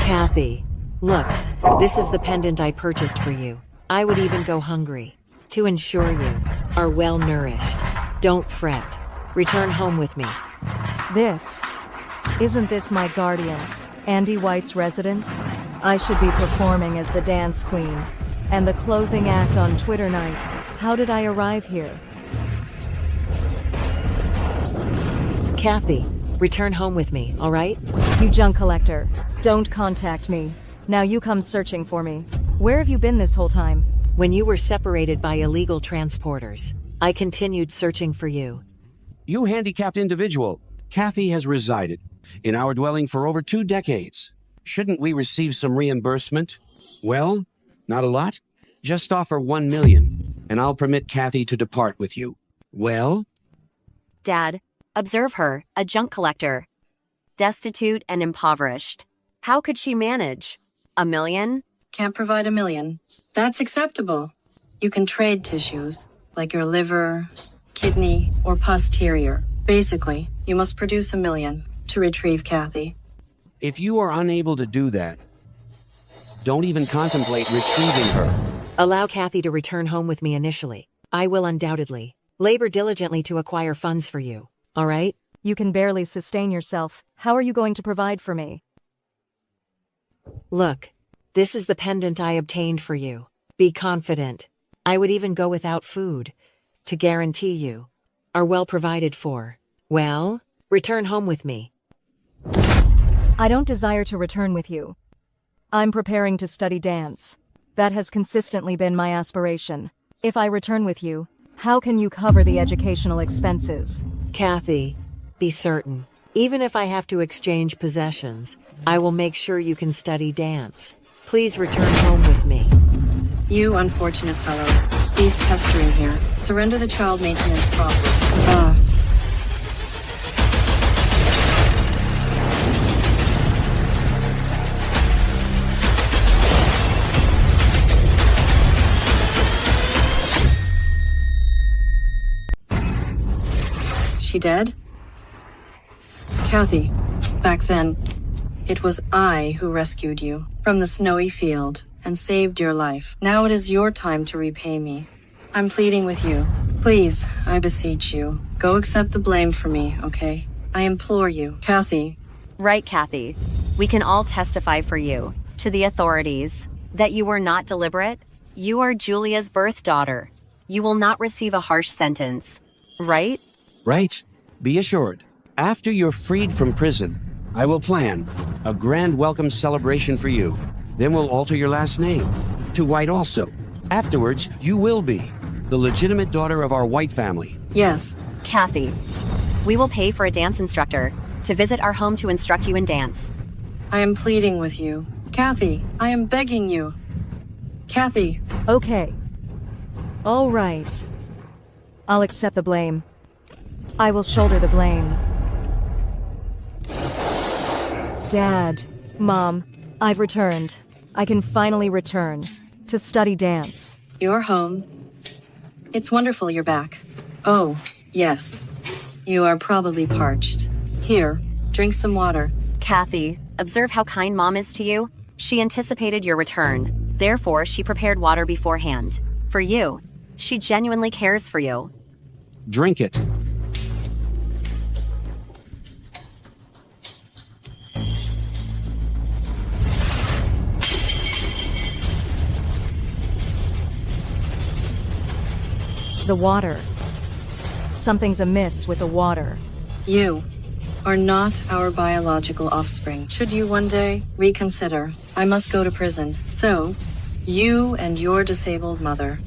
Kathy, look, this is the pendant I purchased for you. I would even go hungry to ensure you are well nourished. Don't fret. Return home with me. Isn't this my guardian, Andy White's residence? I should be performing as the dance queen. And the closing act on Twitter night. How did I arrive here? Kathy, return home with me, all right? You junk collector. Don't contact me. Now you come searching for me. Where have you been this whole time? When you were separated by illegal transporters, I continued searching for you. You handicapped individual. Kathy has resided in our dwelling for over 2 decades. Shouldn't we receive some reimbursement? Well, not a lot. Just offer 1 million, and I'll permit Kathy to depart with you. Well? Dad, observe her, a junk collector. Destitute and impoverished. How could she manage? 1 million? Can't provide 1 million. That's acceptable. You can trade tissues, like your liver, kidney, or posterior. Basically, you must produce 1 million to retrieve Kathy. If you are unable to do that, don't even contemplate retrieving her. Allow Kathy to return home with me initially. I will undoubtedly labor diligently to acquire funds for you, all right? You can barely sustain yourself. How are you going to provide for me? Look, this is the pendant I obtained for you. Be confident. I would even go without food to guarantee you are well provided for. Well, return home with me. I don't desire to return with you. I'm preparing to study dance. That has consistently been my aspiration. If I return with you, how can you cover the educational expenses? Kathy, be certain. Even if I have to exchange possessions, I will make sure you can study dance. Please return home with me. You unfortunate fellow. Cease pestering here. Surrender the child maintenance problem. She dead? Kathy, back then, it was I who rescued you from the snowy field and saved your life. Now it is your time to repay me. I'm pleading with you. Please, I beseech you, go accept the blame for me, okay? I implore you. Kathy. Right, Kathy. We can all testify for you, to the authorities, that you were not deliberate. You are Julia's birth daughter. You will not receive a harsh sentence. Right? Right. Be assured, after you're freed from prison, I will plan a grand welcome celebration for you. Then we'll alter your last name to White also. Afterwards, you will be the legitimate daughter of our White family. Yes. Kathy, we will pay for a dance instructor to visit our home to instruct you in dance. I am pleading with you. Kathy, I am begging you. Kathy. Okay. All right. I'll accept the blame. I will shoulder the blame. Dad, Mom, I've returned. I can finally return to study dance. You're home. It's wonderful you're back. Oh, yes. You are probably parched. Here, drink some water. Kathy, observe how kind Mom is to you. She anticipated your return. Therefore, she prepared water beforehand. For you. She genuinely cares for you. Drink it. The water. Something's amiss with the water. You are not our biological offspring. Should you one day reconsider, I must go to prison. So, you and your disabled mother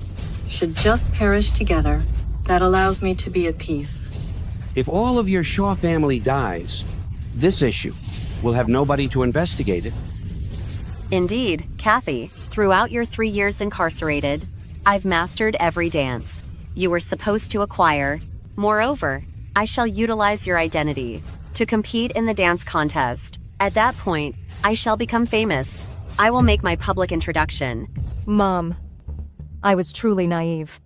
should just perish together. That allows me to be at peace. If all of your Shaw family dies, this issue will have nobody to investigate it. Indeed, Kathy, throughout your 3 years incarcerated, I've mastered every dance you were supposed to acquire. Moreover, I shall utilize your identity to compete in the dance contest. At that point, I shall become famous. I will make my public introduction. Mom, I was truly naive.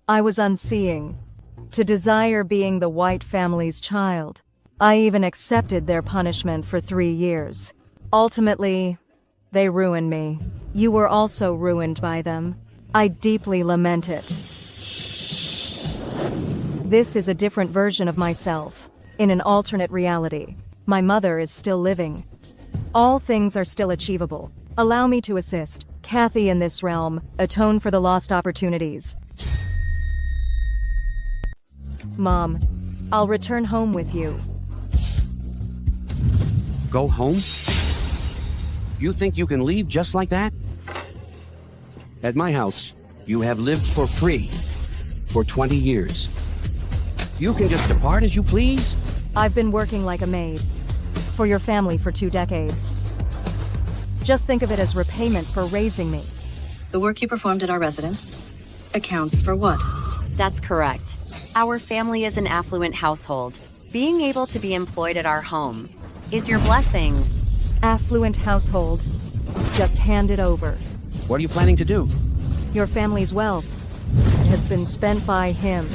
I was unseeing. To desire being the White family's child. I even accepted their punishment for 3 years. Ultimately, they ruined me. You were also ruined by them. I deeply lament it. This is a different version of myself. In an alternate reality, my mother is still living. All things are still achievable. Allow me to assist Kathy in this realm, atone for the lost opportunities. Mom, I'll return home with you. Go home? You think you can leave just like that? At my house, you have lived for free for 20 years. You can just depart as you please? I've been working like a maid for your family for 2 decades. Just think of it as repayment for raising me. The work you performed at our residence accounts for what? That's correct. Our family is an affluent household. Being able to be employed at our home is your blessing. Affluent household. Just hand it over. What are you planning to do? Your family's wealth has been spent by him.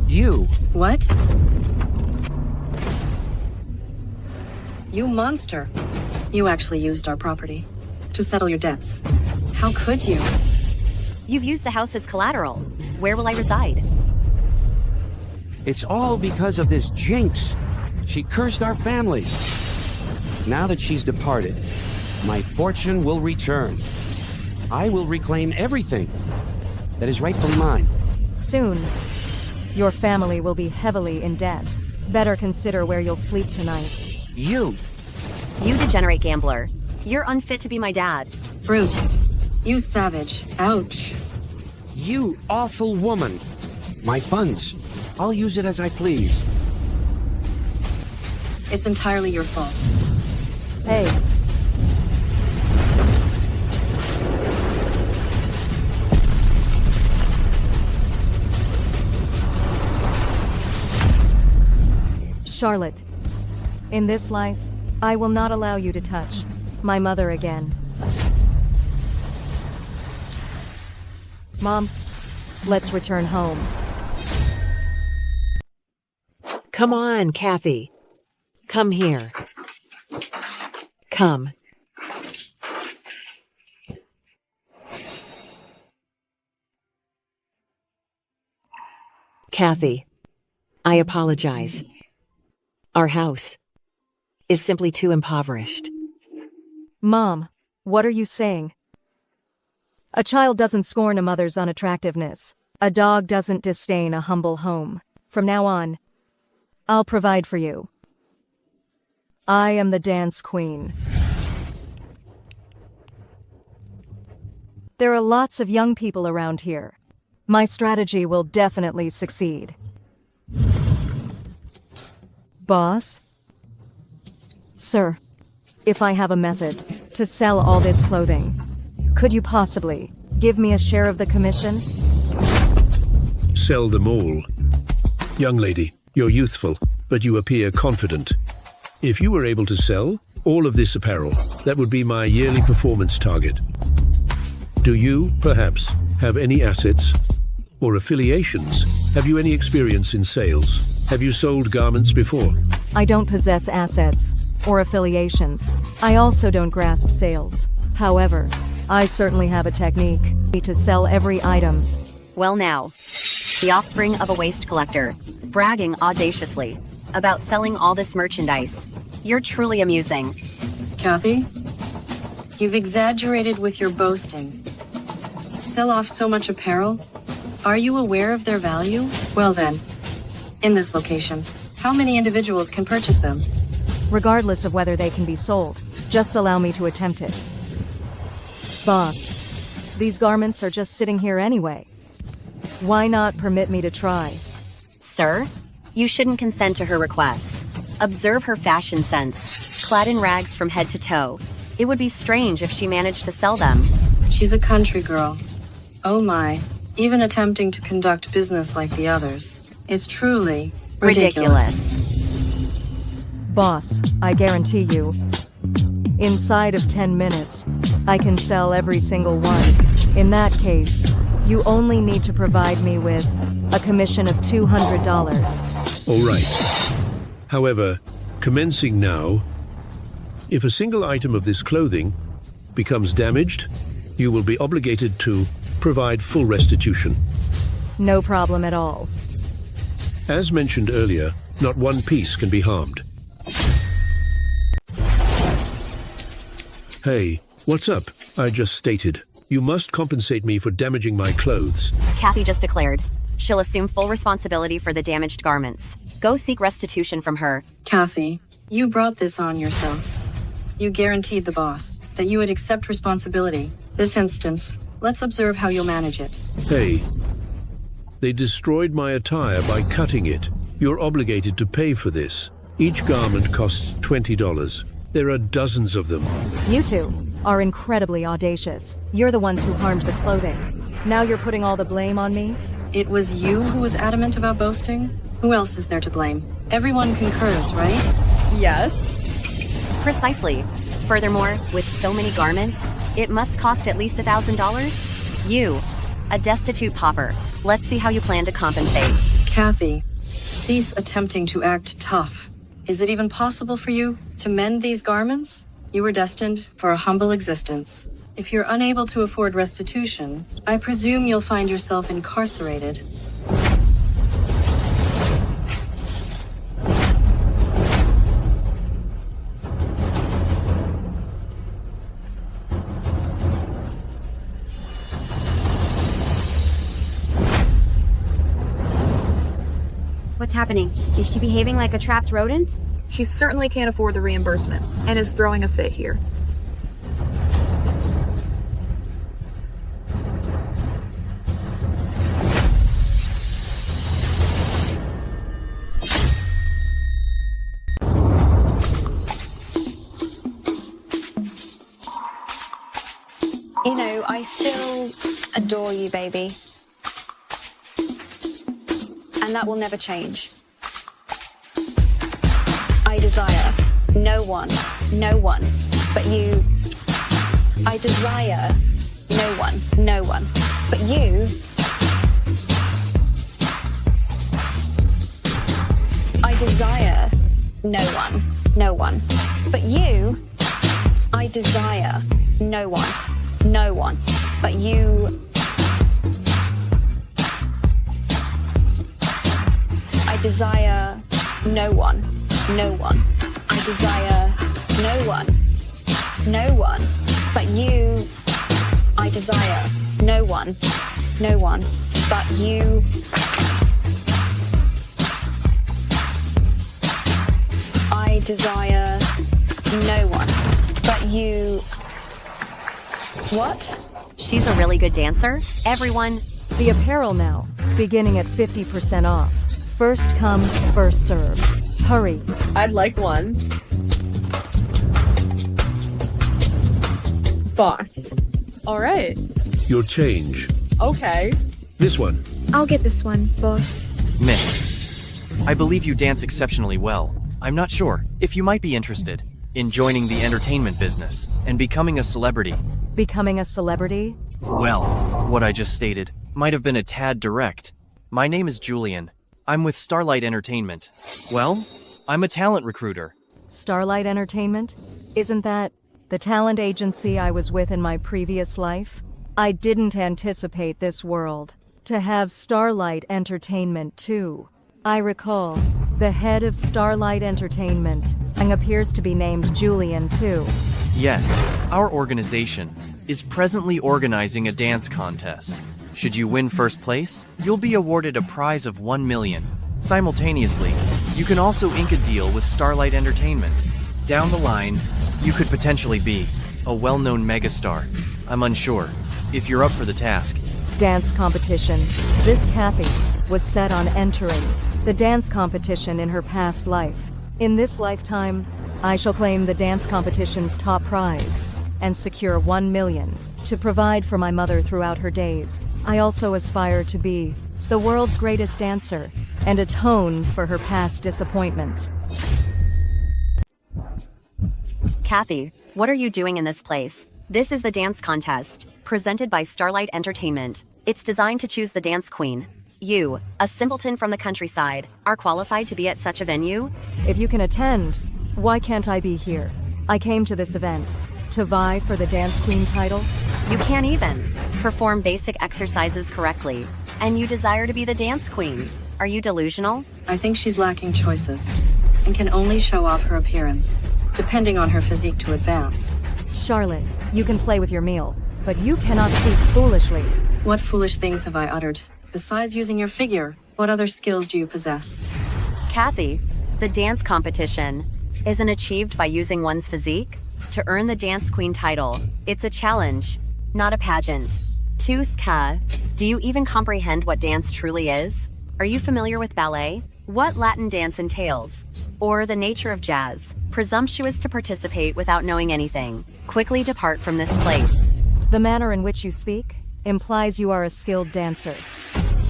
You? What? You monster. You actually used our property to settle your debts. How could you? You've used the house as collateral. Where will I reside? It's all because of this jinx. She cursed our family. Now that she's departed, my fortune will return. I will reclaim everything that is rightfully mine. Soon, your family will be heavily in debt. Better consider where you'll sleep tonight. You degenerate gambler. You're unfit to be my dad. Brute. You savage. Ouch. You awful woman. My funds. I'll use it as I please. It's entirely your fault. Hey. Charlotte, in this life, I will not allow you to touch my mother again. Mom, let's return home. Come on, Kathy. Come here. Come. Kathy, I apologize. Our house is simply too impoverished. Mom, what are you saying? A child doesn't scorn a mother's unattractiveness. A dog doesn't disdain a humble home. From now on, I'll provide for you. I am the dance queen. There are lots of young people around here. My strategy will definitely succeed. Boss? Sir, if I have a method to sell all this clothing, could you possibly give me a share of the commission? Sell them all. Young lady, you're youthful, but you appear confident. If you were able to sell all of this apparel, that would be my yearly performance target. Do you, perhaps, have any assets or affiliations? Have you any experience in sales? Have you sold garments before? I don't possess assets or affiliations. I also don't grasp sales. However, I certainly have a technique to sell every item. Well now, the offspring of a waste collector, bragging audaciously about selling all this merchandise. You're truly amusing. Kathy? You've exaggerated with your boasting. Sell off so much apparel? Are you aware of their value? Well then, in this location, how many individuals can purchase them? Regardless of whether they can be sold, just allow me to attempt it. Boss, these garments are just sitting here anyway. Why not permit me to try? Sir, you shouldn't consent to her request. Observe her fashion sense, clad in rags from head to toe. It would be strange if she managed to sell them. She's a country girl. Oh my, even attempting to conduct business like the others is truly ridiculous. Boss, I guarantee you, inside of 10 minutes, I can sell every single one. In that case, you only need to provide me with a commission of $200. All right. However, commencing now, If a single item of this clothing becomes damaged, you will be obligated to provide full restitution. No problem at all. As mentioned earlier, not one piece can be harmed. Hey, what's up? I just stated. You must compensate me for damaging my clothes. Kathy just declared. She'll assume full responsibility for the damaged garments. Go seek restitution from her. Kathy, you brought this on yourself. You guaranteed the boss that you would accept responsibility. This instance, let's observe how you'll manage it. Hey, they destroyed my attire by cutting it. You're obligated to pay for this. Each garment costs $20. There are dozens of them. You two are incredibly audacious. You're the ones who harmed the clothing. Now you're putting all the blame on me? It was you who was adamant about boasting? Who else is there to blame? Everyone concurs, right? Yes. Precisely. Furthermore, with so many garments, it must cost at least $1,000. You, a destitute pauper. Let's see how you plan to compensate. Kathy, cease attempting to act tough. Is it even possible for you to mend these garments? You were destined for a humble existence. If you're unable to afford restitution, I presume you'll find yourself incarcerated. What's happening? Is she behaving like a trapped rodent? She certainly can't afford the reimbursement and is throwing a fit here. You know, I still adore you, baby. And that will never change. I desire no one but you. I desire no one but you. I desire no one but you. I desire no one but you. I desire no one. I desire no one but you. I desire no one but you. I desire no one but you. What? She's a really good dancer. Everyone... The apparel now, beginning at 50% off. First come, first serve. Hurry. I'd like one. Boss. All right. Your change. Okay. This one. I'll get this one, boss. Miss, I believe you dance exceptionally well. I'm not sure if you might be interested in joining the entertainment business and becoming a celebrity. Becoming a celebrity? Well, what I just stated might have been a tad direct. My name is Julian. I'm with Starlight Entertainment. Well, I'm a talent recruiter. Starlight Entertainment? Isn't that the talent agency I was with in my previous life? I didn't anticipate this world to have Starlight Entertainment too. I recall the head of Starlight Entertainment appears to be named Julian too. Yes, our organization is presently organizing a dance contest. Should you win first place, you'll be awarded a prize of $1 million. Simultaneously, you can also ink a deal with Starlight Entertainment. Down the line, you could potentially be a well-known megastar. I'm unsure if you're up for the task. Dance competition. This Kathy was set on entering the dance competition in her past life. In this lifetime, I shall claim the dance competition's top prize and secure $1 million to provide for my mother throughout her days. I also aspire to be the world's greatest dancer and atone for her past disappointments. Kathy, what are you doing in this place? This is the dance contest, presented by Starlight Entertainment. It's designed to choose the dance queen. You, a simpleton from the countryside, are qualified to be at such a venue? If you can attend, why can't I be here? I came to this event to vie for the Dance Queen title. You can't even perform basic exercises correctly, and you desire to be the dance queen. Are you delusional? I think she's lacking choices and can only show off her appearance, depending on her physique to advance. Charlotte, you can play with your meal, but you cannot speak foolishly. What foolish things have I uttered? Besides using your figure, what other skills do you possess? Kathy, the dance competition isn't achieved by using one's physique. To earn the dance queen title, it's a challenge, not a pageant. Tuska, do you even comprehend what dance truly is? Are you familiar with ballet? What Latin dance entails? Or the nature of jazz? Presumptuous to participate without knowing anything. Quickly depart from this place. The manner in which you speak implies you are a skilled dancer.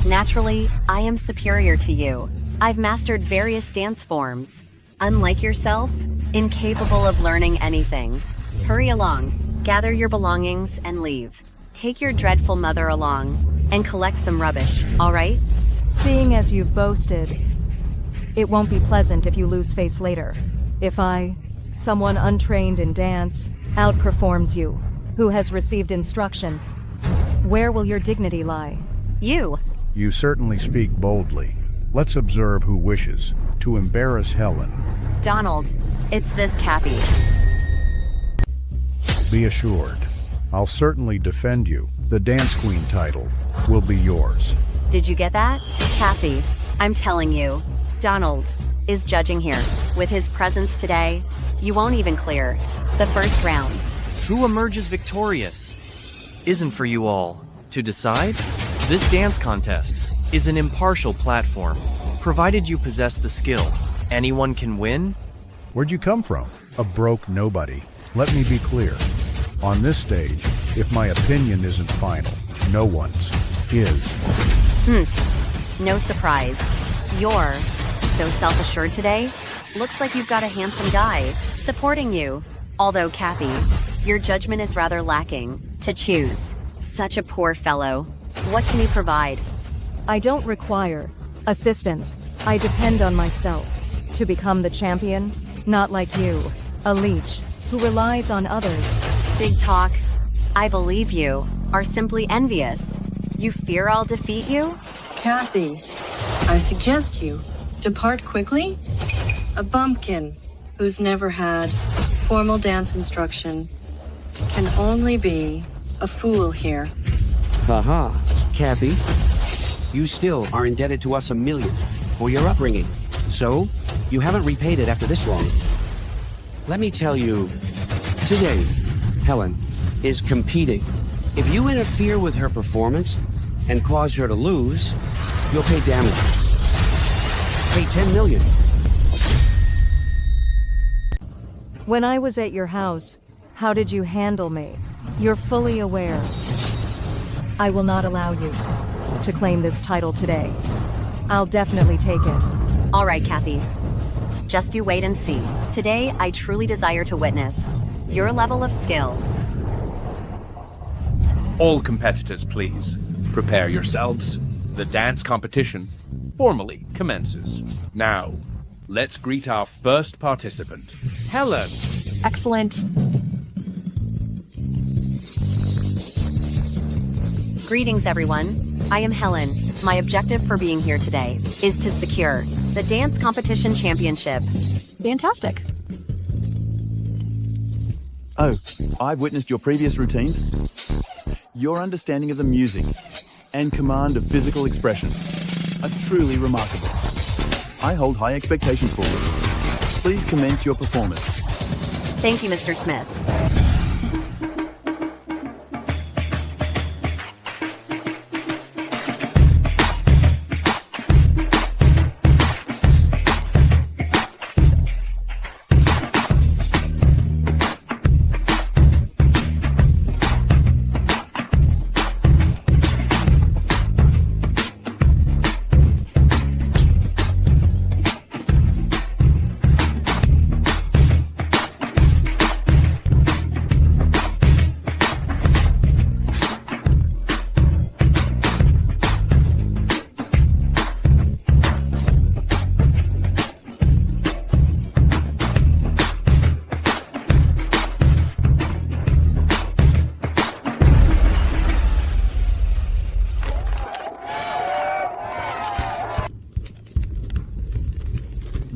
Naturally, I am superior to you. I've mastered various dance forms. Unlike yourself, incapable of learning anything. Hurry along, gather your belongings, and leave. Take your dreadful mother along, and collect some rubbish, all right? Seeing as you've boasted, it won't be pleasant if you lose face later. If I, someone untrained in dance, outperforms you, who has received instruction, where will your dignity lie? You. You certainly speak boldly. Let's observe who wishes to embarrass Helen. Donald, it's this Kathy. Be assured, I'll certainly defend you. The Dance Queen title will be yours. Did you get that? Kathy, I'm telling you, Donald is judging here. With his presence today, you won't even clear the first round. Who emerges victorious isn't for you all to decide. This dance contest is an impartial platform. Provided you possess the skill, anyone can win. Where'd you come from? A broke nobody. Let me be clear. On this stage, if my opinion isn't final, no one's is. No surprise. You're so self-assured today. Looks like you've got a handsome guy supporting you. Although, Kathy, your judgment is rather lacking to choose. Such a poor fellow. What can you provide? I don't require assistance. I depend on myself to become the champion, not like you, a leech who relies on others. Big talk. I believe you are simply envious. You fear I'll defeat you? Kathy, I suggest you depart quickly. A bumpkin who's never had formal dance instruction can only be a fool here. Haha, Kathy. You still are indebted to us $1 million for your upbringing. So, you haven't repaid it after this long. Let me tell you, today, Helen is competing. If you interfere with her performance and cause her to lose, you'll pay damages. Pay $10 million. When I was at your house, how did you handle me? You're fully aware. I will not allow you to claim this title today. I'll definitely take it. All right, Kathy. Just you wait and see. Today, I truly desire to witness your level of skill. All competitors, please. Prepare yourselves. The dance competition formally commences. Now, let's greet our first participant, Helen. Excellent. Greetings, everyone. I am Helen. My objective for being here today is to secure the dance competition championship. Fantastic. Oh, I've witnessed your previous routines. Your understanding of the music and command of physical expression are truly remarkable. I hold high expectations for you. Please commence your performance. Thank you, Mr. Smith.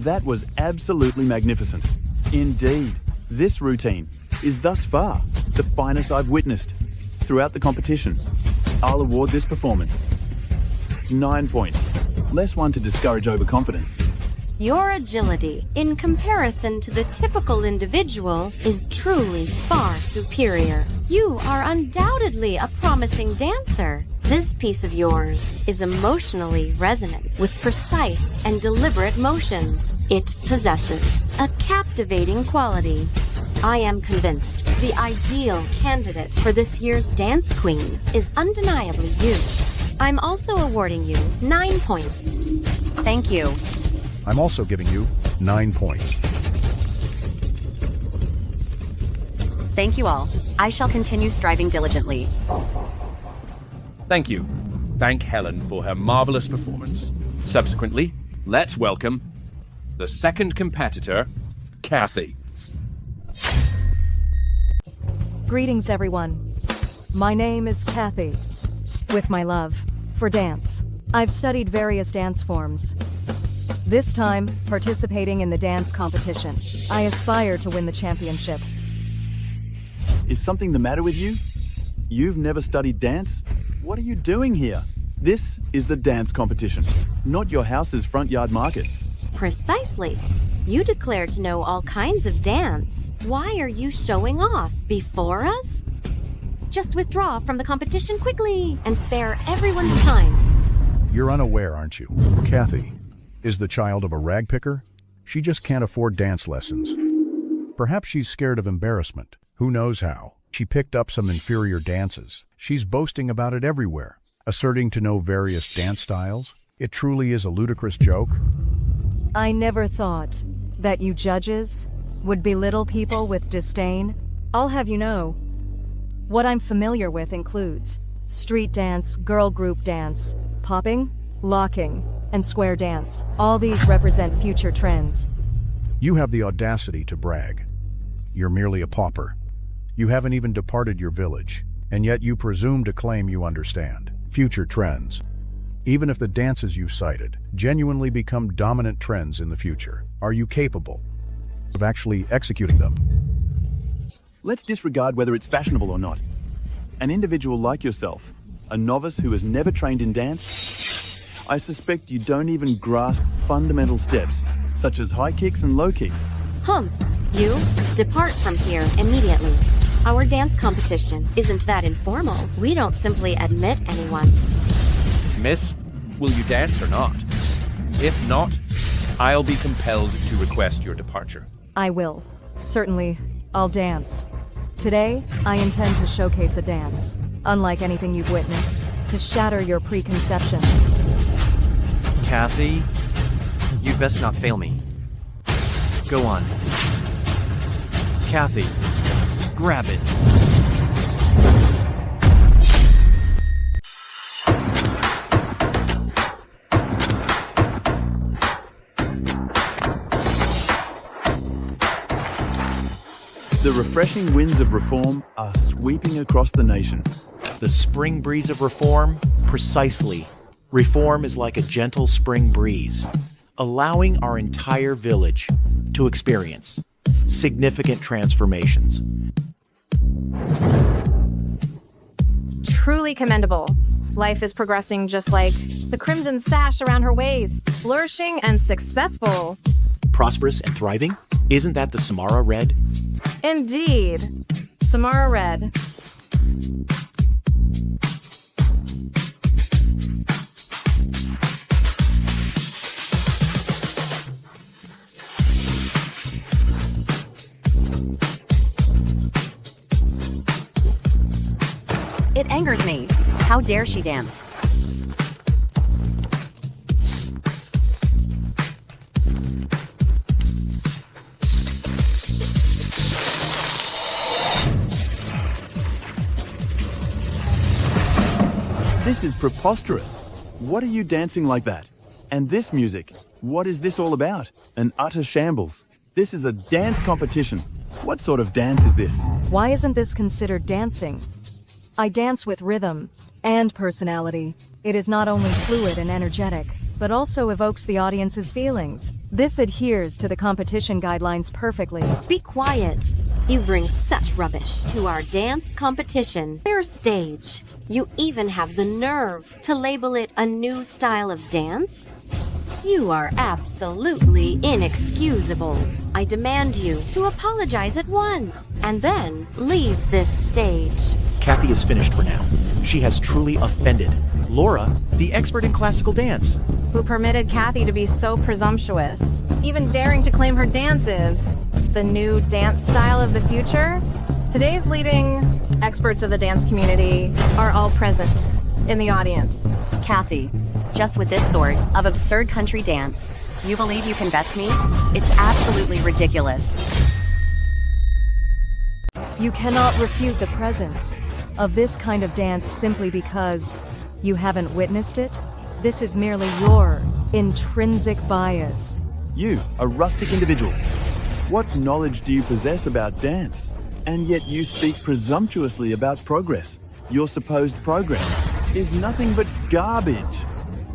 That was absolutely magnificent. Indeed, this routine is thus far the finest I've witnessed. Throughout the competition, I'll award this performance 9 points, less one to discourage overconfidence. Your agility, in comparison to the typical individual, is truly far superior. You are undoubtedly a promising dancer. This piece of yours is emotionally resonant with precise and deliberate motions. It possesses a captivating quality. I am convinced the ideal candidate for this year's Dance Queen is undeniably you. I'm also awarding you 9 points. Thank you. I'm also giving you 9 points. Thank you all. I shall continue striving diligently. Thank you. Thank Helen for her marvelous performance. Subsequently, let's welcome the second competitor, Kathy. Greetings, everyone. My name is Kathy, with my love for dance. I've studied various dance forms. This time, participating in the dance competition, I aspire to win the championship. Is something the matter with you? You've never studied dance? What are you doing here? This is the dance competition, not your house's front yard market. Precisely. You declare to know all kinds of dance. Why are you showing off before us? Just withdraw from the competition quickly and spare everyone's time. You're unaware, aren't you? Kathy is the child of a rag picker. She just can't afford dance lessons. Perhaps she's scared of embarrassment. Who knows how? She picked up some inferior dances. She's boasting about it everywhere, asserting to know various dance styles. It truly is a ludicrous joke. I never thought that you judges would belittle people with disdain. I'll have you know, what I'm familiar with includes street dance, girl group dance, popping, locking, and square dance. All these represent future trends. You have the audacity to brag. You're merely a pauper. You haven't even departed your village, and yet you presume to claim you understand future trends. Even if the dances you cited genuinely become dominant trends in the future, are you capable of actually executing them? Let's disregard whether it's fashionable or not. An individual like yourself, a novice who has never trained in dance, I suspect you don't even grasp fundamental steps, such as high kicks and low kicks. Humph, you depart from here immediately. Our dance competition isn't that informal. We don't simply admit anyone. Miss, will you dance or not? If not, I'll be compelled to request your departure. I will. Certainly, I'll dance. Today, I intend to showcase a dance, unlike anything you've witnessed, to shatter your preconceptions. Kathy, you'd best not fail me. Go on. Kathy, grab it. The refreshing winds of reform are sweeping across the nation. The spring breeze of reform? Precisely. Reform is like a gentle spring breeze, allowing our entire village to experience significant transformations. Truly commendable. Life is progressing just like the crimson sash around her waist, flourishing and successful. Prosperous and thriving? Isn't that the Samara Red? Indeed. Samara Red. It angers me. How dare she dance? This is preposterous. What are you dancing like that? And this music, what is this all about? An utter shambles. This is a dance competition. What sort of dance is this? Why isn't this considered dancing? I dance with rhythm and personality. It is not only fluid and energetic, but also evokes the audience's feelings. This adheres to the competition guidelines perfectly. Be quiet. You bring such rubbish to our dance competition. Fair stage. You even have the nerve to label it a new style of dance? You are absolutely inexcusable. I demand you to apologize at once and then leave this stage. Kathy is finished for now. She has truly offended Laura, the expert in classical dance. Who permitted Kathy to be so presumptuous, even daring to claim her dance is the new dance style of the future? Today's leading experts of the dance community are all present in the audience. Kathy, just with this sort of absurd country dance, you believe you can best me? It's absolutely ridiculous. You cannot refute the presence of this kind of dance simply because you haven't witnessed it. This is merely your intrinsic bias. You, a rustic individual. What knowledge do you possess about dance? And yet you speak presumptuously about progress. Your supposed progress is nothing but garbage.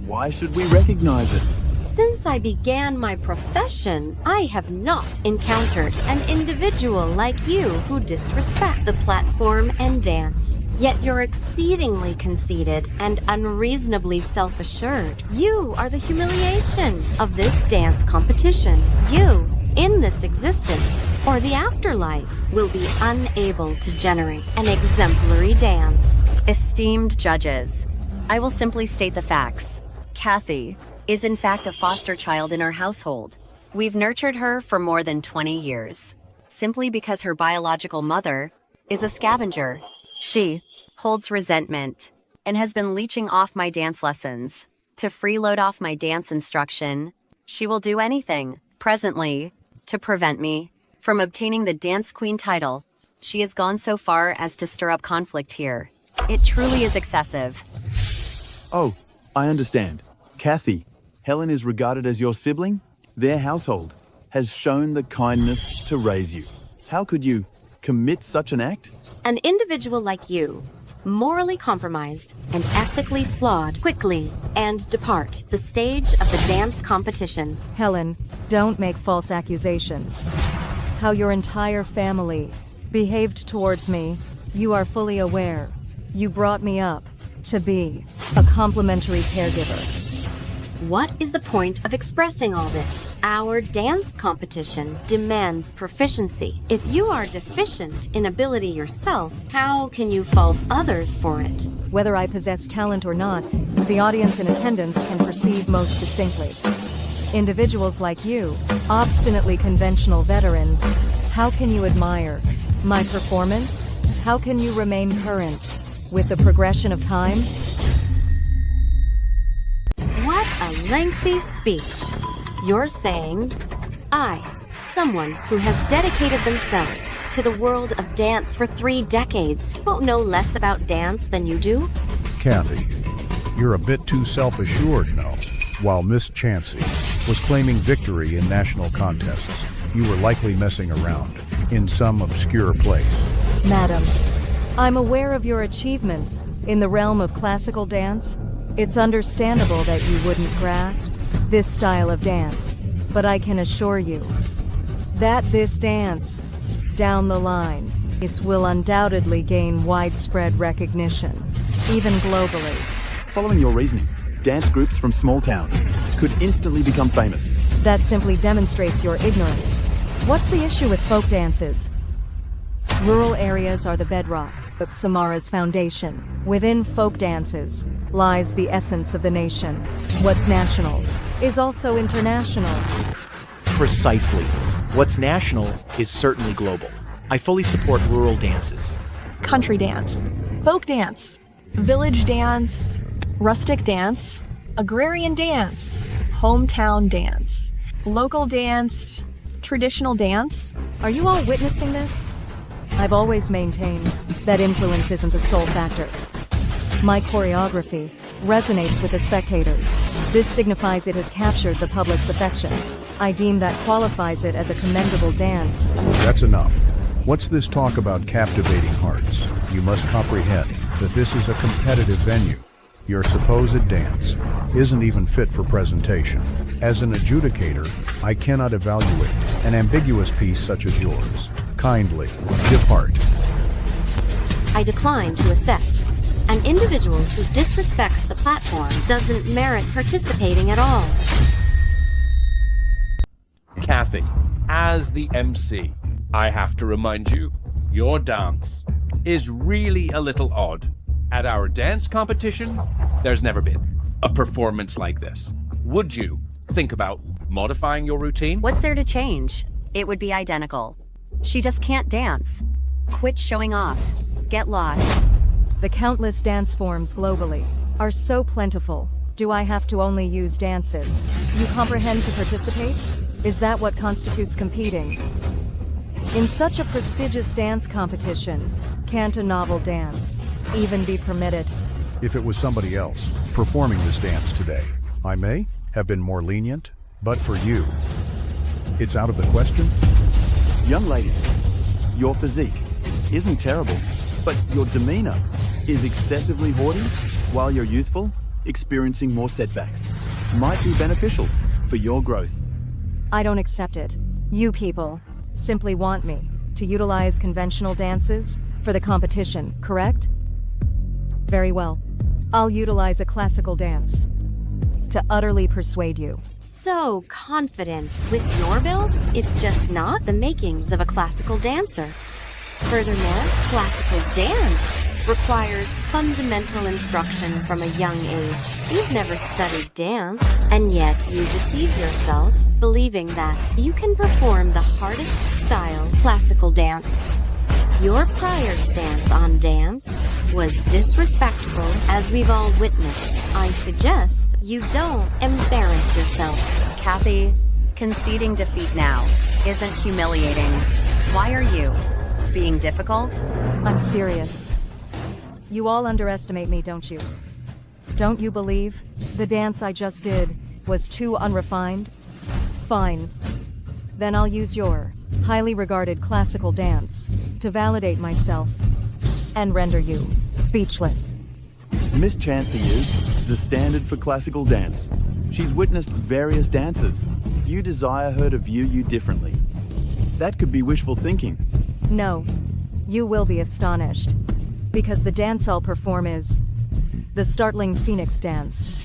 Why should we recognize it? Since I began my profession, I have not encountered an individual like you who disrespect the platform and dance. Yet you're exceedingly conceited and unreasonably self-assured. You are the humiliation of this dance competition. You, in this existence or the afterlife, will be unable to generate an exemplary dance. Esteemed judges, I will simply state the facts. Kathy is in fact a foster child in our household. We've nurtured her for more than 20 years, simply because her biological mother is a scavenger. She holds resentment and has been leeching off my dance lessons. To freeload off my dance instruction, she will do anything, presently, to prevent me from obtaining the Dance Queen title. She has gone so far as to stir up conflict here. It truly is excessive. Oh, I understand. Kathy, Helen is regarded as your sibling. Their household has shown the kindness to raise you. How could you commit such an act? An individual like you, morally compromised and ethically flawed, quickly and depart the stage of the dance competition. Helen, don't make false accusations. How your entire family behaved towards me, you are fully aware. You brought me up to be a complimentary caregiver. What is the point of expressing all this? Our dance competition demands proficiency. If you are deficient in ability yourself, how can you fault others for it? Whether I possess talent or not, the audience in attendance can perceive most distinctly. Individuals like you, obstinately conventional veterans, how can you admire my performance? How can you remain current with the progression of time? What a lengthy speech. You're saying, I, someone who has dedicated themselves to the world of dance for 3 decades, will know less about dance than you do? Kathy, you're a bit too self-assured, no? While Miss Chansey was claiming victory in national contests, you were likely messing around in some obscure place. Madam, I'm aware of your achievements in the realm of classical dance. It's understandable that you wouldn't grasp this style of dance, but I can assure you that this dance, down the line, will undoubtedly gain widespread recognition, even globally. Following your reasoning, dance groups from small towns could instantly become famous. That simply demonstrates your ignorance. What's the issue with folk dances? Rural areas are the bedrock of Samara's foundation. Within folk dances lies the essence of the nation. What's national is also international. Precisely. What's national is certainly global. I fully support rural dances. Country dance, folk dance, village dance, rustic dance, agrarian dance, hometown dance, local dance, traditional dance. Are you all witnessing this? I've always maintained that influence isn't the sole factor. My choreography resonates with the spectators. This signifies it has captured the public's affection. I deem that qualifies it as a commendable dance. That's enough. What's this talk about captivating hearts? You must comprehend that this is a competitive venue. Your supposed dance isn't even fit for presentation. As an adjudicator, I cannot evaluate an ambiguous piece such as yours. Kindly depart. I decline to assess. An individual who disrespects the platform doesn't merit participating at all. Kathy, as the MC, I have to remind you, your dance is really a little odd. At our dance competition, there's never been a performance like this. Would you think about modifying your routine? What's there to change? It would be identical. She just can't dance. Quit showing off. Get lost. The countless dance forms globally are so plentiful. Do I have to only use dances? You comprehend to participate? Is that what constitutes competing? In such a prestigious dance competition, can't a novel dance even be permitted? If it was somebody else performing this dance today, I may have been more lenient, but for you, it's out of the question. Young lady, your physique isn't terrible, but your demeanor is excessively haughty while you're youthful, experiencing more setbacks. Might be beneficial for your growth. I don't accept it. You people simply want me to utilize conventional dances for the competition, correct? Very well. I'll utilize a classical dance to utterly persuade you. So confident with your build, it's just not the makings of a classical dancer. Furthermore, classical dance requires fundamental instruction from a young age. You've never studied dance, and yet you deceive yourself, believing that you can perform the hardest style, classical dance. Your prior stance on dance was disrespectful, as we've all witnessed. I suggest you don't embarrass yourself. Kathy, conceding defeat now isn't humiliating. Why are you being difficult? I'm serious. You all underestimate me, don't you? Don't you believe the dance I just did was too unrefined? Fine. Then I'll use your highly regarded classical dance to validate myself and render you speechless. Miss Chancey is the standard for classical dance. She's witnessed various dances. You desire her to view you differently. That could be wishful thinking. No, you will be astonished, because the dance I'll perform is the startling phoenix dance.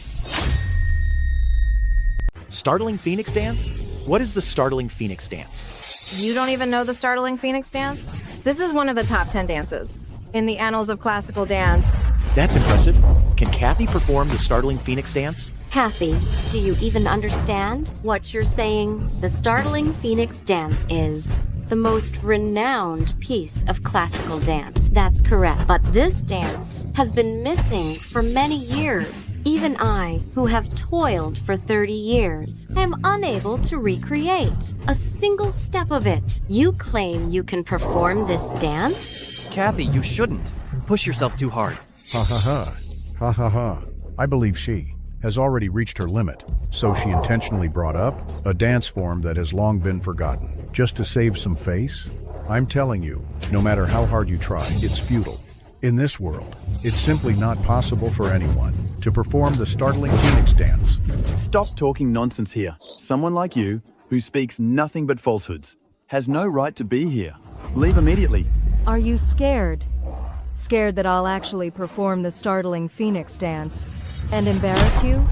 Startling Phoenix Dance? What is the Startling Phoenix Dance? You don't even know the startling phoenix dance? This is one of the top 10 dances in the annals of classical dance. That's impressive. Can Kathy perform the Startling Phoenix Dance? Kathy, do you even understand what you're saying? The startling phoenix dance is the most renowned piece of classical dance. That's correct. But this dance has been missing for many years. Even I, who have toiled for 30 years, am unable to recreate a single step of it. You claim you can perform this dance? Kathy, you shouldn't. Push yourself too hard. Ha ha ha. Ha ha ha. I believe she has already reached her limit, so she intentionally brought up a dance form that has long been forgotten. Just to save some face? I'm telling you, no matter how hard you try, it's futile. In this world, it's simply not possible for anyone to perform the startling phoenix dance. Stop talking nonsense here. Someone like you, who speaks nothing but falsehoods, has no right to be here. Leave immediately. Are you scared? Scared that I'll actually perform the startling phoenix dance and embarrass you?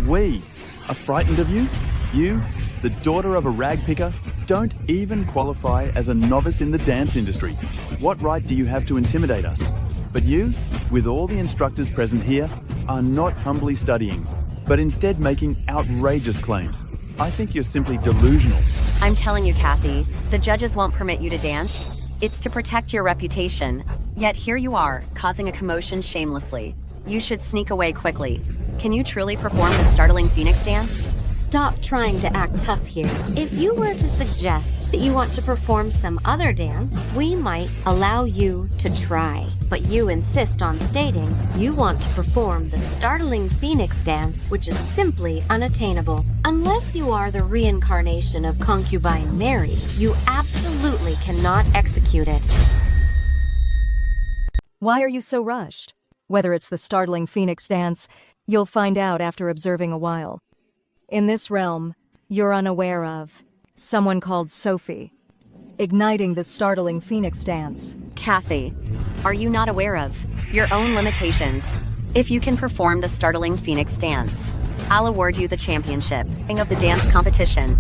We are frightened of you? You, the daughter of a rag picker, don't even qualify as a novice in the dance industry. What right do you have to intimidate us? But you, with all the instructors present here, are not humbly studying, but instead making outrageous claims. I think you're simply delusional. I'm telling you, Kathy, the judges won't permit you to dance. It's to protect your reputation. Yet here you are, causing a commotion shamelessly. You should sneak away quickly. Can you truly perform the startling phoenix dance? Stop trying to act tough here. If you were to suggest that you want to perform some other dance, we might allow you to try. But you insist on stating you want to perform the startling phoenix dance, which is simply unattainable. Unless you are the reincarnation of concubine Mary, you absolutely cannot execute it. Why are you so rushed? Whether it's the startling phoenix dance, you'll find out after observing a while. In this realm, you're unaware of someone called Sophie, igniting the startling phoenix dance. Kathy, are you not aware of your own limitations? If you can perform the startling phoenix dance, I'll award you the championship of the dance competition.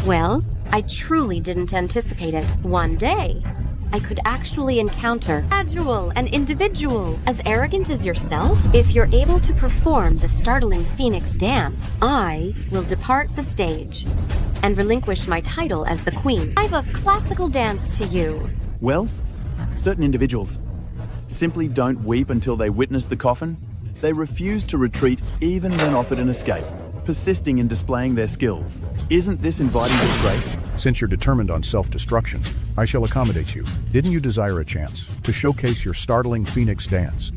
Well, I truly didn't anticipate it. One day, I could actually encounter an individual as arrogant as yourself. If you're able to perform the startling phoenix dance, I will depart the stage and relinquish my title as the queen of classical dance to you. Well, certain individuals simply don't weep until they witness the coffin. They refuse to retreat even when offered an escape, persisting in displaying their skills. Isn't this inviting disgrace? Since you're determined on self-destruction, I shall accommodate you. Didn't you desire a chance to showcase your startling phoenix dance?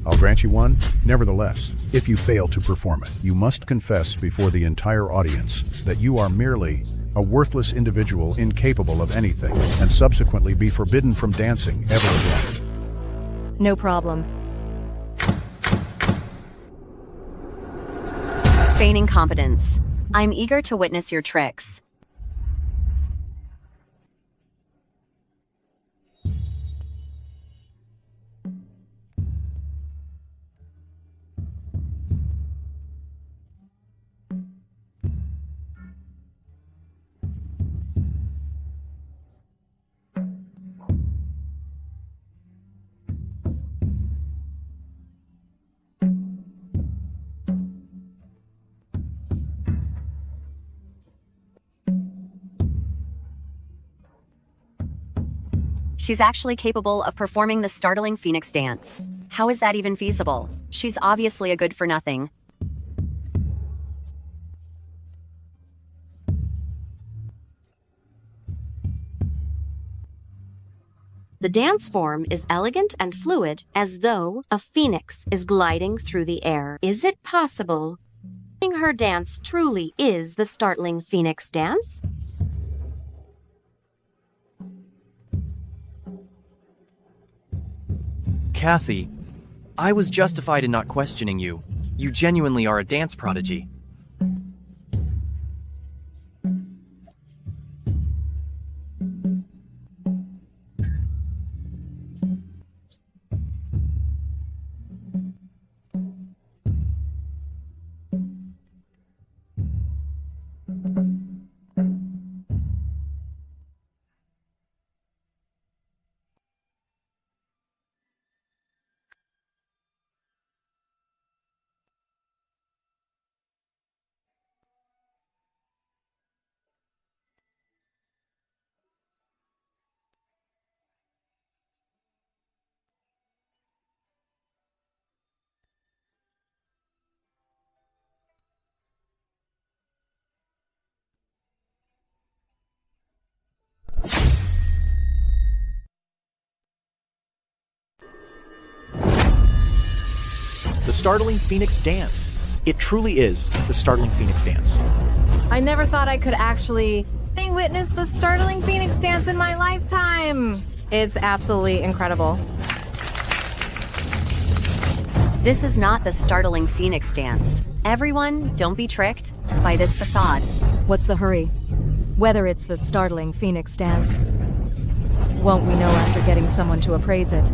I'll grant you one. Nevertheless, if you fail to perform it, you must confess before the entire audience that you are merely a worthless individual incapable of anything, and subsequently be forbidden from dancing ever again. No problem. Feigning competence. I'm eager to witness your tricks. She's actually capable of performing the startling phoenix dance. How is that even feasible? She's obviously a good-for-nothing. The dance form is elegant and fluid, as though a phoenix is gliding through the air. Is it possible her dance truly is the startling phoenix dance? Kathy, I was justified in not questioning you. You genuinely are a dance prodigy. The startling phoenix dance. It truly is the startling phoenix dance. I never thought I could actually witness the startling phoenix dance in my lifetime. It's absolutely incredible. This is not the startling phoenix dance. Everyone, don't be tricked by this facade. What's the hurry? Whether it's the startling phoenix dance, won't we know after getting someone to appraise it?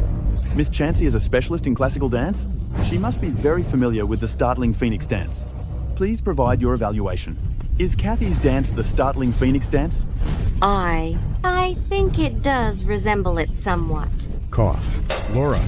Miss Chansey is a specialist in classical dance. She must be very familiar with the startling phoenix dance. Please provide your evaluation. Is Kathy's dance the startling phoenix dance? I think it does resemble it somewhat. Cough. Laura,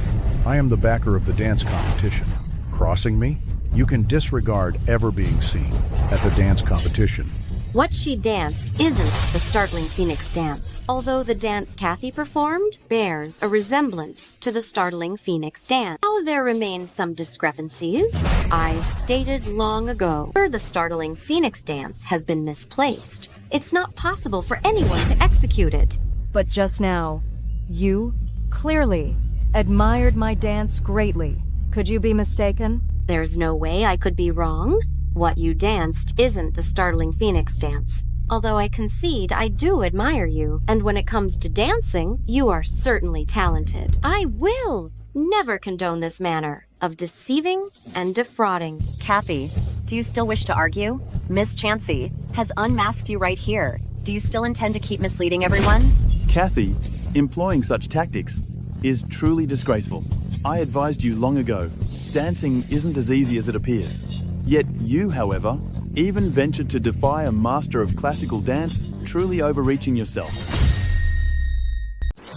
I am the backer of the dance competition. Crossing me? You can disregard ever being seen at the dance competition. What she danced isn't the startling phoenix dance, although the dance Kathy performed bears a resemblance to the startling phoenix dance. Now there remain some discrepancies. I stated long ago, the startling phoenix dance has been misplaced. It's not possible for anyone to execute it. But just now, you clearly admired my dance greatly. Could you be mistaken? There's no way I could be wrong. What you danced isn't the startling phoenix dance. Although I concede I do admire you, and when it comes to dancing, you are certainly talented. I will never condone this manner of deceiving and defrauding. Kathy, do you still wish to argue? Miss Chansey has unmasked you right here. Do you still intend to keep misleading everyone? Kathy, employing such tactics is truly disgraceful. I advised you long ago, dancing isn't as easy as it appears. Yet you, however, even ventured to defy a master of classical dance, truly overreaching yourself.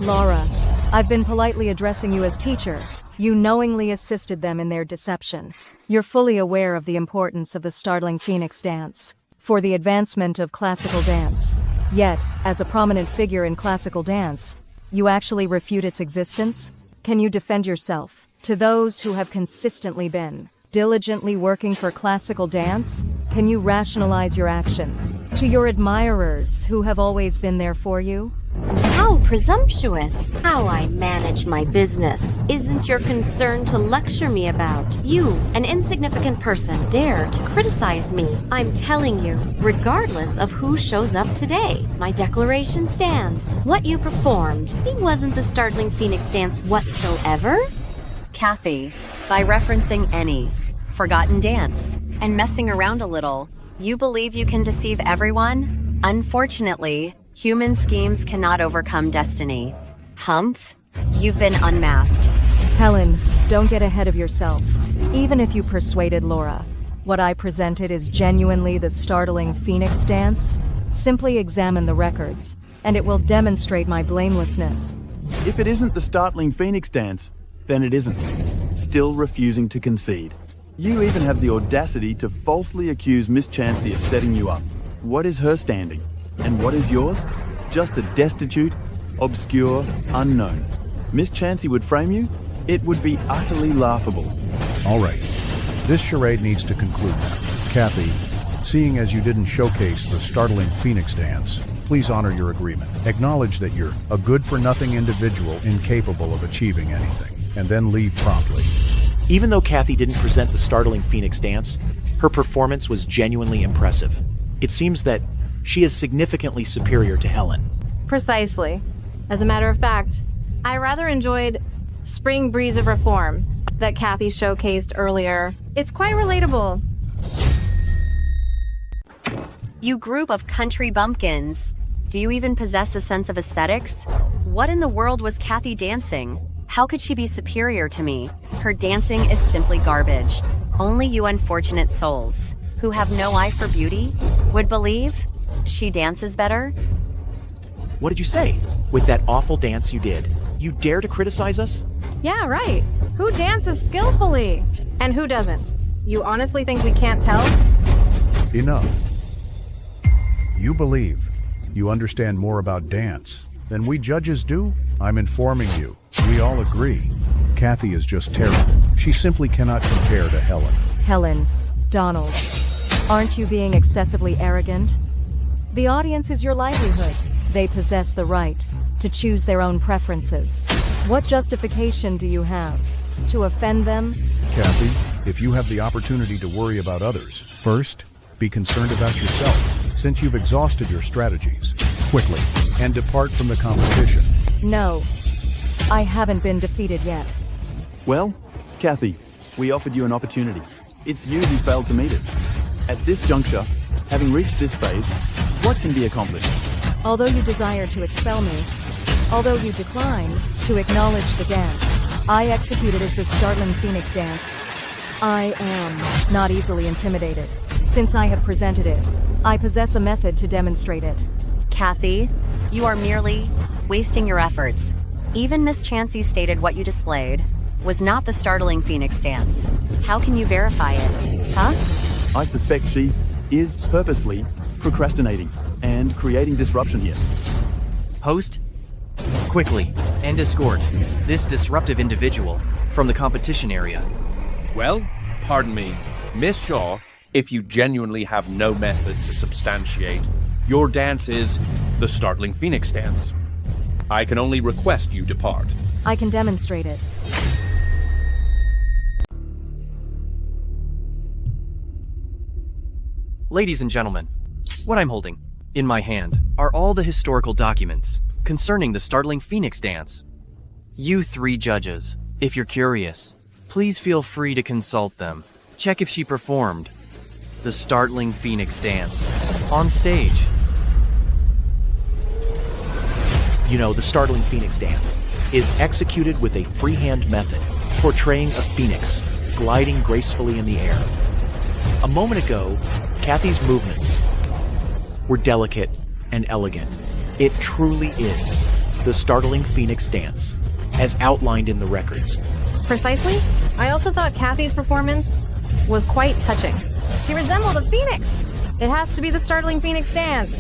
Laura, I've been politely addressing you as teacher. You knowingly assisted them in their deception. You're fully aware of the importance of the startling Phoenix dance for the advancement of classical dance. Yet, as a prominent figure in classical dance, you actually refute its existence? Can you defend yourself to those who have consistently been diligently working for classical dance? Can you rationalize your actions to your admirers who have always been there for you? How presumptuous! How I manage my business isn't your concern to lecture me about. You, an insignificant person, dare to criticize me. I'm telling you, regardless of who shows up today, my declaration stands. What you performed, it wasn't the startling Phoenix dance whatsoever. Kathy, by referencing any forgotten dance and messing around a little, you believe you can deceive everyone? Unfortunately, human schemes cannot overcome destiny. Humph, you've been unmasked. Helen, don't get ahead of yourself. Even if you persuaded Laura, what I presented is genuinely the startling Phoenix dance. Simply examine the records, and it will demonstrate my blamelessness. If it isn't the startling Phoenix dance, then it isn't. Still refusing to concede. You even have the audacity to falsely accuse Miss Chansey of setting you up. What is her standing? And what is yours? Just a destitute, obscure, unknown. Miss Chansey would frame you? It would be utterly laughable. All right. This charade needs to conclude now. Kathy, seeing as you didn't showcase the startling Phoenix dance, please honor your agreement. Acknowledge that you're a good-for-nothing individual incapable of achieving anything, and then leave promptly. Even though Kathy didn't present the startling Phoenix dance, her performance was genuinely impressive. It seems that she is significantly superior to Helen. Precisely. As a matter of fact, I rather enjoyed Spring Breeze of Reform that Kathy showcased earlier. It's quite relatable. You group of country bumpkins. Do you even possess a sense of aesthetics? What in the world was Kathy dancing? How could she be superior to me? Her dancing is simply garbage. Only you unfortunate souls, who have no eye for beauty, would believe she dances better? What did you say? With that awful dance you did, you dare to criticize us? Yeah, right. Who dances skillfully? And who doesn't? You honestly think we can't tell? Enough. You believe you understand more about dance than we judges do? I'm informing you. We all agree. Kathy is just terrible. She simply cannot compare to Helen. Helen, Donald, aren't you being excessively arrogant? The audience is your livelihood. They possess the right to choose their own preferences. What justification do you have to offend them? Kathy, if you have the opportunity to worry about others, first, be concerned about yourself, since you've exhausted your strategies. Quickly, and depart from the competition. No, I haven't been defeated yet. Well, Kathy, we offered you an opportunity. It's you who failed to meet it. At this juncture, having reached this phase, what can be accomplished? Although you desire to expel me, although you decline to acknowledge the dance I executed as the startling Phoenix dance, I am not easily intimidated. Since I have presented it, I possess a method to demonstrate it. Kathy, you are merely wasting your efforts. Even Miss Chansey stated what you displayed was not the startling Phoenix dance. How can you verify it? Huh? I suspect she is purposely procrastinating and creating disruption here. Host, quickly, and escort this disruptive individual from the competition area. Well, pardon me, Miss Shaw, if you genuinely have no method to substantiate, your dance is the startling Phoenix dance. I can only request you depart. I can demonstrate it. Ladies and gentlemen, what I'm holding in my hand are all the historical documents concerning the startling Phoenix dance. You three judges, If you're curious, please feel free to consult them. Check if she performed the startling Phoenix dance on stage. You know, the startling Phoenix dance is executed with a freehand method, portraying a phoenix gliding gracefully in the air. A moment ago, Kathy's movements were delicate and elegant. It truly is the startling Phoenix dance, as outlined in the records. Precisely. I also thought Kathy's performance was quite touching. She resembled a phoenix. It has to be the startling Phoenix dance.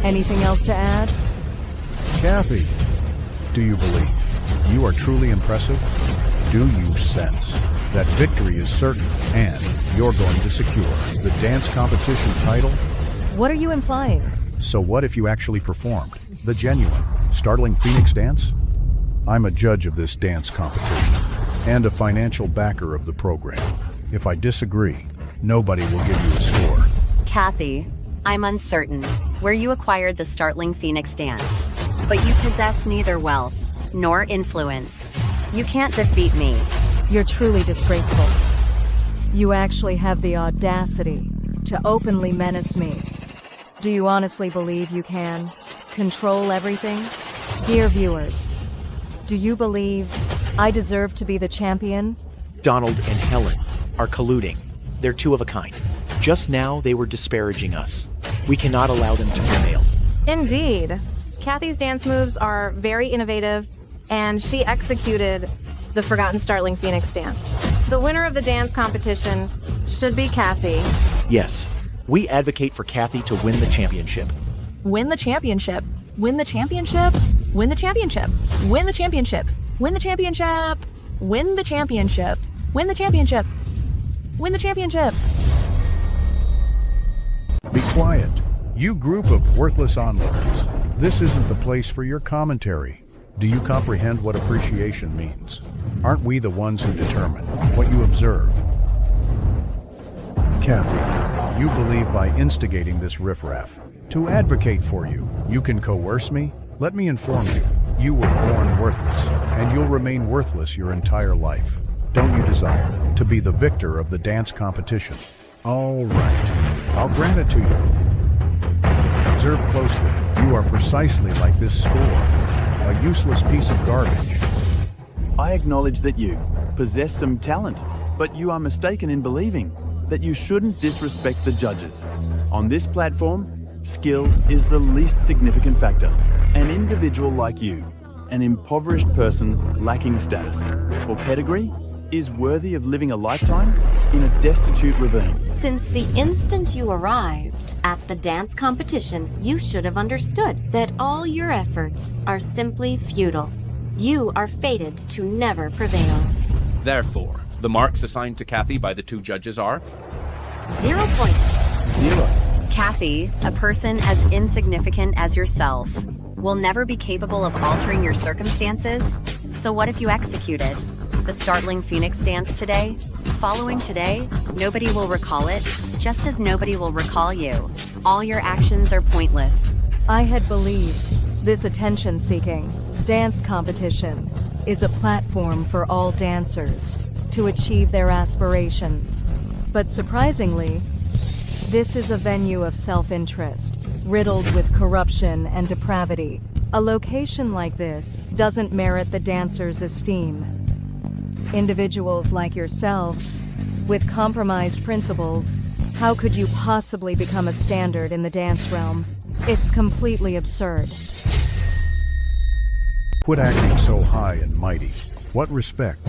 Anything else to add? Kathy, do you believe you are truly impressive? Do you sense that victory is certain and you're going to secure the dance competition title? What are you implying? So what if you actually performed the genuine startling Phoenix dance? I'm a judge of this dance competition and a financial backer of the program. If I disagree, nobody will give you a score. Kathy, I'm uncertain where you acquired the startling Phoenix dance, but you possess neither wealth nor influence. You can't defeat me. You're truly disgraceful. You actually have the audacity to openly menace me. Do you honestly believe you can control everything? Dear viewers, do you believe I deserve to be the champion? Donald and Helen are colluding. They're two of a kind. Just now, they were disparaging us. We cannot allow them to prevail. Indeed. Kathy's dance moves are very innovative, and she executed the Forgotten Startling Phoenix dance. The winner of the dance competition should be Kathy. Yes, we advocate for Kathy to win the championship. Win the championship. Win the championship. Win the championship. Win the championship. Win the championship. Win the championship. Win the championship. Win the championship. Be quiet, you group of worthless onlookers. This isn't the place for your commentary. Do you comprehend what appreciation means? Aren't we the ones who determine what you observe? Kathy, you believe by instigating this riffraff to advocate for you, you can coerce me? Let me inform you, you were born worthless, and you'll remain worthless your entire life. Don't you desire to be the victor of the dance competition? All right, I'll grant it to you. Observe closely. You are precisely like this score, a useless piece of garbage. I acknowledge that you possess some talent, but you are mistaken in believing that you shouldn't disrespect the judges. On this platform, skill is the least significant factor. An individual like you, an impoverished person lacking status or pedigree, is worthy of living a lifetime in a destitute ravine. Since the instant you arrived at the dance competition, you should have understood that all your efforts are simply futile. You are fated to never prevail. Therefore, the marks assigned to Kathy by the two judges are 0 points. 0. Kathy, a person as insignificant as yourself, will never be capable of altering your circumstances. So what if you executed the startling Phoenix dance today? Following today, nobody will recall it, just as nobody will recall you. All your actions are pointless. I had believed this attention-seeking dance competition is a platform for all dancers to achieve their aspirations. But surprisingly, this is a venue of self-interest, riddled with corruption and depravity. A location like this doesn't merit the dancers' esteem. Individuals like yourselves, with compromised principles, how could you possibly become a standard in the dance realm? It's completely absurd. Quit acting so high and mighty. What respect?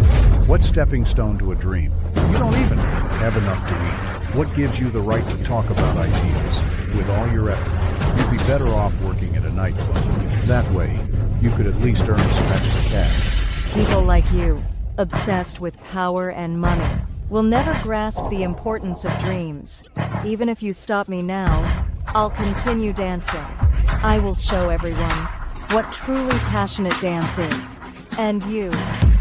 What stepping stone to a dream? You don't even have enough to eat. What gives you the right to talk about ideas? With all your effort, you'd be better off working at a nightclub. That way, you could at least earn some extra cash. People like you, obsessed with power and money, will never grasp the importance of dreams. Even if you stop me now, I'll continue dancing. I will show everyone what truly passionate dance is. And you,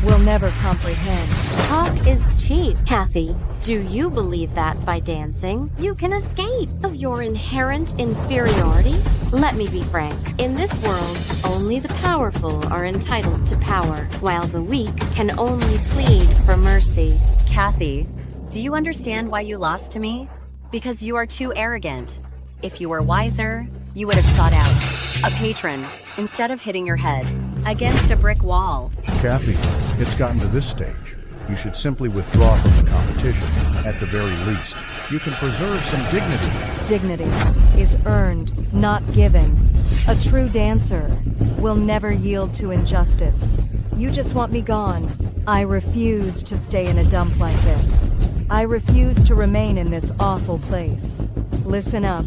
will never comprehend. Talk is cheap, Kathy. Do you believe that by dancing, you can escape of your inherent inferiority? Let me be frank. In this world, only the powerful are entitled to power, while the weak can only plead for mercy. Kathy, do you understand why you lost to me? Because you are too arrogant. If you were wiser, you would have sought out a patron instead of hitting your head against a brick wall. Kathy, it's gotten to this stage. You should simply withdraw from the competition, at the very least. You can preserve some dignity. Dignity is earned, not given. A true dancer will never yield to injustice. You just want me gone. I refuse to stay in a dump like this. I refuse to remain in this awful place. Listen up.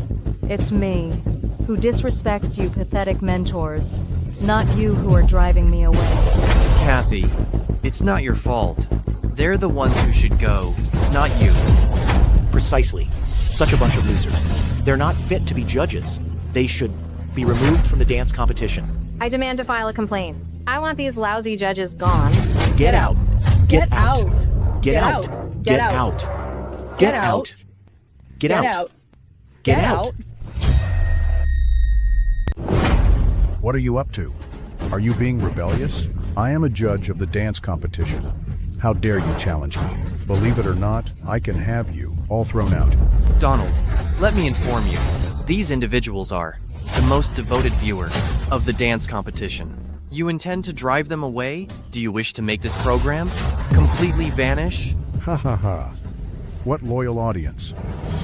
It's me, who disrespects you pathetic mentors, not you who are driving me away. Kathy, it's not your fault. They're the ones who should go, not you. Precisely. Such a bunch of losers. They're not fit to be judges. They should be removed from the dance competition. I demand to file a complaint. I want these lousy judges gone. Get out. Get out. Get out. Get Get out. out. Get out. Get out. Get out. What are you up to? Are you being rebellious? I am a judge of the dance competition. How dare you challenge me? Believe it or not, I can have you all thrown out. Donald, let me inform you. These individuals are the most devoted viewers of the dance competition. You intend to drive them away? Do you wish to make this program completely vanish? Ha ha ha. What loyal audience.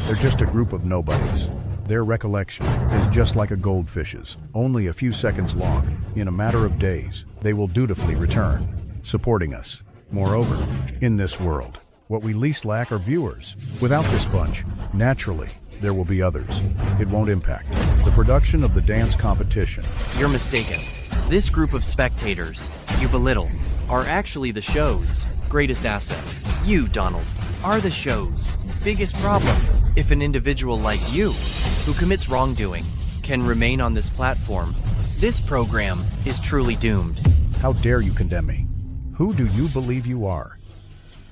They're just a group of nobodies. Their recollection is just like a goldfish's, only a few seconds long. In a matter of days, they will dutifully return, supporting us. Moreover, in this world, what we least lack are viewers. Without this bunch, naturally, there will be others. It won't impact the production of the dance competition. You're mistaken. This group of spectators you belittle are actually the show's greatest asset. You, Donald, are the show's biggest problem. If an individual like you, who commits wrongdoing, can remain on this platform, this program is truly doomed. How dare you condemn me? Who do you believe you are?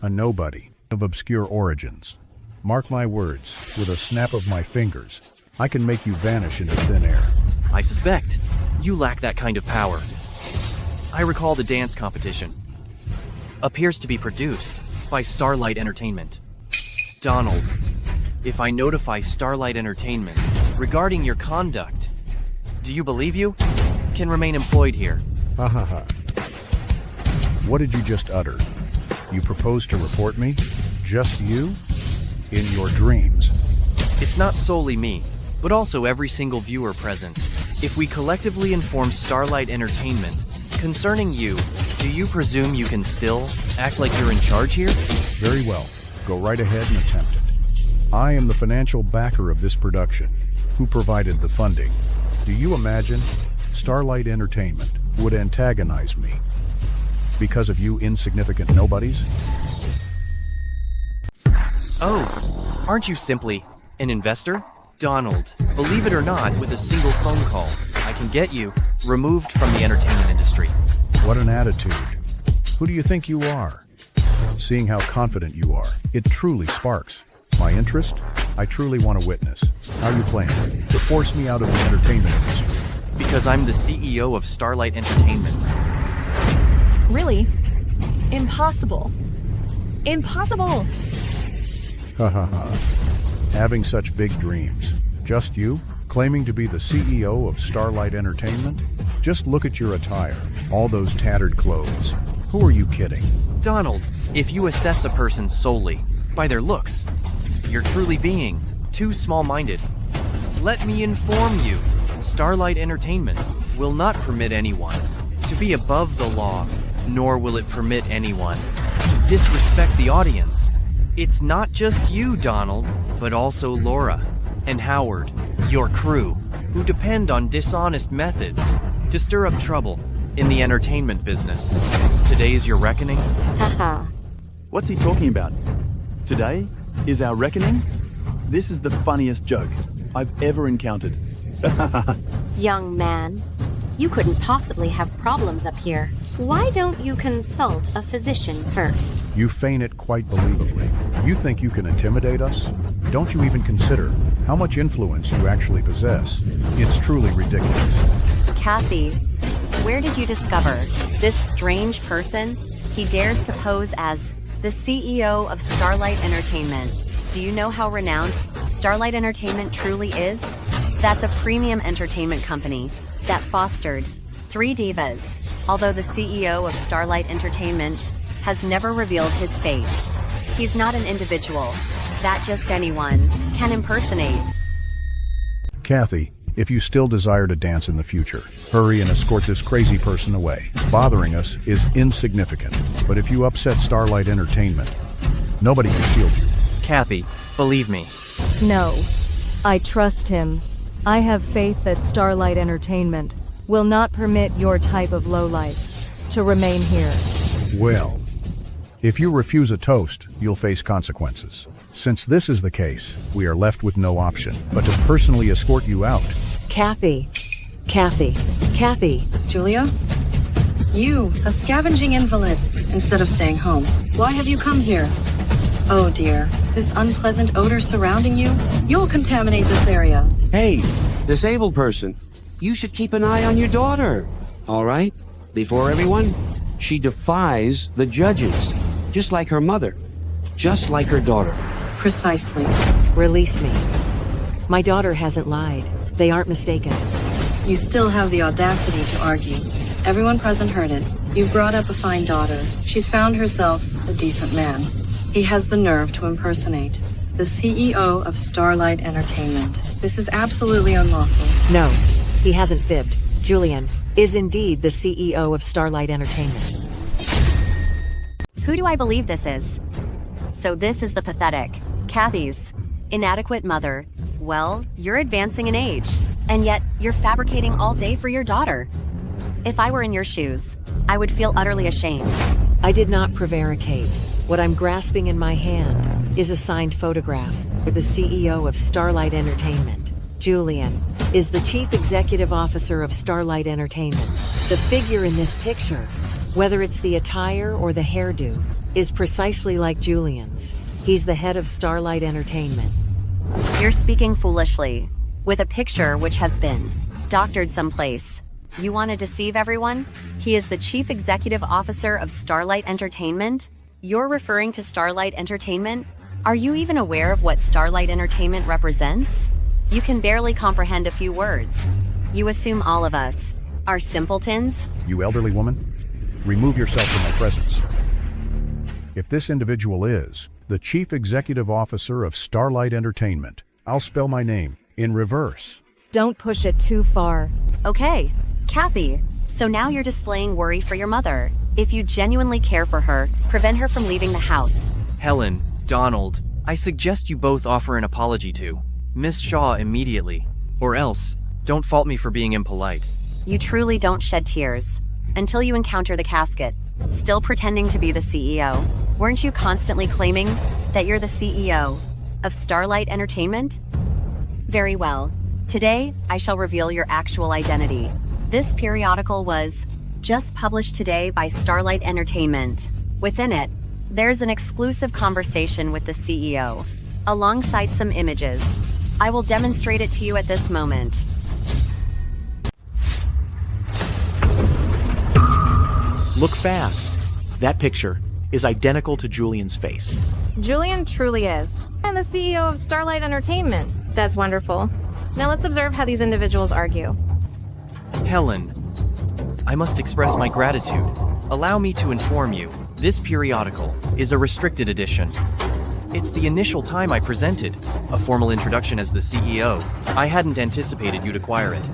A nobody of obscure origins. Mark my words, with a snap of my fingers, I can make you vanish into thin air. I suspect you lack that kind of power. I recall the dance competition appears to be produced by Starlight Entertainment. Donald, if I notify Starlight Entertainment regarding your conduct, do you believe you can remain employed here? Ha ha ha. What did you just utter? You propose to report me? Just you? In your dreams? It's not solely me, but also every single viewer present. If we collectively inform Starlight Entertainment concerning you, do you presume you can still act like you're in charge here? Very well. Go right ahead and attempt it. I am the financial backer of this production. Who provided the funding? Do you imagine Starlight Entertainment would antagonize me because of you insignificant nobodies? Oh, aren't you simply an investor? Donald, believe it or not, with a single phone call, I can get you removed from the entertainment industry. What an attitude. Who do you think you are? Seeing how confident you are, it truly sparks my interest. I truly want to witness how you plan to force me out of the entertainment industry. Because I'm the CEO of Starlight Entertainment. Really? Impossible. Impossible! Ha ha ha. Having such big dreams. Just you? Claiming to be the CEO of Starlight Entertainment? Just look at your attire. All those tattered clothes. Who are you kidding? Donald, if you assess a person solely by their looks, you're truly being too small-minded. Let me inform you, Starlight Entertainment will not permit anyone to be above the law, nor will it permit anyone to disrespect the audience. It's not just you, Donald, but also Laura and Howard, your crew, who depend on dishonest methods to stir up trouble in the entertainment business. Today's your reckoning? Haha. What's he talking about? Today is our reckoning? This is the funniest joke I've ever encountered. Young man, You couldn't possibly have problems up here. Why don't you consult a physician first? You feign it quite believably. You think you can intimidate us? Don't you even consider how much influence you actually possess? It's truly ridiculous. Kathy, where did you discover this strange person? He dares to pose as the CEO of Starlight Entertainment. Do you know how renowned Starlight Entertainment truly is? That's a premium entertainment company that fostered 3 divas, although the CEO of Starlight Entertainment has never revealed his face. He's not an individual that just anyone can impersonate. Kathy, if you still desire to dance in the future, hurry and escort this crazy person away. Bothering us is insignificant, but if you upset Starlight Entertainment, nobody can shield you. Kathy, believe me. No, I trust him. I have faith that Starlight Entertainment will not permit your type of lowlife to remain here. Well, if you refuse a toast, you'll face consequences. Since this is the case, we are left with no option but to personally escort you out. Kathy. Julia? You, a scavenging invalid, instead of staying home. Why have you come here? Oh dear, this unpleasant odor surrounding you? You'll contaminate this area. Hey, disabled person, you should keep an eye on your daughter. All right? Before everyone, she defies the judges, just like her mother, just like her daughter. Precisely. Release me. My daughter hasn't lied. They aren't mistaken. You still have the audacity to argue. Everyone present heard it. You've brought up a fine daughter. She's found herself a decent man. He has the nerve to impersonate the CEO of Starlight Entertainment. This is absolutely unlawful. No, he hasn't fibbed. Julian is indeed the CEO of Starlight Entertainment. Who do I believe this is? So this is the pathetic, Kathy's inadequate mother. Well, you're advancing in age, and yet you're fabricating all day for your daughter. If I were in your shoes, I would feel utterly ashamed. I did not prevaricate. What I'm grasping in my hand is a signed photograph with the CEO of Starlight Entertainment. Julian is the Chief Executive Officer of Starlight Entertainment. The figure in this picture, whether it's the attire or the hairdo, is precisely like Julian's. He's the head of Starlight Entertainment. You're speaking foolishly, with a picture which has been doctored someplace. You want to deceive everyone? He is the Chief Executive Officer of Starlight Entertainment? You're referring to Starlight Entertainment? Are you even aware of what Starlight Entertainment represents? You can barely comprehend a few words. You assume all of us are simpletons? You elderly woman, remove yourself from my presence. If this individual is the Chief Executive Officer of Starlight Entertainment, I'll spell my name in reverse. Don't push it too far. Okay, Kathy, so now you're displaying worry for your mother. If you genuinely care for her, prevent her from leaving the house. Helen, Donald, I suggest you both offer an apology to Miss Shaw immediately, or else, don't fault me for being impolite. You truly don't shed tears until you encounter the casket, still pretending to be the CEO. Weren't you constantly claiming that you're the CEO of Starlight Entertainment? Very well. Today, I shall reveal your actual identity. This periodical was just published today by Starlight Entertainment. Within it, there's an exclusive conversation with the CEO, alongside some images. I will demonstrate it to you at this moment. Look fast. That picture is identical to Julian's face. Julian truly is. And the CEO of Starlight Entertainment. That's wonderful. Now let's observe how these individuals argue. Helen, I must express my gratitude. Allow me to inform you, this periodical is a restricted edition. It's the initial time I presented a formal introduction as the CEO. I hadn't anticipated you'd acquire it.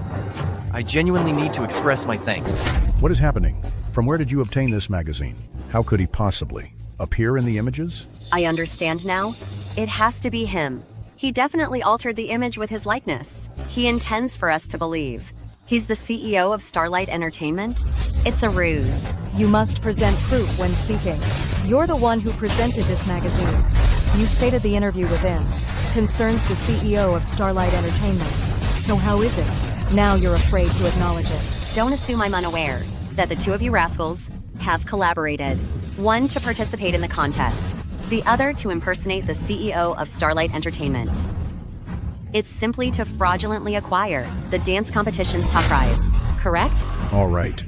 I genuinely need to express my thanks. What is happening? From where did you obtain this magazine? How could he possibly appear in the images? I understand now. It has to be him. He definitely altered the image with his likeness. He intends for us to believe he's the CEO of Starlight Entertainment. It's a ruse. You must present proof when speaking. You're the one who presented this magazine. You stated the interview within concerns the CEO of Starlight Entertainment. So how is it? Now you're afraid to acknowledge it. Don't assume I'm unaware that the two of you rascals have collaborated. One to participate in the contest, the other to impersonate the CEO of Starlight Entertainment. It's simply to fraudulently acquire the dance competition's top prize, correct? All right.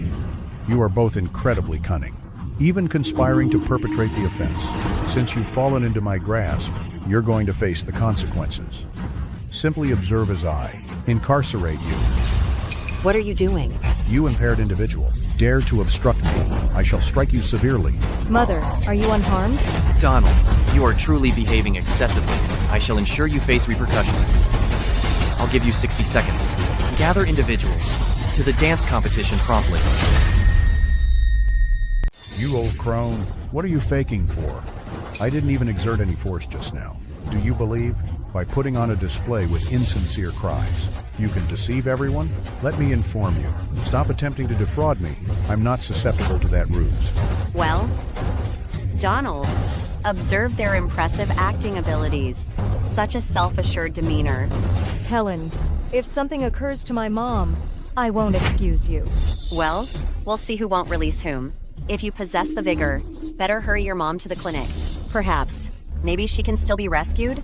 You are both incredibly cunning, even conspiring to perpetrate the offense. Since you've fallen into my grasp, you're going to face the consequences. Simply observe as I incarcerate you. What are you doing? You impaired individual, dare to obstruct me. I shall strike you severely. Mother, are you unharmed? Donald, you are truly behaving excessively. I shall ensure you face repercussions. I'll give you 60 seconds. Gather individuals to the dance competition promptly. You old crone, what are you faking for? I didn't even exert any force just now. Do you believe? By putting on a display with insincere cries, you can deceive everyone? Let me inform you. Stop attempting to defraud me. I'm not susceptible to that ruse. Well, Donald, observe their impressive acting abilities. Such a self-assured demeanor. Helen, if something occurs to my mom, I won't excuse you. Well, we'll see who won't release whom. If you possess the vigor, better hurry your mom to the clinic. Perhaps. Maybe she can still be rescued?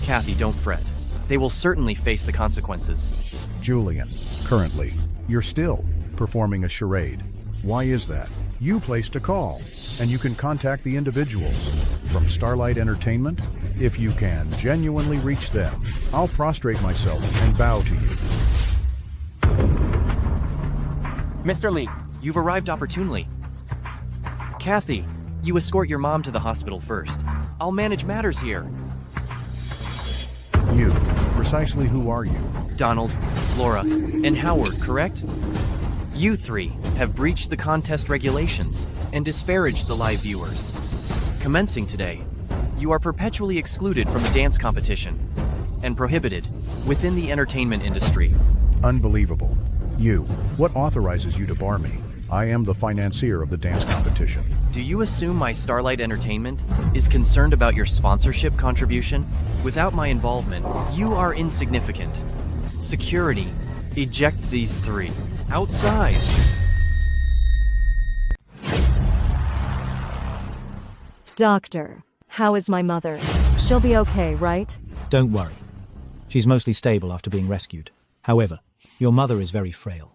Kathy, don't fret. They will certainly face the consequences. Julian, currently, you're still performing a charade. Why is that? You placed a call, and you can contact the individuals from Starlight Entertainment. If you can genuinely reach them, I'll prostrate myself and bow to you. Mr. Lee, you've arrived opportunely. Kathy, you escort your mom to the hospital first. I'll manage matters here. You, precisely who are you? Donald, Laura, and Howard, correct? You three have breached the contest regulations and disparaged the live viewers. Commencing today, you are perpetually excluded from the dance competition and prohibited within the entertainment industry. Unbelievable. You, what authorizes you to bar me? I am the financier of the dance competition. Do you assume my Starlight Entertainment is concerned about your sponsorship contribution? Without my involvement, you are insignificant. Security, eject these three. Outside! Doctor, how is my mother? She'll be okay, right? Don't worry. She's mostly stable after being rescued. However, your mother is very frail.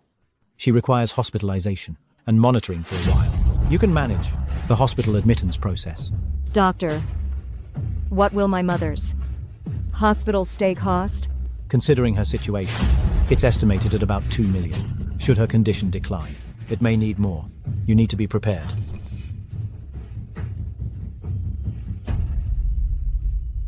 She requires hospitalization and monitoring for a while. You can manage the hospital admittance process. Doctor, what will my mother's hospital stay cost? Considering her situation, it's estimated at about 2 million. Should her condition decline, it may need more. You need to be prepared.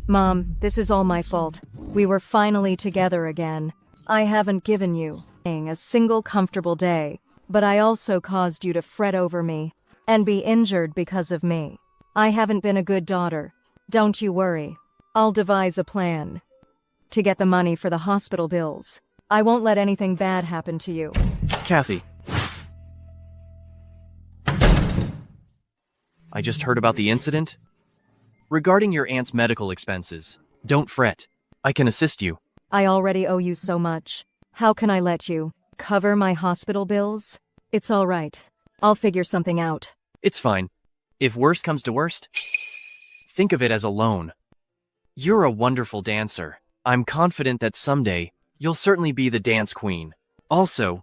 Mom, this is all my fault. We were finally together again. I haven't given you a single comfortable day, but I also caused you to fret over me and be injured because of me. I haven't been a good daughter. Don't you worry. I'll devise a plan to get the money for the hospital bills. I won't let anything bad happen to you. Kathy. I just heard about the incident. Regarding your aunt's medical expenses, don't fret. I can assist you. I already owe you so much. How can I let you cover my hospital bills? It's all right. I'll figure something out. It's fine. If worst comes to worst, think of it as a loan. You're a wonderful dancer. I'm confident that someday, you'll certainly be the dance queen. Also,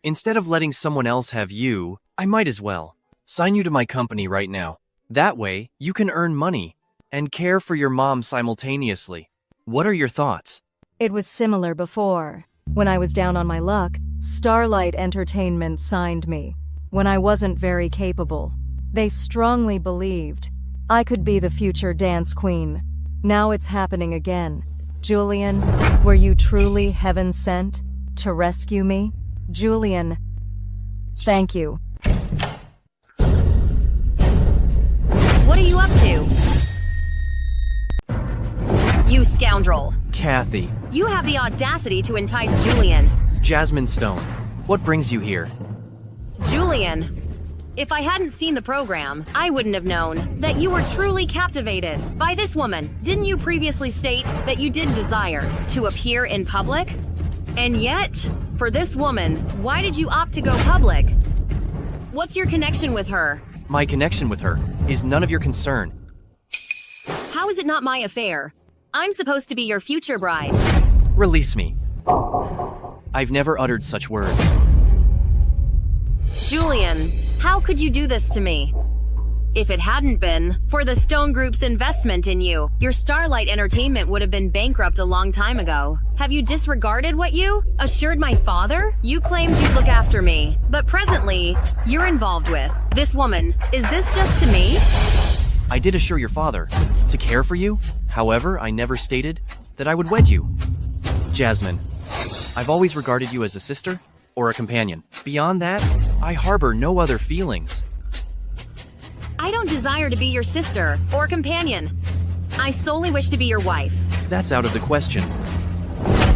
instead of letting someone else have you, I might as well sign you to my company right now. That way, you can earn money and care for your mom simultaneously. What are your thoughts? It was similar before. When I was down on my luck, Starlight Entertainment signed me. When I wasn't very capable, they strongly believed I could be the future dance queen. Now it's happening again. Julian, were you truly heaven sent to rescue me? Julian, thank you. What are you up to? You scoundrel. Kathy. You have the audacity to entice Julian. Jasmine Stone. What brings you here? Julian. If I hadn't seen the program, I wouldn't have known that you were truly captivated by this woman. Didn't you previously state that you did desire to appear in public? And yet, For this woman, why did you opt to go public? What's your connection with her? My connection with her is none of your concern. How is it not my affair? I'm supposed to be your future bride. Release me. I've never uttered such words. Julian, how could you do this to me? If it hadn't been for the Stone Group's investment in you, your Starlight Entertainment would have been bankrupt a long time ago. Have you disregarded what you assured my father? You claimed you'd look after me, but presently, you're involved with this woman. Is this just to me? I did assure your father to care for you. However, I never stated that I would wed you. Jasmine, I've always regarded you as a sister or a companion. Beyond that, I harbor no other feelings. I don't desire to be your sister or companion. I solely wish to be your wife. That's out of the question.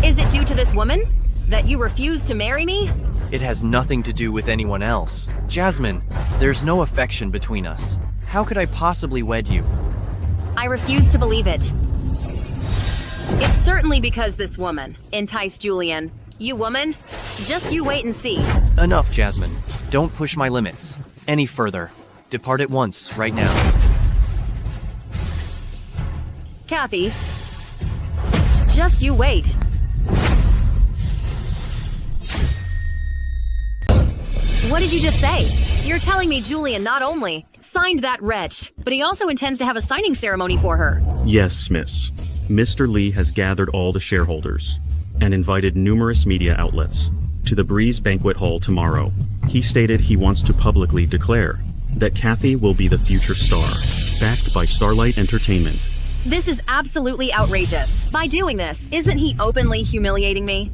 Is it due to this woman that you refuse to marry me? It has nothing to do with anyone else. Jasmine, there's no affection between us. How could I possibly wed you? I refuse to believe it. It's certainly because this woman enticed Julian. You woman, just you wait and see. Enough, Jasmine. Don't push my limits any further. Depart at once, right now. Kathy, just you wait. What did you just say? You're telling me Julian not only signed that wretch, but he also intends to have a signing ceremony for her. Yes, miss. Mr. Lee has gathered all the shareholders and invited numerous media outlets to the Breeze Banquet Hall tomorrow. He stated he wants to publicly declare that Kathy will be the future star, backed by Starlight Entertainment. This is absolutely outrageous. By doing this, isn't he openly humiliating me?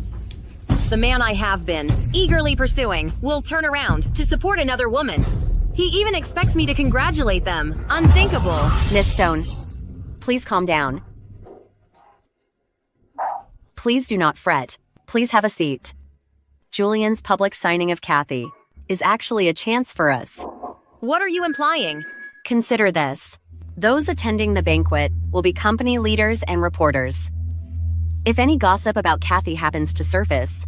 The man I have been eagerly pursuing will turn around to support another woman. He even expects me to congratulate them. Unthinkable. Miss Stone, please calm down. Please do not fret. Please have a seat. Julian's public signing of Kathy is actually a chance for us. What are you implying? Consider this. Those attending the banquet will be company leaders and reporters. If any gossip about Kathy happens to surface,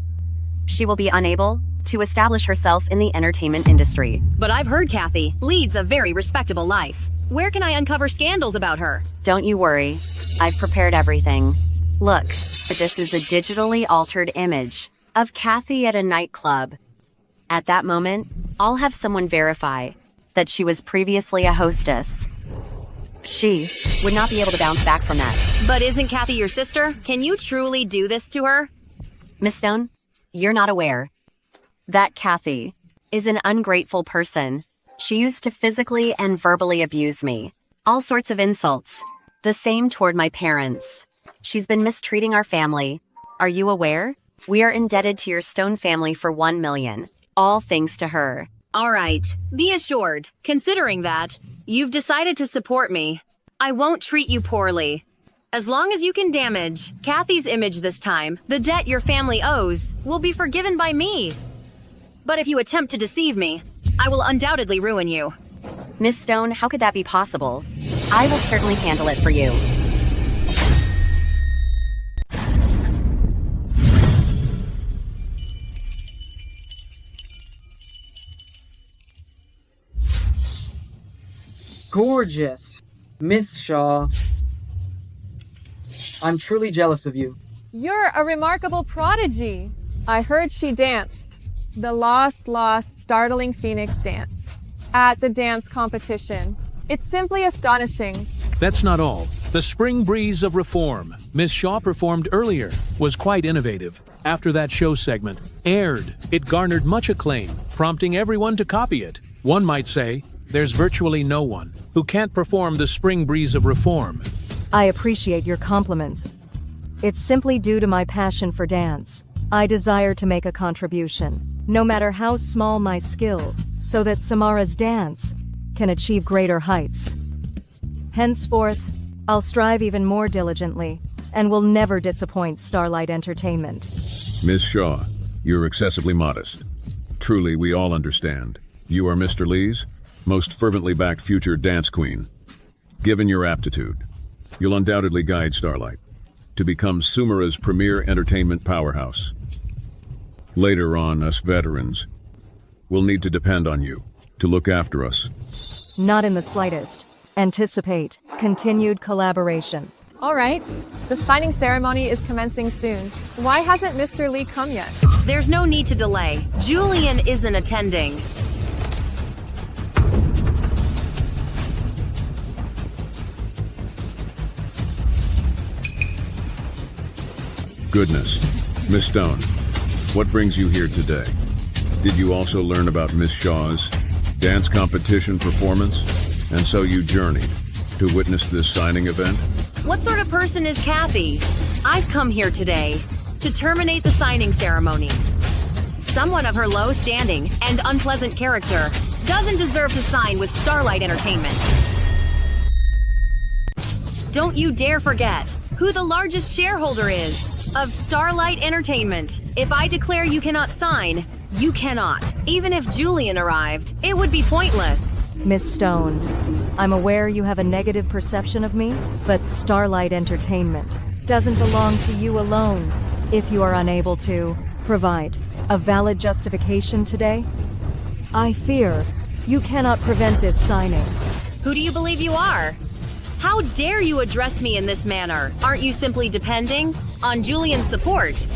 she will be unable to establish herself in the entertainment industry. But I've heard Kathy leads a very respectable life. Where can I uncover scandals about her? Don't you worry. I've prepared everything. Look, this is a digitally altered image of Kathy at a nightclub. At that moment, I'll have someone verify that she was previously a hostess. She would not be able to bounce back from that. But isn't Kathy your sister? Can you truly do this to her? Miss Stone, you're not aware that Kathy is an ungrateful person. She used to physically and verbally abuse me. All sorts of insults. The same toward my parents. She's been mistreating our family. Are you aware? We are indebted to your Stone family for $1 million. All thanks to her. All right, be assured, considering that you've decided to support me, I won't treat you poorly. As long as you can damage Kathy's image this time, the debt your family owes will be forgiven by me. But if you attempt to deceive me, I will undoubtedly ruin you. Miss Stone, how could that be possible? I will certainly handle it for you. Gorgeous. Miss Shaw. I'm truly jealous of you. You're a remarkable prodigy. I heard she danced the lost, startling Phoenix dance at the dance competition. It's simply astonishing. That's not all. The Spring Breeze of Reform Miss Shaw performed earlier was quite innovative. After that show segment aired, it garnered much acclaim, prompting everyone to copy it. One might say, there's virtually no one who can't perform the Spring Breeze of Reform. I appreciate your compliments. It's simply due to my passion for dance. I desire to make a contribution, no matter how small my skill, so that Samara's dance can achieve greater heights. Henceforth, I'll strive even more diligently, and will never disappoint Starlight Entertainment. Miss Shaw, you're excessively modest. Truly, we all understand. You are Mr. Lee's most fervently backed future dance queen. Given your aptitude, you'll undoubtedly guide Starlight to become Sumera's premier entertainment powerhouse. Later on, us veterans will need to depend on you to look after us. Not in the slightest. Anticipate continued collaboration. All right, the signing ceremony is commencing soon. Why hasn't Mr. Lee come yet? There's no need to delay. Julian isn't attending. Goodness. Miss Stone, what brings you here today? Did you also learn about Miss Shaw's dance competition performance? And so you journeyed to witness this signing event? What sort of person is Kathy? I've come here today to terminate the signing ceremony. Someone of her low standing and unpleasant character doesn't deserve to sign with Starlight Entertainment. Don't you dare forget who the largest shareholder is of Starlight Entertainment. If I declare you cannot sign, you cannot. Even if Julian arrived, it would be pointless. Miss Stone, I'm aware you have a negative perception of me, but Starlight Entertainment doesn't belong to you alone. If you are unable to provide a valid justification today, I fear you cannot prevent this signing. Who do you believe you are? How dare you address me in this manner? Aren't you simply depending on Julian's support?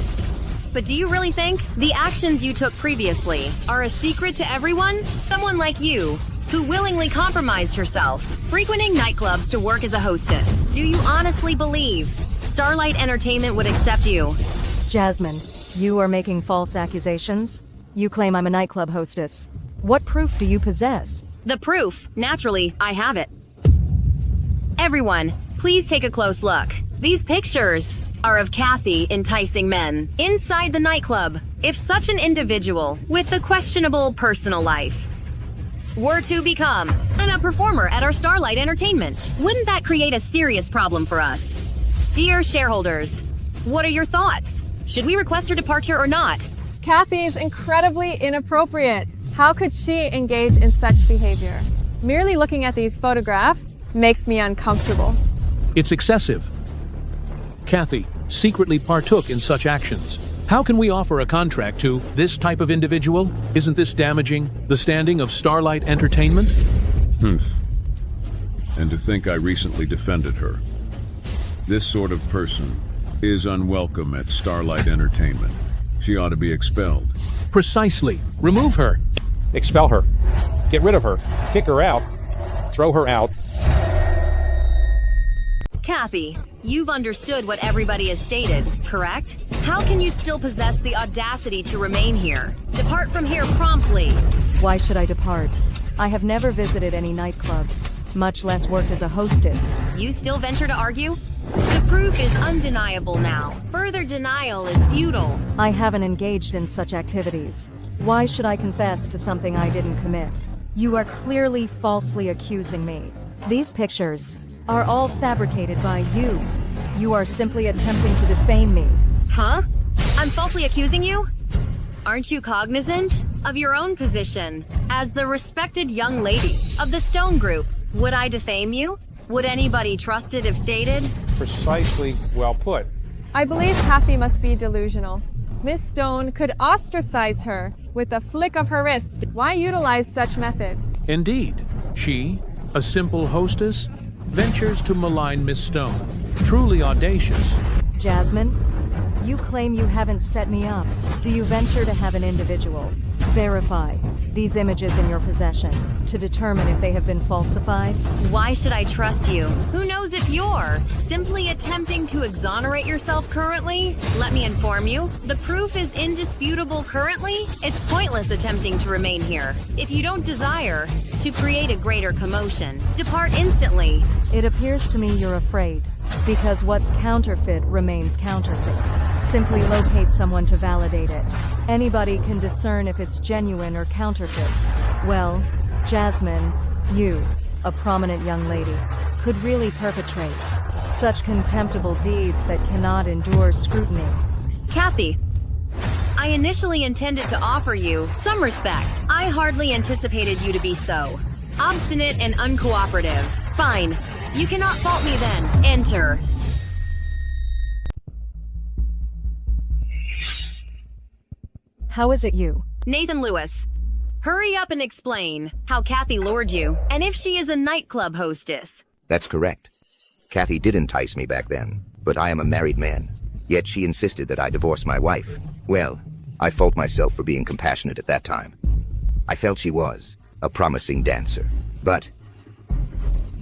But do you really think the actions you took previously are a secret to everyone? Someone like you, who willingly compromised herself, frequenting nightclubs to work as a hostess. Do you honestly believe Starlight Entertainment would accept you? Jasmine, you are making false accusations. You claim I'm a nightclub hostess. What proof do you possess? The proof, naturally, I have it. Everyone, please take a close look. These pictures are of Kathy enticing men inside the nightclub. If such an individual with a questionable personal life were to become a performer at our Starlight Entertainment, wouldn't that create a serious problem for us? Dear shareholders, what are your thoughts? Should we request her departure or not? Kathy is incredibly inappropriate. How could she engage in such behavior? Merely looking at these photographs makes me uncomfortable. It's excessive. Kathy secretly partook in such actions. How can we offer a contract to this type of individual? Isn't this damaging the standing of Starlight Entertainment? And to think I recently defended her. This sort of person is unwelcome at Starlight Entertainment. She ought to be expelled. Precisely. Remove her. Expel her. Get rid of her. Kick her out. Throw her out. Kathy, you've understood what everybody has stated, correct? How can you still possess the audacity to remain here? Depart from here promptly. Why should I depart? I have never visited any nightclubs, much less worked as a hostess. You still venture to argue? The proof is undeniable now. Further denial is futile. I haven't engaged in such activities. Why should I confess to something I didn't commit? You are clearly falsely accusing me. These pictures are all fabricated by you. You are simply attempting to defame me. Huh? I'm falsely accusing you? Aren't you cognizant of your own position as the respected young lady of the Stone Group? Would I defame you? Would anybody trust it if stated? Precisely well put. I believe Kathy must be delusional. Miss Stone could ostracize her with a flick of her wrist. Why utilize such methods? Indeed. She, a simple hostess, ventures to malign Miss Stone. Truly audacious. Jasmine, you claim you haven't set me up. Do you venture to have an individual verify these images in your possession to determine if they have been falsified? Why should I trust you? Who knows if you're simply attempting to exonerate yourself currently? Let me inform you, the proof is indisputable currently. It's pointless attempting to remain here. If you don't desire to create a greater commotion, depart instantly. It appears to me you're afraid, because what's counterfeit remains counterfeit. Simply locate someone to validate it. Anybody can discern if it's genuine or counterfeit. Well, Jasmine, you, a prominent young lady, could really perpetrate such contemptible deeds that cannot endure scrutiny. Kathy, I initially intended to offer you some respect. I hardly anticipated you to be so obstinate and uncooperative. Fine. You cannot fault me then. Enter. How is it you? Nathan Lewis. Hurry up and explain how Kathy lured you, and if she is a nightclub hostess. That's correct. Kathy did entice me back then, but I am a married man. Yet she insisted that I divorce my wife. Well, I fault myself for being compassionate at that time. I felt she was a promising dancer. But,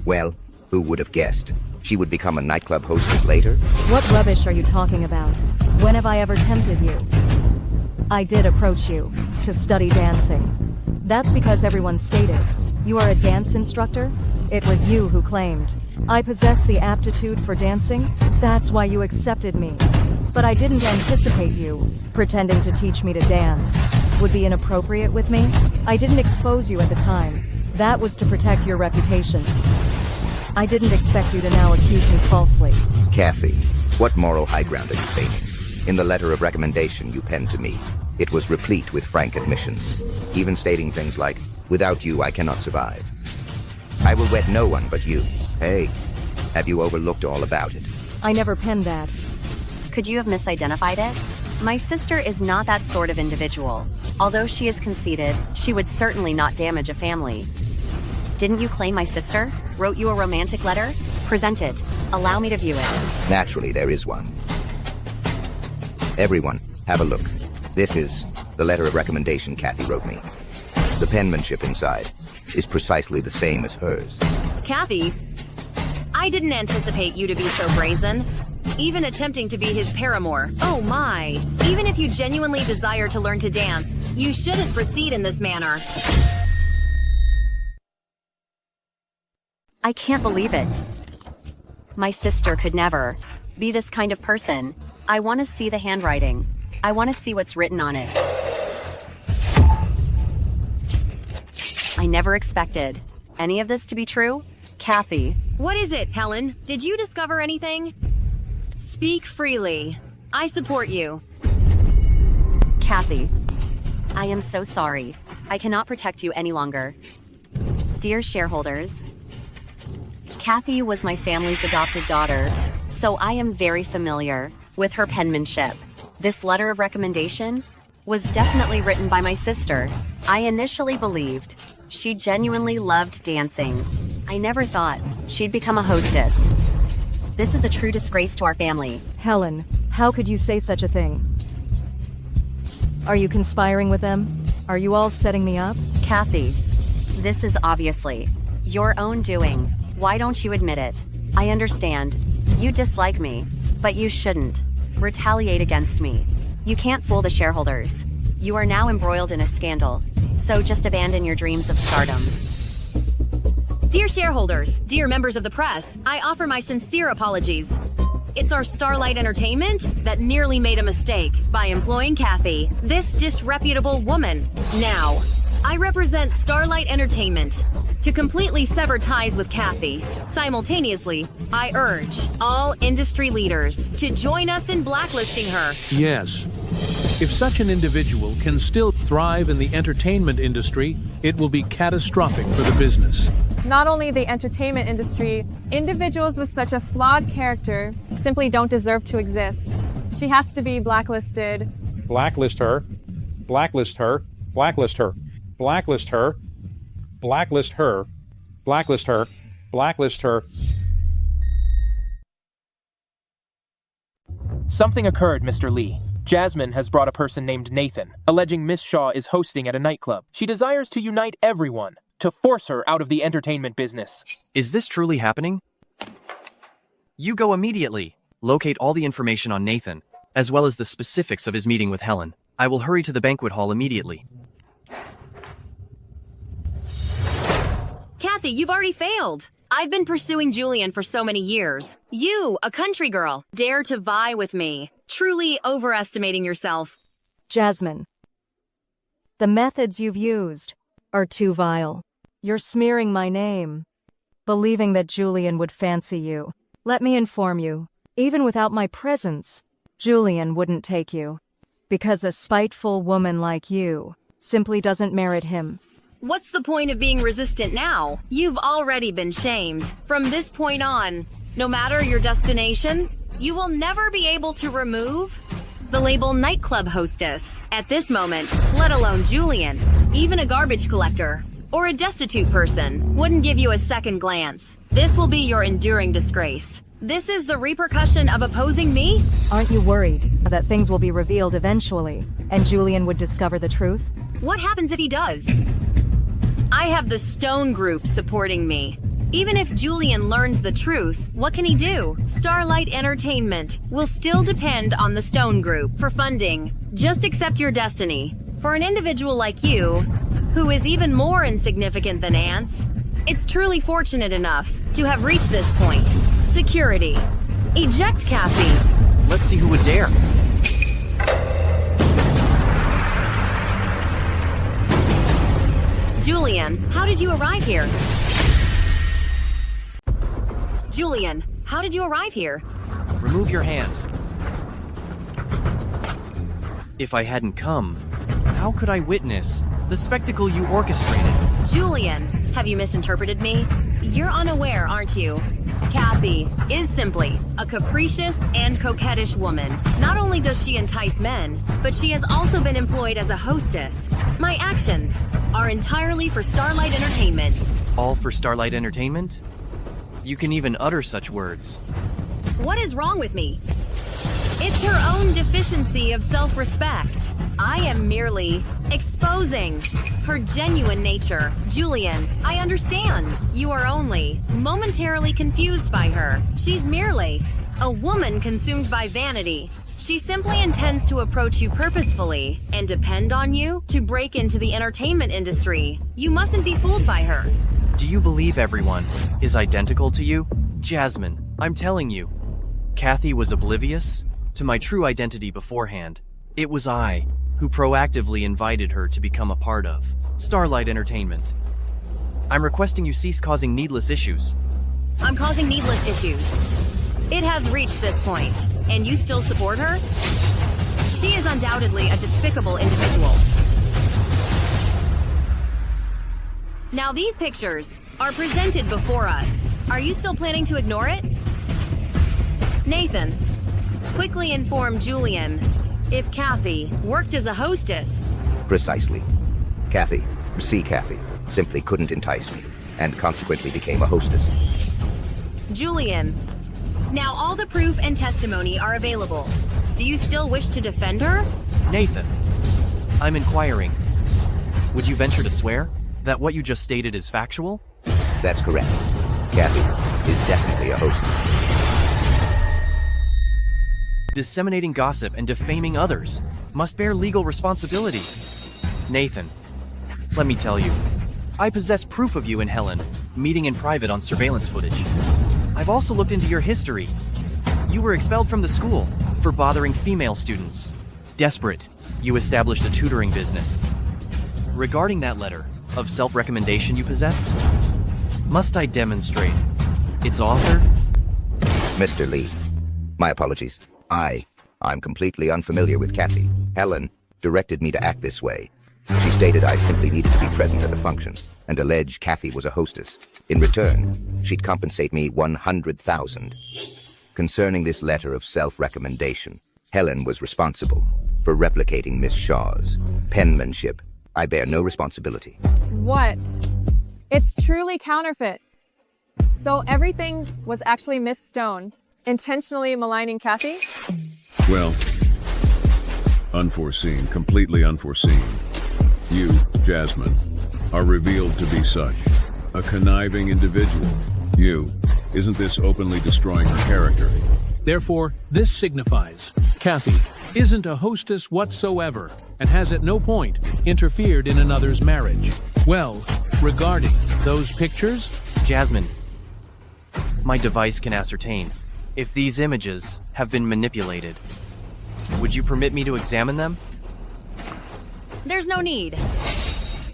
well, who would have guessed? She would become a nightclub hostess later? What rubbish are you talking about? When have I ever tempted you? I did approach you to study dancing. That's because everyone stated you are a dance instructor. It was you who claimed I possess the aptitude for dancing. That's why you accepted me. But I didn't anticipate you pretending to teach me to dance would be inappropriate with me. I didn't expose you at the time. That was to protect your reputation. I didn't expect you to now accuse me falsely. Kathy, what moral high ground are you taking? In the letter of recommendation you penned to me, it was replete with frank admissions, even stating things like, "Without you, I cannot survive. I will wed no one but you." Hey, have you overlooked all about it? I never penned that. Could you have misidentified it? My sister is not that sort of individual. Although she is conceited, she would certainly not damage a family. Didn't you claim my sister wrote you a romantic letter? Present it. Allow me to view it. Naturally, there is one. Everyone, have a look. This is the letter of recommendation Kathy wrote me. The penmanship inside is precisely the same as hers. Kathy, I didn't anticipate you to be so brazen. Even attempting to be his paramour. Oh my. Even if you genuinely desire to learn to dance, you shouldn't proceed in this manner. I can't believe it. My sister could never be this kind of person. I want to see the handwriting. I want to see what's written on it. I never expected any of this to be true. Kathy. What is it, Helen? Did you discover anything? Speak freely. I support you. Kathy. I am so sorry. I cannot protect you any longer. Dear shareholders, Kathy was my family's adopted daughter, so I am very familiar with her penmanship. This letter of recommendation was definitely written by my sister. I initially believed she genuinely loved dancing. I never thought she'd become a hostess. This is a true disgrace to our family. Helen, how could you say such a thing? Are you conspiring with them? Are you all setting me up? Kathy, this is obviously your own doing. Why don't you admit it? I understand. You dislike me, but you shouldn't retaliate against me. You can't fool the shareholders. You are now embroiled in a scandal, so just abandon your dreams of stardom. Dear shareholders, dear members of the press, I offer my sincere apologies. It's our Starlight Entertainment that nearly made a mistake by employing Kathy, this disreputable woman. Now, I represent Starlight Entertainment to completely sever ties with Kathy. Simultaneously, I urge all industry leaders to join us in blacklisting her. Yes. If such an individual can still thrive in the entertainment industry, it will be catastrophic for the business. Not only the entertainment industry, individuals with such a flawed character simply don't deserve to exist. She has to be blacklisted. Blacklist her. Blacklist her. Blacklist her. Blacklist her. Blacklist her. Blacklist her. Blacklist her. Something occurred, Mr. Lee. Jasmine has brought a person named Nathan, alleging Miss Shaw is hosting at a nightclub. She desires to unite everyone, to force her out of the entertainment business. Is this truly happening? You go immediately. Locate all the information on Nathan, as well as the specifics of his meeting with Helen. I will hurry to the banquet hall immediately. Kathy, you've already failed. I've been pursuing Julian for so many years. You, a country girl, dare to vie with me. Truly overestimating yourself. Jasmine, the methods you've used are too vile. You're smearing my name, believing that Julian would fancy you. Let me inform you, even without my presence, Julian wouldn't take you. Because a spiteful woman like you simply doesn't merit him. What's the point of being resistant now? You've already been shamed. From this point on, no matter your destination, you will never be able to remove the label nightclub hostess. At this moment, let alone Julian, even a garbage collector or a destitute person wouldn't give you a second glance. This will be your enduring disgrace. This is the repercussion of opposing me? Aren't you worried that things will be revealed eventually, and Julian would discover the truth? What happens if he does? I have the Stone Group supporting me. Even if Julian learns the truth, what can he do? Starlight Entertainment will still depend on the Stone Group for funding. Just accept your destiny. For an individual like you, who is even more insignificant than ants, it's truly fortunate enough to have reached this point. Security. Eject Kathy. Let's see who would dare. Julian, how did you arrive here? Julian, how did you arrive here? Remove your hand. If I hadn't come, how could I witness the spectacle you orchestrated? Julian, have you misinterpreted me? You're unaware, aren't you? Kathy is simply a capricious and coquettish woman. Not only does she entice men, but she has also been employed as a hostess. My actions are entirely for Starlight Entertainment. All for Starlight Entertainment? You can even utter such words. What is wrong with me? It's her own deficiency of self-respect. I am merely exposing her genuine nature. Julian, I understand. You are only momentarily confused by her. She's merely a woman consumed by vanity. She simply intends to approach you purposefully and depend on you to break into the entertainment industry. You mustn't be fooled by her. Do you believe everyone is identical to you? Jasmine, I'm telling you, Kathy was oblivious to my true identity beforehand. It was I who proactively invited her to become a part of Starlight Entertainment. I'm requesting you cease causing needless issues. I'm causing needless issues. It has reached this point, and you still support her? She is undoubtedly a despicable individual. Now these pictures are presented before us. Are you still planning to ignore it? Nathan, quickly inform Julian if Kathy worked as a hostess. Precisely. Kathy, simply couldn't entice me, and consequently became a hostess. Julian, now all the proof and testimony are available. Do you still wish to defend her? Nathan, I'm inquiring. Would you venture to swear that what you just stated is factual? That's correct. Kathy is definitely a hostess. Disseminating gossip and defaming others must bear legal responsibility. Nathan, let me tell you, I possess proof of you and Helen meeting in private on surveillance footage. I've also looked into your history. You were expelled from the school for bothering female students. Desperate, you established a tutoring business. Regarding that letter of self-recommendation you possess, must I demonstrate its author? Mr. Lee, my apologies. I'm completely unfamiliar with Kathy. Helen directed me to act this way. She stated I simply needed to be present at the function and alleged Kathy was a hostess. In return, she'd compensate me $100,000. Concerning this letter of self-recommendation, Helen was responsible for replicating Miss Shaw's penmanship. I bear no responsibility. What? It's truly counterfeit. So everything was actually Miss Stone intentionally maligning Kathy? Well, unforeseen, completely unforeseen. You, Jasmine, are revealed to be such a conniving individual. Isn't this openly destroying her character? Therefore, this signifies Kathy isn't a hostess whatsoever and has at no point interfered in another's marriage. Well, regarding those pictures, Jasmine, my device can ascertain if these images have been manipulated. Would you permit me to examine them? There's no need.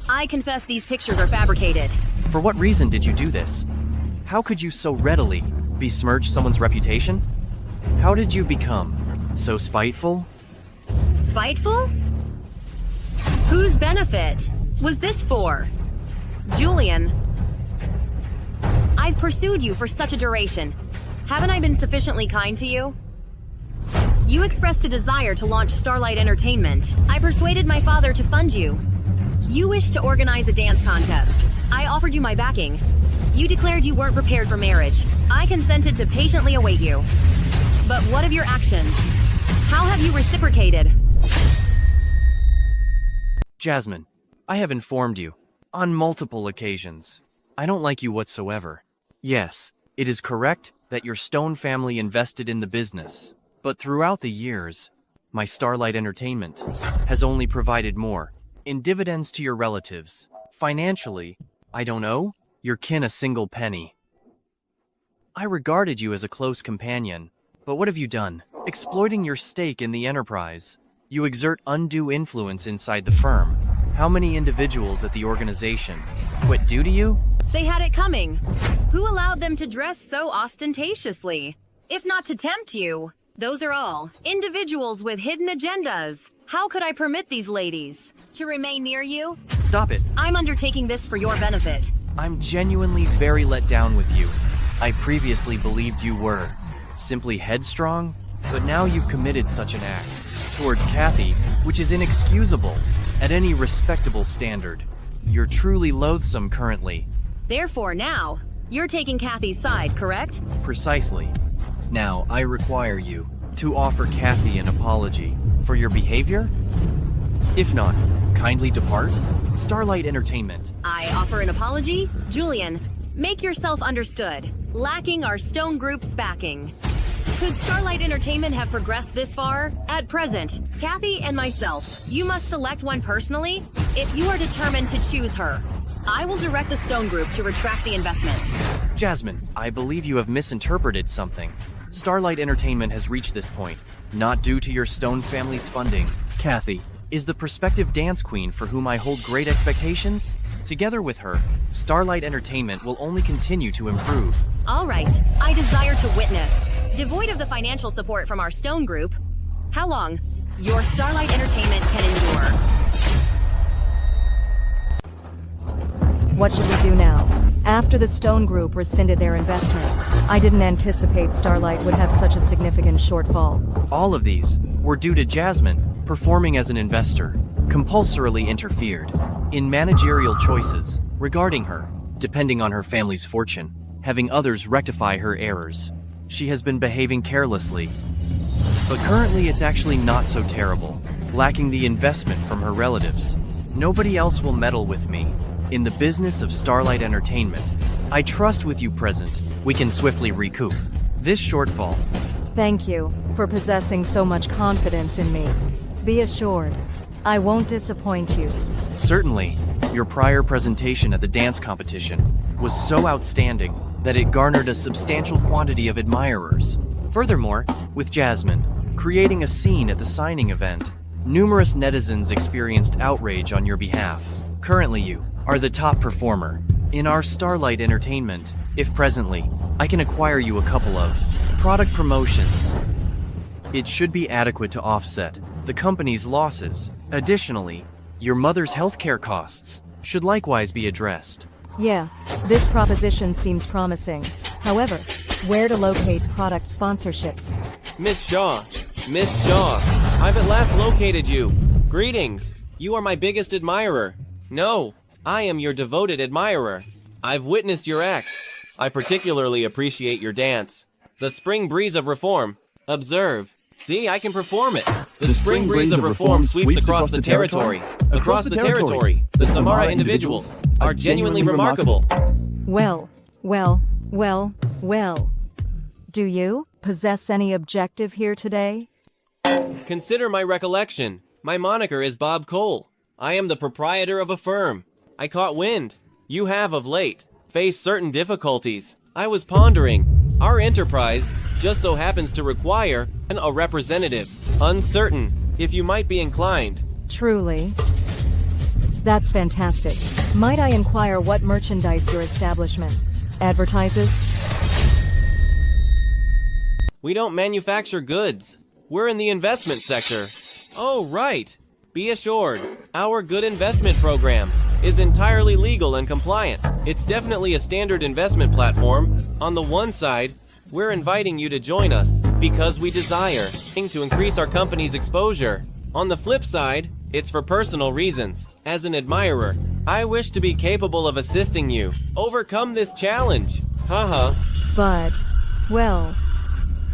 I confess these pictures are fabricated. For what reason did you do this? How could you so readily besmirch someone's reputation? How did you become so spiteful? Spiteful? Whose benefit was this for? Julian, I've pursued you for such a duration. Haven't I been sufficiently kind to you? You expressed a desire to launch Starlight Entertainment. I persuaded my father to fund you. You wished to organize a dance contest. I offered you my backing. You declared you weren't prepared for marriage. I consented to patiently await you. But what of your actions? How have you reciprocated? Jasmine, I have informed you, on multiple occasions. I don't like you whatsoever. Yes, it is correct that your Stone family invested in the business, but throughout the years, my Starlight Entertainment has only provided more in dividends to your relatives. Financially, I don't owe your kin a single penny. I regarded you as a close companion, but what have you done? Exploiting your stake in the enterprise. You exert undue influence inside the firm. How many individuals at the organization quit due to you? They had it coming. Who allowed them to dress so ostentatiously? If not to tempt you, those are all individuals with hidden agendas. How could I permit these ladies to remain near you? Stop it. I'm undertaking this for your benefit. I'm genuinely very let down with you. I previously believed you were simply headstrong, but now you've committed such an act towards Kathy, which is inexcusable at any respectable standard. You're truly loathsome currently. Therefore now, you're taking Kathy's side, correct? Precisely. Now, I require you to offer Kathy an apology for your behavior? If not, kindly depart. Starlight Entertainment. I offer an apology? Julian, make yourself understood. Lacking our Stone Group's backing. Could Starlight Entertainment have progressed this far? At present, Kathy and myself. You must select one personally if you are determined to choose her. I will direct the Stone Group to retract the investment. Jasmine, I believe you have misinterpreted something. Starlight Entertainment has reached this point, not due to your Stone family's funding. Kathy is the prospective dance queen for whom I hold great expectations. Together with her, Starlight Entertainment will only continue to improve. All right, I desire to witness. Devoid of the financial support from our Stone Group, how long your Starlight Entertainment can endure. What should we do now? After the Stone Group rescinded their investment, I didn't anticipate Starlight would have such a significant shortfall. All of these were due to Jasmine performing as an investor, compulsorily interfered in managerial choices regarding her, depending on her family's fortune, having others rectify her errors. She has been behaving carelessly. But currently it's actually not so terrible, lacking the investment from her relatives. Nobody else will meddle with me in the business of Starlight Entertainment. I trust with you present, we can swiftly recoup this shortfall. Thank you for possessing so much confidence in me. Be assured, I won't disappoint you. Certainly, your prior presentation at the dance competition was so outstanding that it garnered a substantial quantity of admirers. Furthermore, with Jasmine creating a scene at the signing event, numerous netizens experienced outrage on your behalf. Currently, you are the top performer in our Starlight Entertainment. If presently, I can acquire you a couple of product promotions, it should be adequate to offset the company's losses. Additionally, your mother's healthcare costs should likewise be addressed. Yeah, this proposition seems promising. However, where to locate product sponsorships? Miss Shaw, I've at last located you. Greetings. You are my biggest admirer. No, I am your devoted admirer. I've witnessed your act. I particularly appreciate your dance. The spring breeze of reform. Observe. See, I can perform it. The spring breeze of reform sweeps across the territory. Across the territory, the Samara individuals are genuinely remarkable. Well. Do you possess any objective here today? Consider my recollection. My moniker is Bob Cole. I am the proprietor of a firm. I caught wind. You have, of late, faced certain difficulties. I was pondering. Our enterprise just so happens to require a representative. Uncertain if you might be inclined. Truly. That's fantastic. Might I inquire what merchandise your establishment advertises? We don't manufacture goods. We're in the investment sector. Oh, right. Be assured, our good investment program is entirely legal and compliant. It's definitely a standard investment platform. On the one side, we're inviting you to join us Because we desire to increase our company's exposure. On the flip side, it's for personal reasons. As an admirer, I wish to be capable of assisting you overcome this challenge. Haha. But, well,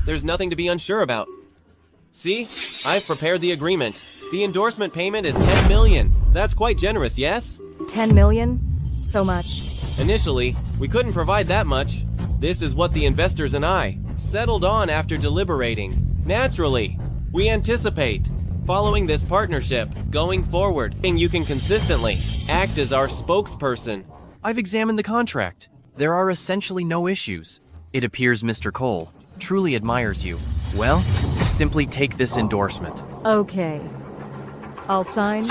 there's nothing to be unsure about. See, I've prepared the agreement. The endorsement payment is 10 million. That's quite generous, yes? 10 million? So much. Initially, we couldn't provide that much. This is what the investors and I settled on after deliberating. Naturally, we anticipate following this partnership going forward, and you can consistently act as our spokesperson. I've examined the contract. There are essentially no issues. It appears Mr. Cole truly admires you. Well, simply take this endorsement. Okay. I'll sign.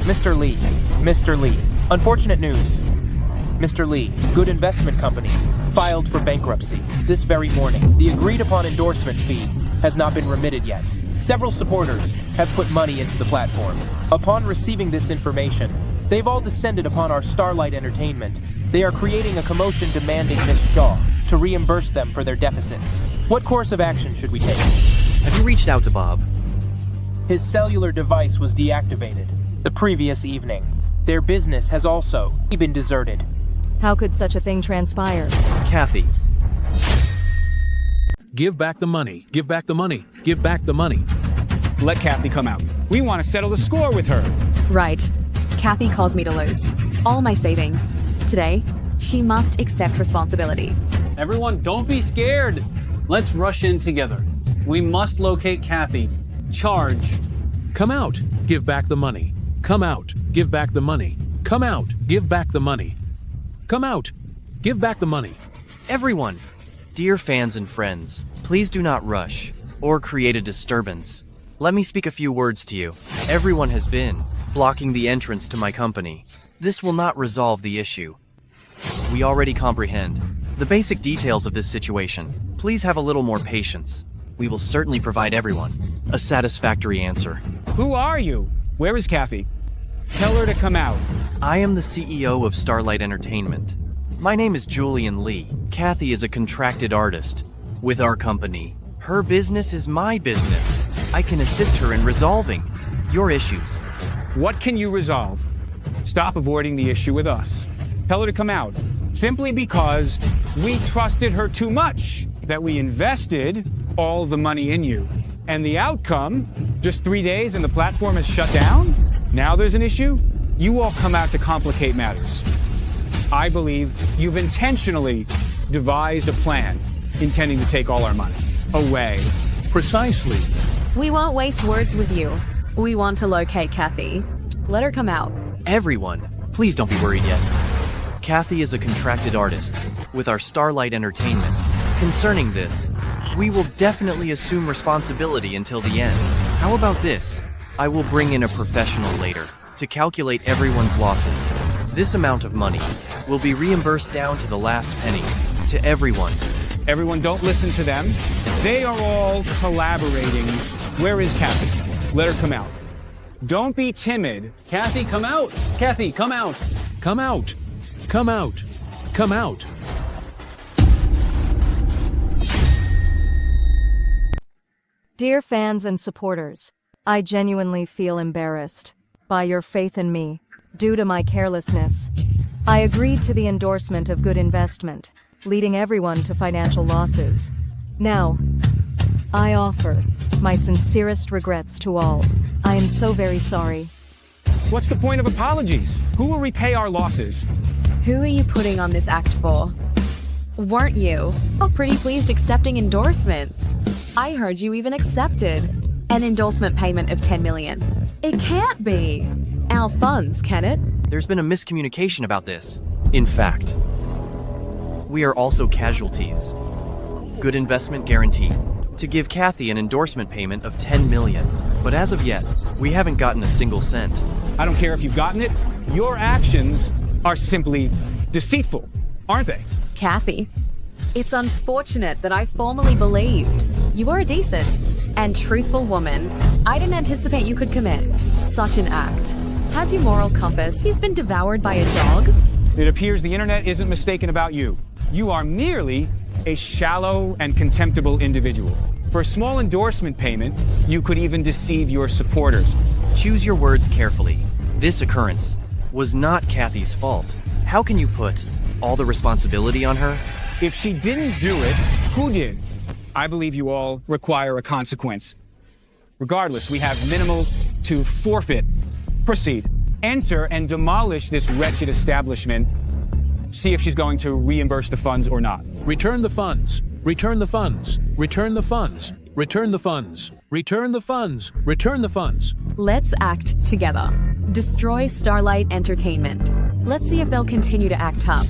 Mr. Lee, unfortunate news. Mr. Lee, Good Investment Company, filed for bankruptcy this very morning. The agreed-upon endorsement fee has not been remitted yet. Several supporters have put money into the platform. Upon receiving this information, they've all descended upon our Starlight Entertainment. They are creating a commotion demanding Miss Shaw to reimburse them for their deficits. What course of action should we take? Have you reached out to Bob? His cellular device was deactivated the previous evening. Their business has also been deserted. How could such a thing transpire? Kathy. Give back the money. Give back the money. Give back the money. Let Kathy come out. We want to settle the score with her. Right. Kathy caused me to lose all my savings. Today, she must accept responsibility. Everyone, don't be scared. Let's rush in together. We must locate Kathy. Charge. Come out. Give back the money. Come out. Give back the money. Come out. Give back the money. Come out. Give back the money. Everyone, dear fans and friends, please do not rush or create a disturbance. Let me speak a few words to you. Everyone has been blocking the entrance to my company. This will not resolve the issue. We already comprehend the basic details of this situation. Please have a little more patience. We will certainly provide everyone a satisfactory answer. Who are you? Where is Kathy? Tell her to come out. I am the CEO of Starlight Entertainment. My name is Julian Lee. Kathy is a contracted artist with our company. Her business is my business. I can assist her in resolving your issues. What can you resolve? Stop avoiding the issue with us. Tell her to come out. Simply because we trusted her too much, that we invested all the money in you. And the outcome, just 3 days and the platform is shut down? Now there's an issue? You all come out to complicate matters. I believe you've intentionally devised a plan intending to take all our money away. Precisely. We won't waste words with you. We want to locate Kathy. Let her come out. Everyone, please don't be worried yet. Kathy is a contracted artist with our Starlight Entertainment. Concerning this, we will definitely assume responsibility until the end. How about this? I will bring in a professional later to calculate everyone's losses. This amount of money will be reimbursed down to the last penny to everyone. Everyone, don't listen to them. They are all collaborating. Where is Kathy? Let her come out. Don't be timid. Kathy, come out. Kathy, come out. Come out. Come out. Come out. Dear fans and supporters, I genuinely feel embarrassed by your faith in me due to my carelessness. I agreed to the endorsement of Good Investment, leading everyone to financial losses. Now, I offer my sincerest regrets to all. I am so very sorry. What's the point of apologies? Who will repay our losses? Who are you putting on this act for? Weren't you pretty pleased accepting endorsements? I heard you even accepted an endorsement payment of 10 million. It can't be our funds, can it? There's been a miscommunication about this. In fact, we are also casualties. Good Investment guaranteed to give Kathy an endorsement payment of 10 million. But as of yet, we haven't gotten a single cent. I don't care if you've gotten it. Your actions are simply deceitful, aren't they? Kathy, it's unfortunate that I formerly believed you were a decent and truthful woman. I didn't anticipate you could commit such an act. Has your moral compass been devoured by a dog? It appears the internet isn't mistaken about you. You are merely a shallow and contemptible individual. For a small endorsement payment, you could even deceive your supporters. Choose your words carefully. This occurrence was not Kathy's fault. How can you put all the responsibility on her? If she didn't do it, who did? I believe you all require a consequence. Regardless, we have minimal to forfeit. Proceed. Enter and demolish this wretched establishment. See if she's going to reimburse the funds or not. Return the funds. Return the funds. Return the funds. Return the funds. Return the funds. Return the funds. Let's act together. Destroy Starlight Entertainment. Let's see if they'll continue to act tough.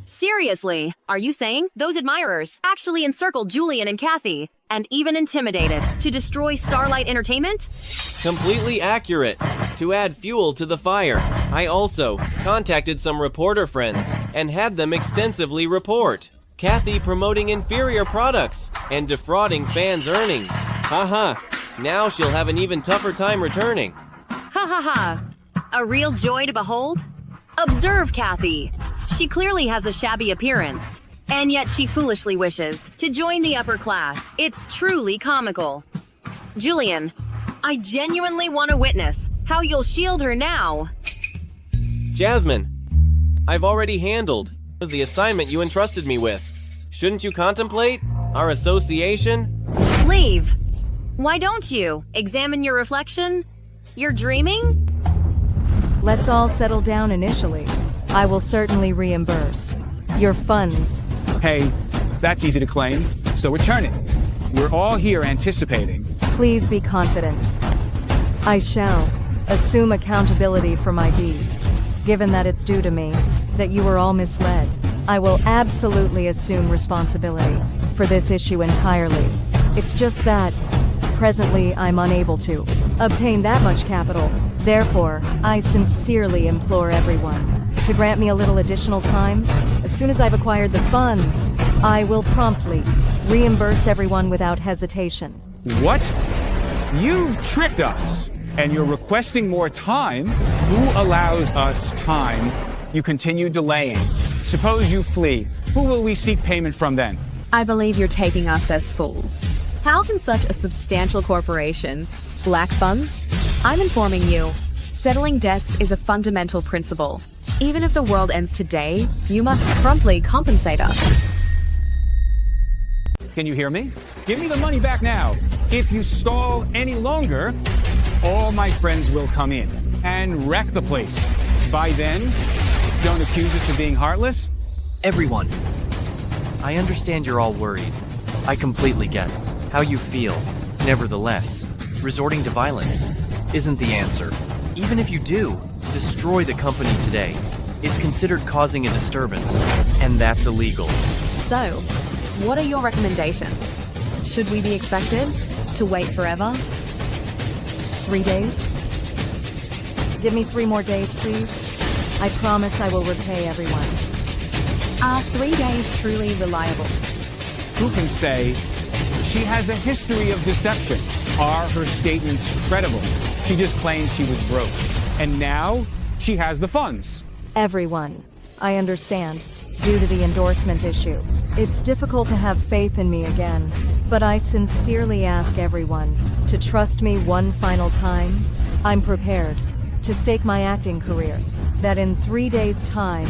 Seriously, are you saying those admirers actually encircled Julian and Kathy and even intimidated to destroy Starlight Entertainment? Completely accurate. To add fuel to the fire, I also contacted some reporter friends and had them extensively report Kathy promoting inferior products and defrauding fans' earnings. Haha, now she'll have an even tougher time returning. Ha ha ha. A real joy to behold? Observe Kathy. She clearly has a shabby appearance, and yet she foolishly wishes to join the upper class. It's truly comical. Julian, I genuinely want to witness how you'll shield her now. Jasmine, I've already handled the assignment you entrusted me with. Shouldn't you contemplate our association? Leave. Why don't you examine your reflection? You're dreaming? Let's all settle down initially. I will certainly reimburse your funds. Hey, that's easy to claim, so return it. We're all here anticipating. Please be confident. I shall assume accountability for my deeds, given that it's due to me that you were all misled. I will absolutely assume responsibility for this issue entirely. It's just that, presently, I'm unable to obtain that much capital. Therefore, I sincerely implore everyone to grant me a little additional time. As soon as I've acquired the funds, I will promptly reimburse everyone without hesitation. What? You've tricked us, and you're requesting more time? Who allows us time? You continue delaying. Suppose you flee. Who will we seek payment from then? I believe you're taking us as fools. How can such a substantial corporation lack funds? I'm informing you. Settling debts is a fundamental principle. Even if the world ends today, you must promptly compensate us. Can you hear me? Give me the money back now. If you stall any longer, all my friends will come in and wreck the place. By then, don't accuse us of being heartless. Everyone, I understand you're all worried. I completely get how you feel. Nevertheless, resorting to violence isn't the answer. Even if you do destroy the company today, it's considered causing a disturbance, and that's illegal. So, what are your recommendations? Should we be expected to wait forever? 3 days? Give me 3 more days, please. I promise I will repay everyone. Are 3 days truly reliable? Who can say she has a history of deception? Are her statements credible? She just claimed she was broke. And now, she has the funds. Everyone, I understand, due to the endorsement issue. It's difficult to have faith in me again, but I sincerely ask everyone to trust me one final time. I'm prepared to stake my acting career, that in 3 days' time,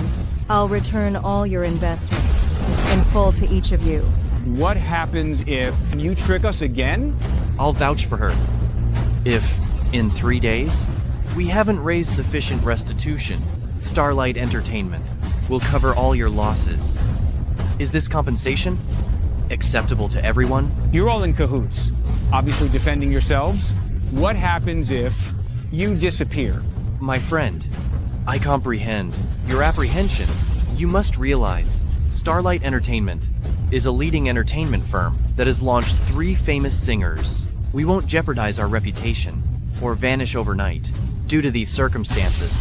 I'll return all your investments in full to each of you. What happens if you trick us again? I'll vouch for her. If, in 3 days, we haven't raised sufficient restitution, Starlight Entertainment will cover all your losses. Is this compensation acceptable to everyone? You're all in cahoots, obviously defending yourselves. What happens if you disappear? My friend, I comprehend your apprehension. You must realize Starlight Entertainment is a leading entertainment firm that has launched 3 famous singers. We won't jeopardize our reputation or vanish overnight due to these circumstances.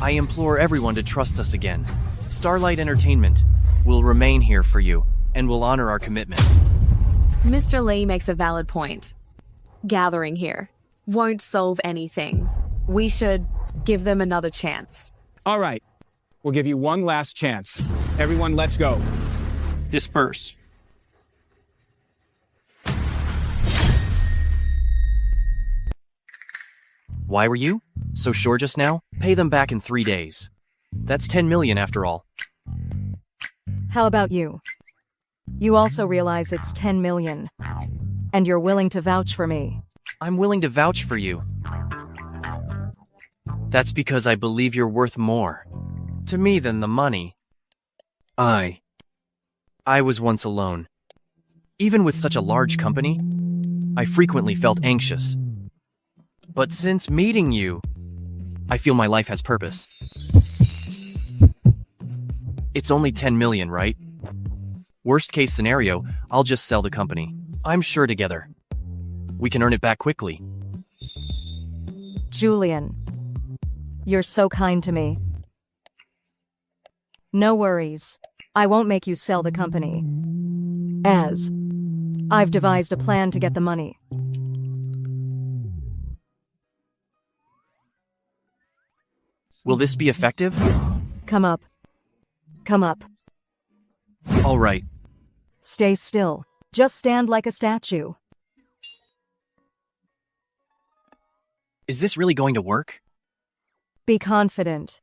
I implore everyone to trust us again. Starlight Entertainment will remain here for you and will honor our commitment. Mr. Lee makes a valid point. Gathering here won't solve anything. We should Give them another chance. All right. We'll give you one last chance. Everyone, let's go. Disperse. Why were you so sure just now? Pay them back in 3 days. That's 10 million after all. How about you? You also realize it's 10 million. And you're willing to vouch for me. I'm willing to vouch for you. That's because I believe you're worth more to me than the money. I was once alone. Even with such a large company, I frequently felt anxious. But since meeting you, I feel my life has purpose. It's only 10 million, right? Worst case scenario, I'll just sell the company. I'm sure together we can earn it back quickly. Julian, you're so kind to me. No worries. I won't make you sell the company. As I've devised a plan to get the money. Will this be effective? Come up. Come up. All right. Stay still. Just stand like a statue. Is this really going to work? Be confident.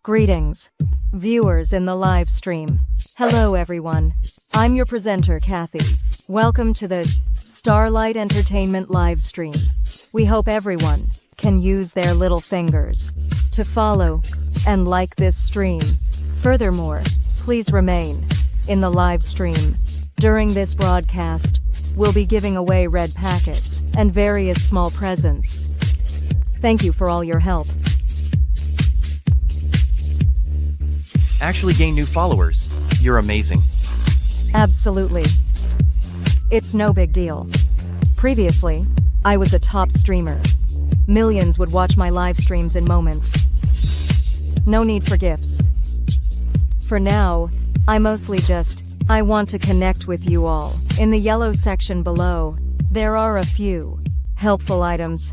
Greetings, viewers in the live stream. Hello, everyone. I'm your presenter, Kathy. Welcome to the Starlight Entertainment live stream. We hope everyone can use their little fingers to follow and like this stream. Furthermore, please remain in the live stream. During this broadcast, we'll be giving away red packets and various small presents. Thank you for all your help. Actually gain new followers. You're amazing. Absolutely. It's no big deal. Previously, I was a top streamer. Millions would watch my live streams in moments. No need for gifts. For now, I want to connect with you all. In the yellow section below, there are a few helpful items.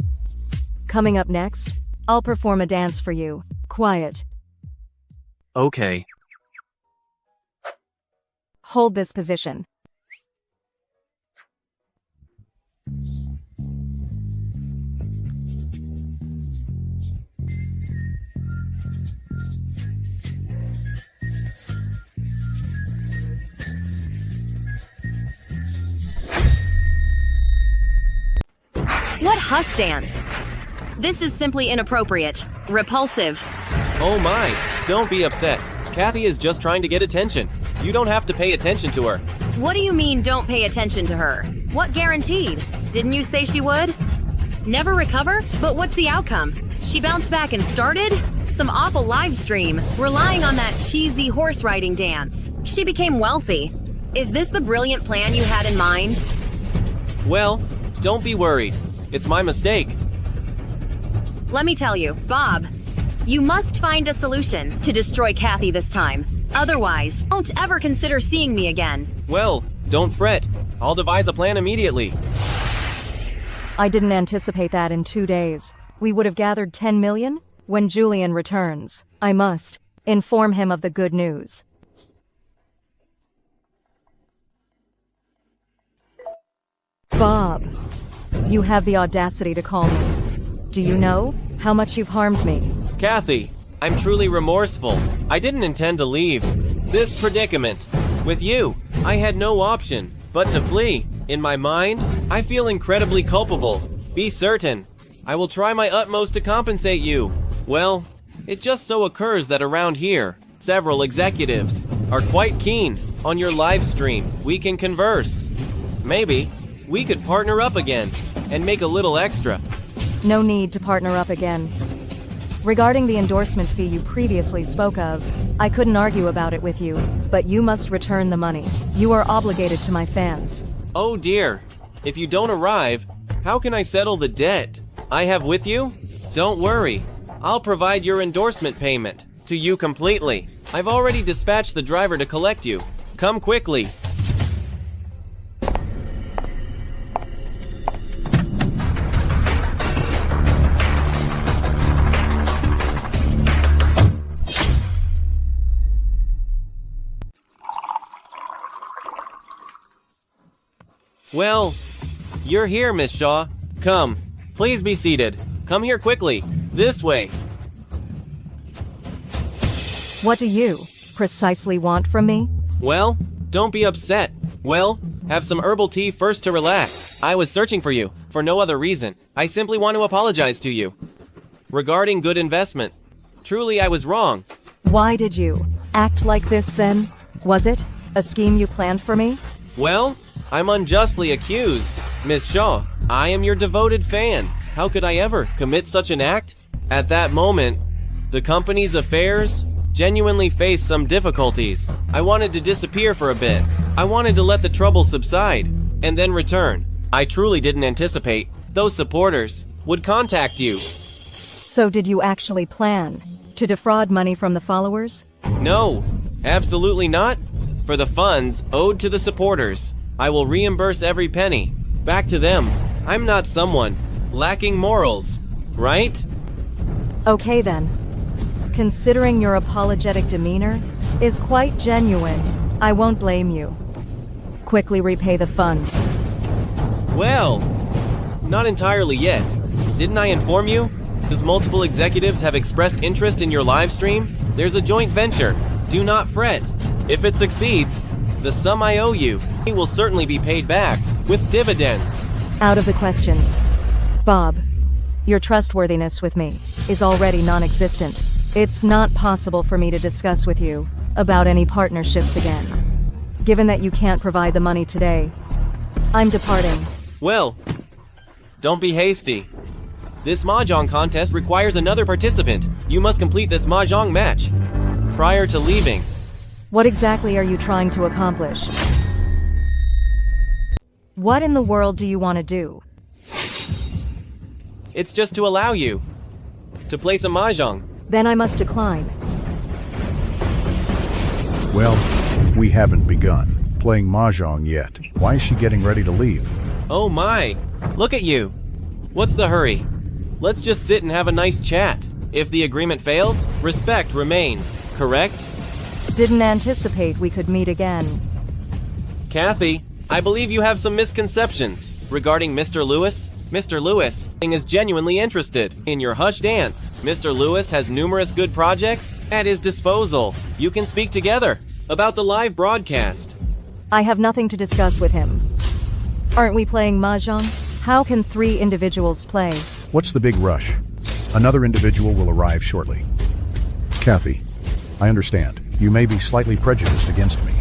Coming up next, I'll perform a dance for you. Quiet. Okay. Hold this position. What hush dance? This is simply inappropriate. Repulsive. Oh my, don't be upset. Kathy is just trying to get attention. You don't have to pay attention to her. What do you mean, don't pay attention to her? What guaranteed? Didn't you say she would? Never recover? But what's the outcome? She bounced back and started? Some awful live stream, relying on that cheesy horse riding dance. She became wealthy. Is this the brilliant plan you had in mind? Well, don't be worried. It's my mistake. Let me tell you, Bob, you must find a solution to destroy Kathy this time. Otherwise, don't ever consider seeing me again. Well, don't fret. I'll devise a plan immediately. I didn't anticipate that in 2 days. We would have gathered 10 million when Julian returns. I must inform him of the good news. Bob, you have the audacity to call me. Do you know how much you've harmed me? Kathy, I'm truly remorseful. I didn't intend to leave this predicament with you. I had no option but to flee. In my mind, I feel incredibly culpable. Be certain, I will try my utmost to compensate you. Well, it just so occurs that around here, several executives are quite keen on your live stream. We can converse. Maybe we could partner up again and make a little extra. No need to partner up again. Regarding the endorsement fee you previously spoke of, I couldn't argue about it with you, but you must return the money. You are obligated to my fans. Oh dear, if you don't arrive, how can I settle the debt I have with you? Don't worry, I'll provide your endorsement payment to you completely. I've already dispatched the driver to collect you. Come quickly. Well, you're here, Miss Shaw. Come, please be seated. Come here quickly. This way. What do you precisely want from me? Well, don't be upset. Well, have some herbal tea first to relax. I was searching for you, for no other reason. I simply want to apologize to you. Regarding good investment. Truly, I was wrong. Why did you act like this then? Was it a scheme you planned for me? Well, I'm unjustly accused. Miss Shaw, I am your devoted fan. How could I ever commit such an act? At that moment, the company's affairs genuinely faced some difficulties. I wanted to disappear for a bit. I wanted to let the trouble subside, and then return. I truly didn't anticipate those supporters would contact you. So did you actually plan to defraud money from the followers? No, absolutely not. For the funds owed to the supporters, I will reimburse every penny. Back to them. I'm not someone lacking morals, right? Okay then. Considering your apologetic demeanor is quite genuine, I won't blame you. Quickly repay the funds. Well, not entirely yet. Didn't I inform you? Because multiple executives have expressed interest in your live stream? There's a joint venture. Do not fret. If it succeeds, the sum I owe you will certainly be paid back with dividends. Out of the question. Bob, your trustworthiness with me is already non-existent. It's not possible for me to discuss with you about any partnerships again. Given that you can't provide the money today, I'm departing. Well, don't be hasty. This mahjong contest requires another participant. You must complete this mahjong match prior to leaving. What exactly are you trying to accomplish? What in the world do you want to do? It's just to allow you to play some mahjong. Then I must decline. Well, we haven't begun playing mahjong yet. Why is she getting ready to leave? Oh my, look at you. What's the hurry? Let's just sit and have a nice chat. If the agreement fails, respect remains, correct? Didn't anticipate we could meet again. Kathy, I believe you have some misconceptions regarding Mr. Lewis. Mr. Lewis is genuinely interested in your Hush dance. Mr. Lewis has numerous good projects at his disposal. You can speak together about the live broadcast. I have nothing to discuss with him. Aren't we playing mahjong? How can 3 individuals play? What's the big rush? Another individual will arrive shortly. Kathy, I understand. You may be slightly prejudiced against me,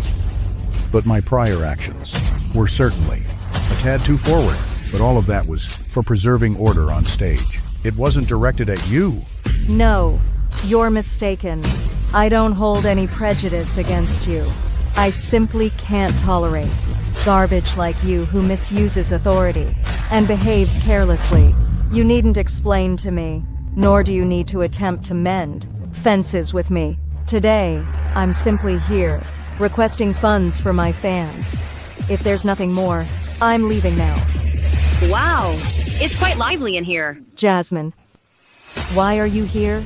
but my prior actions were certainly a tad too forward. But all of that was for preserving order on stage. It wasn't directed at you. No, you're mistaken. I don't hold any prejudice against you. I simply can't tolerate garbage like you who misuses authority and behaves carelessly. You needn't explain to me, nor do you need to attempt to mend fences with me. Today, I'm simply here, requesting funds for my fans. If there's nothing more, I'm leaving now. Wow, it's quite lively in here. Jasmine, why are you here?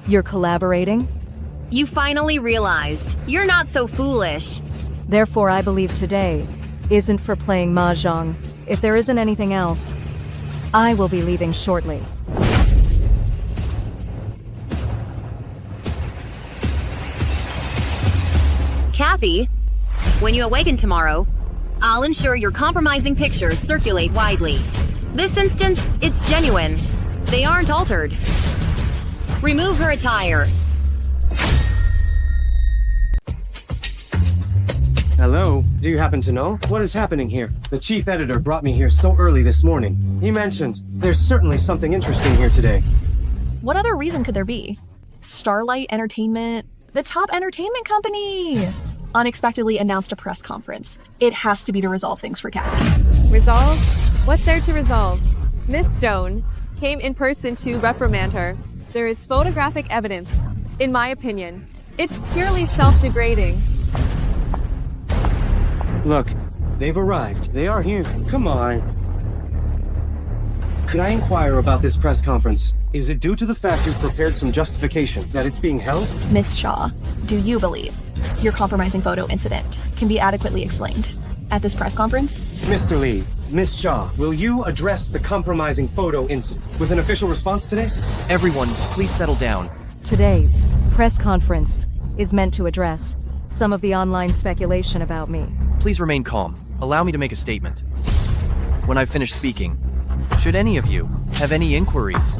You're collaborating? You finally realized you're not so foolish. Therefore, I believe today isn't for playing mahjong. If there isn't anything else, I will be leaving shortly. Kathy, when you awaken tomorrow, I'll ensure your compromising pictures circulate widely. This instance, it's genuine. They aren't altered. Remove her attire. Hello? Do you happen to know? What is happening here? The chief editor brought me here so early this morning. He mentioned there's certainly something interesting here today. What other reason could there be? Starlight Entertainment, the top entertainment company, unexpectedly announced a press conference. It has to be to resolve things for Kathy. Resolve? What's there to resolve? Miss Stone came in person to reprimand her. There is photographic evidence, in my opinion. It's purely self-degrading. Look, they've arrived. They are here. Come on. Could I inquire about this press conference? Is it due to the fact you've prepared some justification that it's being held? Miss Shaw, do you believe your compromising photo incident can be adequately explained at this press conference? Mr. Lee, Miss Shaw, will you address the compromising photo incident with an official response today? Everyone, please settle down. Today's press conference is meant to address some of the online speculation about me. Please remain calm. Allow me to make a statement. When I finish speaking, should any of you have any inquiries,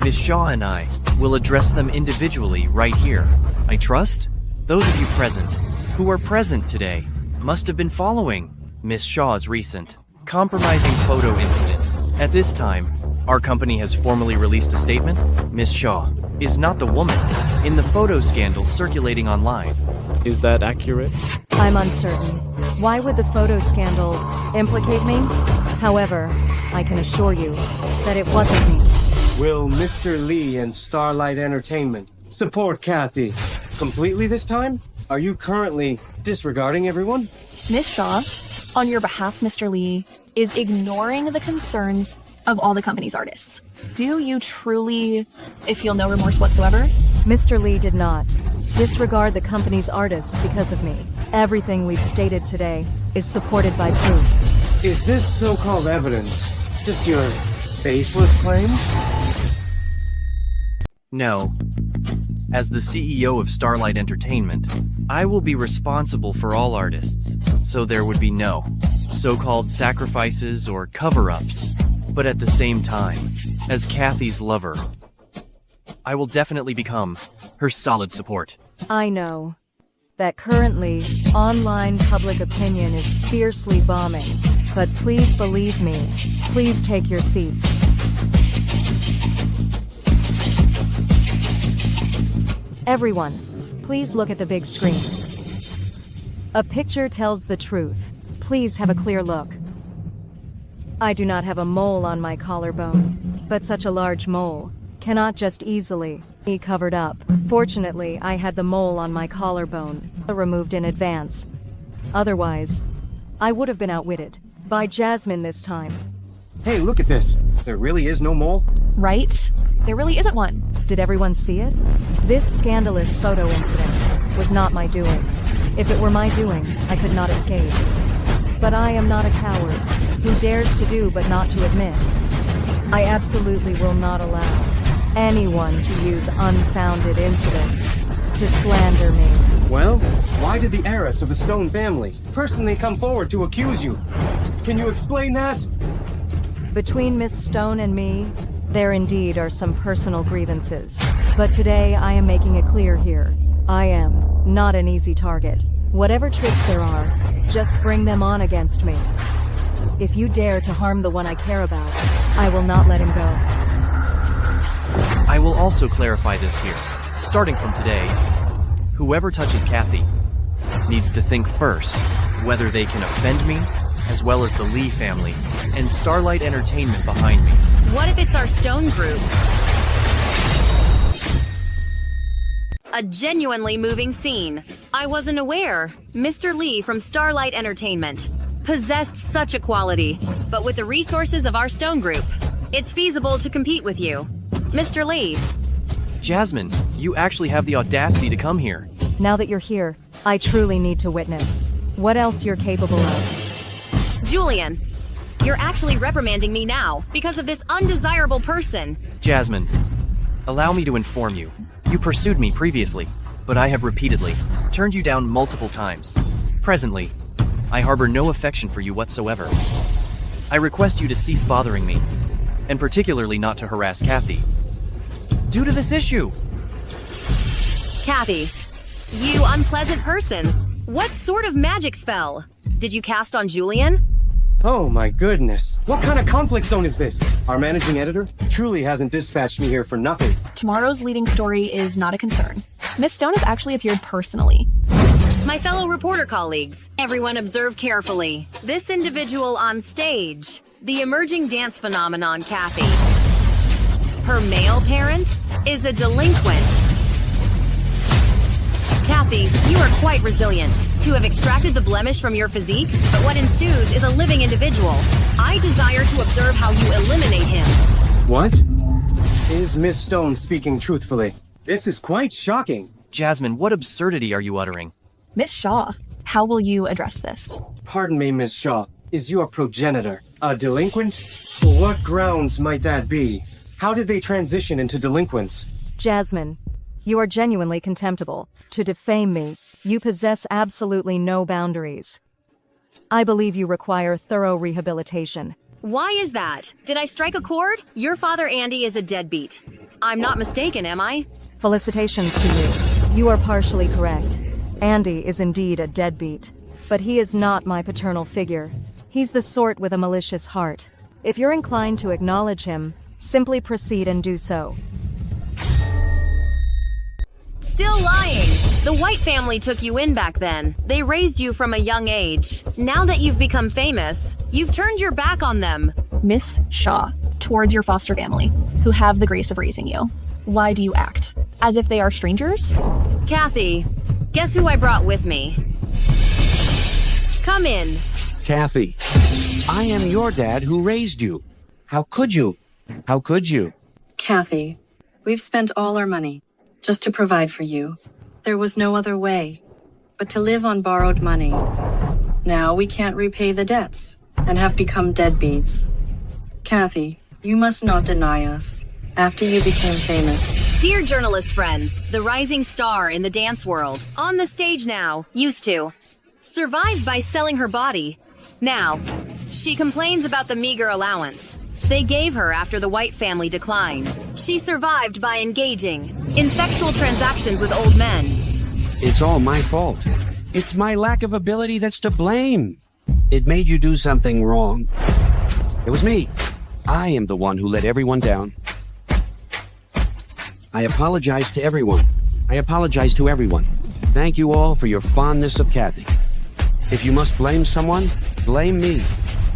Miss Shaw and I will address them individually right here. I trust those of you present who are present today must have been following Miss Shaw's recent compromising photo incident. At this time, our company has formally released a statement. Miss Shaw is not the woman in the photo scandal circulating online. Is that accurate? I'm uncertain. Why would the photo scandal implicate me? However, I can assure you that it wasn't me. Will Mr. Lee and Starlight Entertainment support Kathy completely this time? Are you currently disregarding everyone? Miss Shaw, on your behalf, Mr. Lee, is ignoring the concerns of all the company's artists. Do you truly feel no remorse whatsoever? Mr. Lee did not disregard the company's artists because of me. Everything we've stated today is supported by proof. Is this so-called evidence just your baseless claims? No. As the CEO of Starlight Entertainment, I will be responsible for all artists, so there would be no so-called sacrifices or cover-ups. But at the same time, as Kathy's lover, I will definitely become her solid support. I know that currently online public opinion is fiercely bombing, but please believe me. Please take your seats. Everyone, please look at the big screen. A picture tells the truth. Please have a clear look. I do not have a mole on my collarbone, but such a large mole cannot just easily be covered up. Fortunately, I had the mole on my collarbone removed in advance. Otherwise, I would have been outwitted by Jasmine this time. Hey, look at this. There really is no mole? Right? There really isn't one. Did everyone see it? This scandalous photo incident was not my doing. If it were my doing, I could not escape. But I am not a coward who dares to do but not to admit. I absolutely will not allow anyone to use unfounded incidents to slander me. Well, why did the heiress of the Stone family personally come forward to accuse you? Can you explain that? Between Miss Stone and me, there indeed are some personal grievances. But today I am making it clear here. I am not an easy target. Whatever tricks there are, just bring them on against me. If you dare to harm the one I care about, I will not let him go. I will also clarify this here. Starting from today, whoever touches Kathy needs to think first whether they can offend me, as well as the Lee family and Starlight Entertainment behind me. What if it's our Stone group? A genuinely moving scene. I wasn't aware Mr. Lee from Starlight Entertainment possessed such a quality, but with the resources of our Stone group, it's feasible to compete with you. Mr. Lee. Jasmine, you actually have the audacity to come here. Now that you're here, I truly need to witness what else you're capable of. Julian, you're actually reprimanding me now because of this undesirable person. Jasmine, allow me to inform you. You pursued me previously, but I have repeatedly turned you down multiple times. Presently, I harbor no affection for you whatsoever. I request you to cease bothering me, and particularly not to harass Kathy. Due to this issue. Kathy, you unpleasant person. What sort of magic spell did you cast on Julian? Oh my goodness. What kind of conflict zone is this? Our managing editor truly hasn't dispatched me here for nothing. Tomorrow's leading story is not a concern. Miss Stone has actually appeared personally. My fellow reporter colleagues, everyone observe carefully. This individual on stage, the emerging dance phenomenon Kathy. Her male parent is a delinquent. Kathy, you are quite resilient to have extracted the blemish from your physique, but what ensues is a living individual. I desire to observe how you eliminate him. What? Is Miss Stone speaking truthfully? This is quite shocking. Jasmine, what absurdity are you uttering? Miss Shaw, how will you address this? Pardon me, Miss Shaw. Is your progenitor a delinquent? What grounds might that be? How did they transition into delinquents? Jasmine, you are genuinely contemptible. To defame me, you possess absolutely no boundaries. I believe you require thorough rehabilitation. Why is that? Did I strike a chord? Your father Andy is a deadbeat. I'm not mistaken, am I? Felicitations to you. You are partially correct. Andy is indeed a deadbeat. But he is not my paternal figure. He's the sort with a malicious heart. If you're inclined to acknowledge him, simply proceed and do so. Still lying! The White family took you in back then. They raised you from a young age. Now that you've become famous, you've turned your back on them. Miss Shaw, towards your foster family, who have the grace of raising you. Why do you act as if they are strangers? Kathy, guess who I brought with me? Come in. Kathy, I am your dad who raised you. How could you? How could you? Kathy, we've spent all our money just to provide for you. There was no other way but to live on borrowed money. Now we can't repay the debts and have become deadbeats. Kathy, you must not deny us after you became famous. Dear journalist friends, the rising star in the dance world, on the stage now, used to. Survived by selling her body. Now, she complains about the meager allowance they gave her after the White family declined. She survived by engaging in sexual transactions with old men. It's all my fault. It's my lack of ability that's to blame. It made you do something wrong. It was me. I am the one who let everyone down. I apologize to everyone. I apologize to everyone. Thank you all for your fondness of Kathy. If you must blame someone, blame me.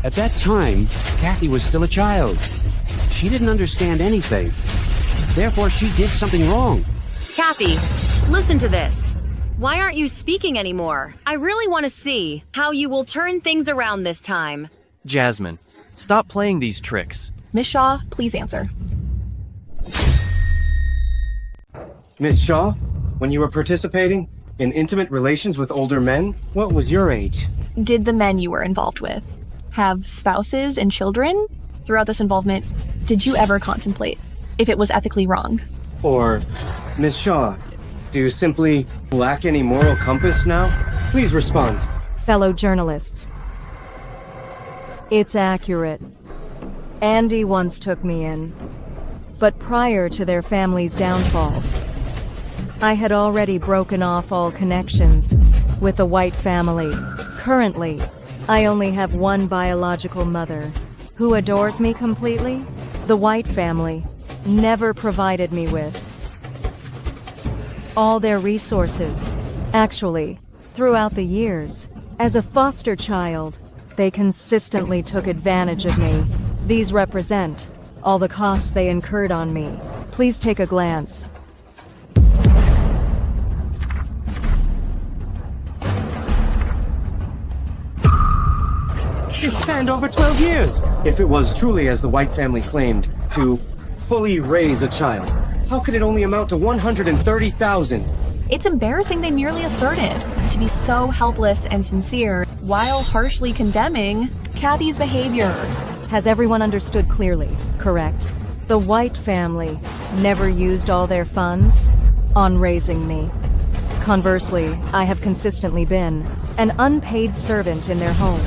At that time, Kathy was still a child. She didn't understand anything. Therefore, she did something wrong. Kathy, listen to this. Why aren't you speaking anymore? I really want to see how you will turn things around this time. Jasmine, stop playing these tricks. Miss Shaw, please answer. Miss Shaw, when you were participating in intimate relations with older men, what was your age? Did the men you were involved with have spouses and children? Throughout this involvement, did you ever contemplate if it was ethically wrong? Or, Miss Shaw, do you simply lack any moral compass now? Please respond. Fellow journalists, it's accurate. Andy once took me in, but prior to their family's downfall, I had already broken off all connections with the White family. Currently, I only have one biological mother who adores me completely. The White family never provided me with all their resources. Actually, throughout the years, as a foster child, they consistently took advantage of me. These represent all the costs they incurred on me. Please take a glance. It spanned over 12 years. If it was truly as the White family claimed, to fully raise a child, how could it only amount to $130,000? It's embarrassing they merely asserted to be so helpless and sincere while harshly condemning Kathy's behavior. Has everyone understood clearly, correct? The White family never used all their funds on raising me. Conversely, I have consistently been an unpaid servant in their home.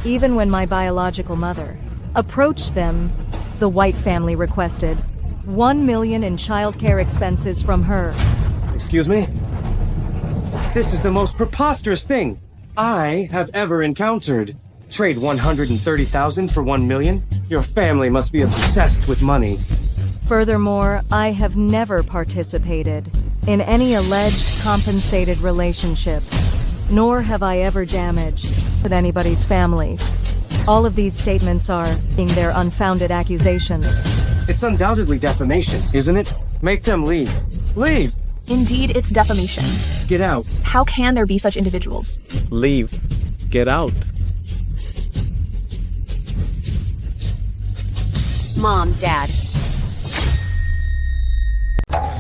Even when my biological mother approached them, the White family requested $1 million in childcare expenses from her. Excuse me? This is the most preposterous thing I have ever encountered. Trade $130,000 for $1 million? Your family must be obsessed with money. Furthermore, I have never participated in any alleged compensated relationships, nor have I ever damaged anybody's family. All of these statements are their unfounded accusations. It's undoubtedly defamation, isn't it? Make them leave. Leave! Indeed, it's defamation. Get out. How can there be such individuals? Leave. Get out. Mom, Dad.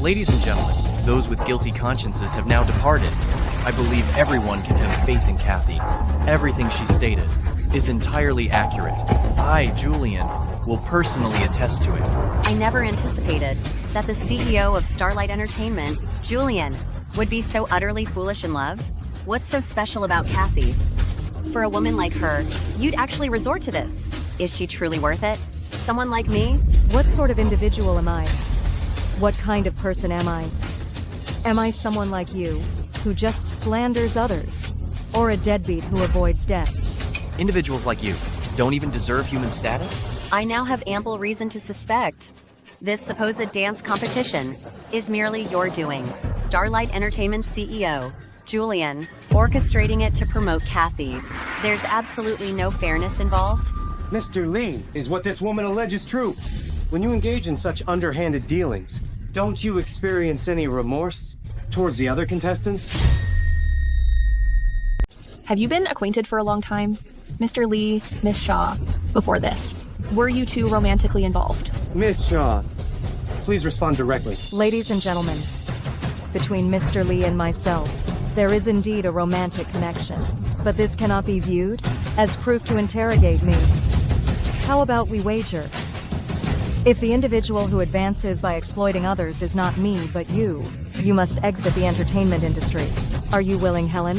Ladies and gentlemen, those with guilty consciences have now departed. I believe everyone can have faith in Kathy. Everything she stated is entirely accurate. I, Julian, will personally attest to it. I never anticipated that the CEO of Starlight Entertainment, Julian, would be so utterly foolish in love. What's so special about Kathy? For a woman like her, you'd actually resort to this. Is she truly worth it? Someone like me? What sort of individual am I? What kind of person am I? Am I someone like you, who just slanders others? Or a deadbeat who avoids debts? Individuals like you don't even deserve human status? I now have ample reason to suspect. This supposed dance competition is merely your doing. Starlight Entertainment CEO, Julian, orchestrating it to promote Kathy. There's absolutely no fairness involved. Mr. Lee, is what this woman alleges true? When you engage in such underhanded dealings, don't you experience any remorse towards the other contestants? Have you been acquainted for a long time? Mr. Lee, Miss Shaw, before this. Were you two romantically involved? Miss Shaw, please respond directly. Ladies and gentlemen, between Mr. Lee and myself, there is indeed a romantic connection, but this cannot be viewed as proof to interrogate me. How about we wager? If the individual who advances by exploiting others is not me but you must exit the entertainment industry. Are you willing, Helen?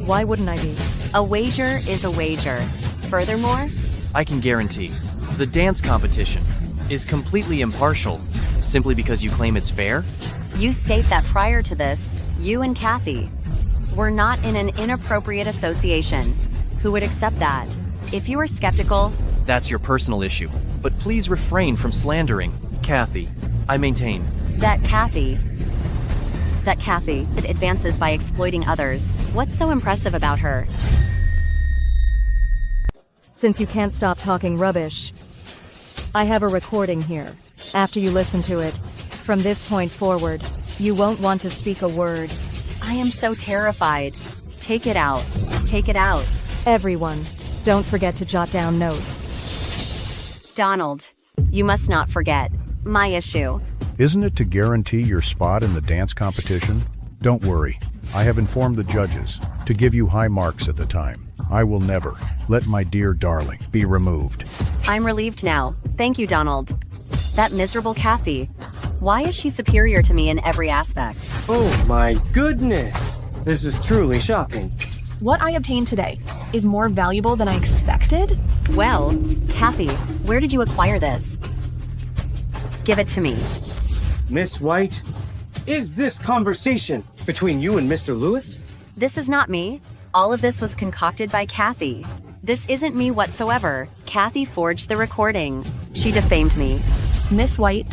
Why wouldn't I be? A wager is a wager. Furthermore, I can guarantee the dance competition is completely impartial simply because you claim it's fair? you state that prior to this, you and Kathy were not in an inappropriate association. Who would accept that? If you are skeptical, That's your personal issue, but please refrain from slandering Kathy. I maintain that Kathy advances by exploiting others. What's so impressive about her? Since you can't stop talking rubbish, I have a recording here. After you listen to it, from this point forward, you won't want to speak a word. I am so terrified. Take it out. Take it out. Everyone, don't forget to jot down notes. Donald, you must not forget my issue. Isn't it to guarantee your spot in the dance competition? Don't worry. I have informed the judges to give you high marks at the time. I will never let my dear darling be removed. I'm relieved now. Thank you, Donald. That miserable Kathy. Why is she superior to me in every aspect? Oh my goodness! This is truly shocking. What I obtained today is more valuable than I expected? Well, Kathy, where did you acquire this? Give it to me. Miss White, is this conversation between you and Mr. Lewis? This is not me. All of this was concocted by Kathy. This isn't me whatsoever. Kathy forged the recording. She defamed me. Miss White,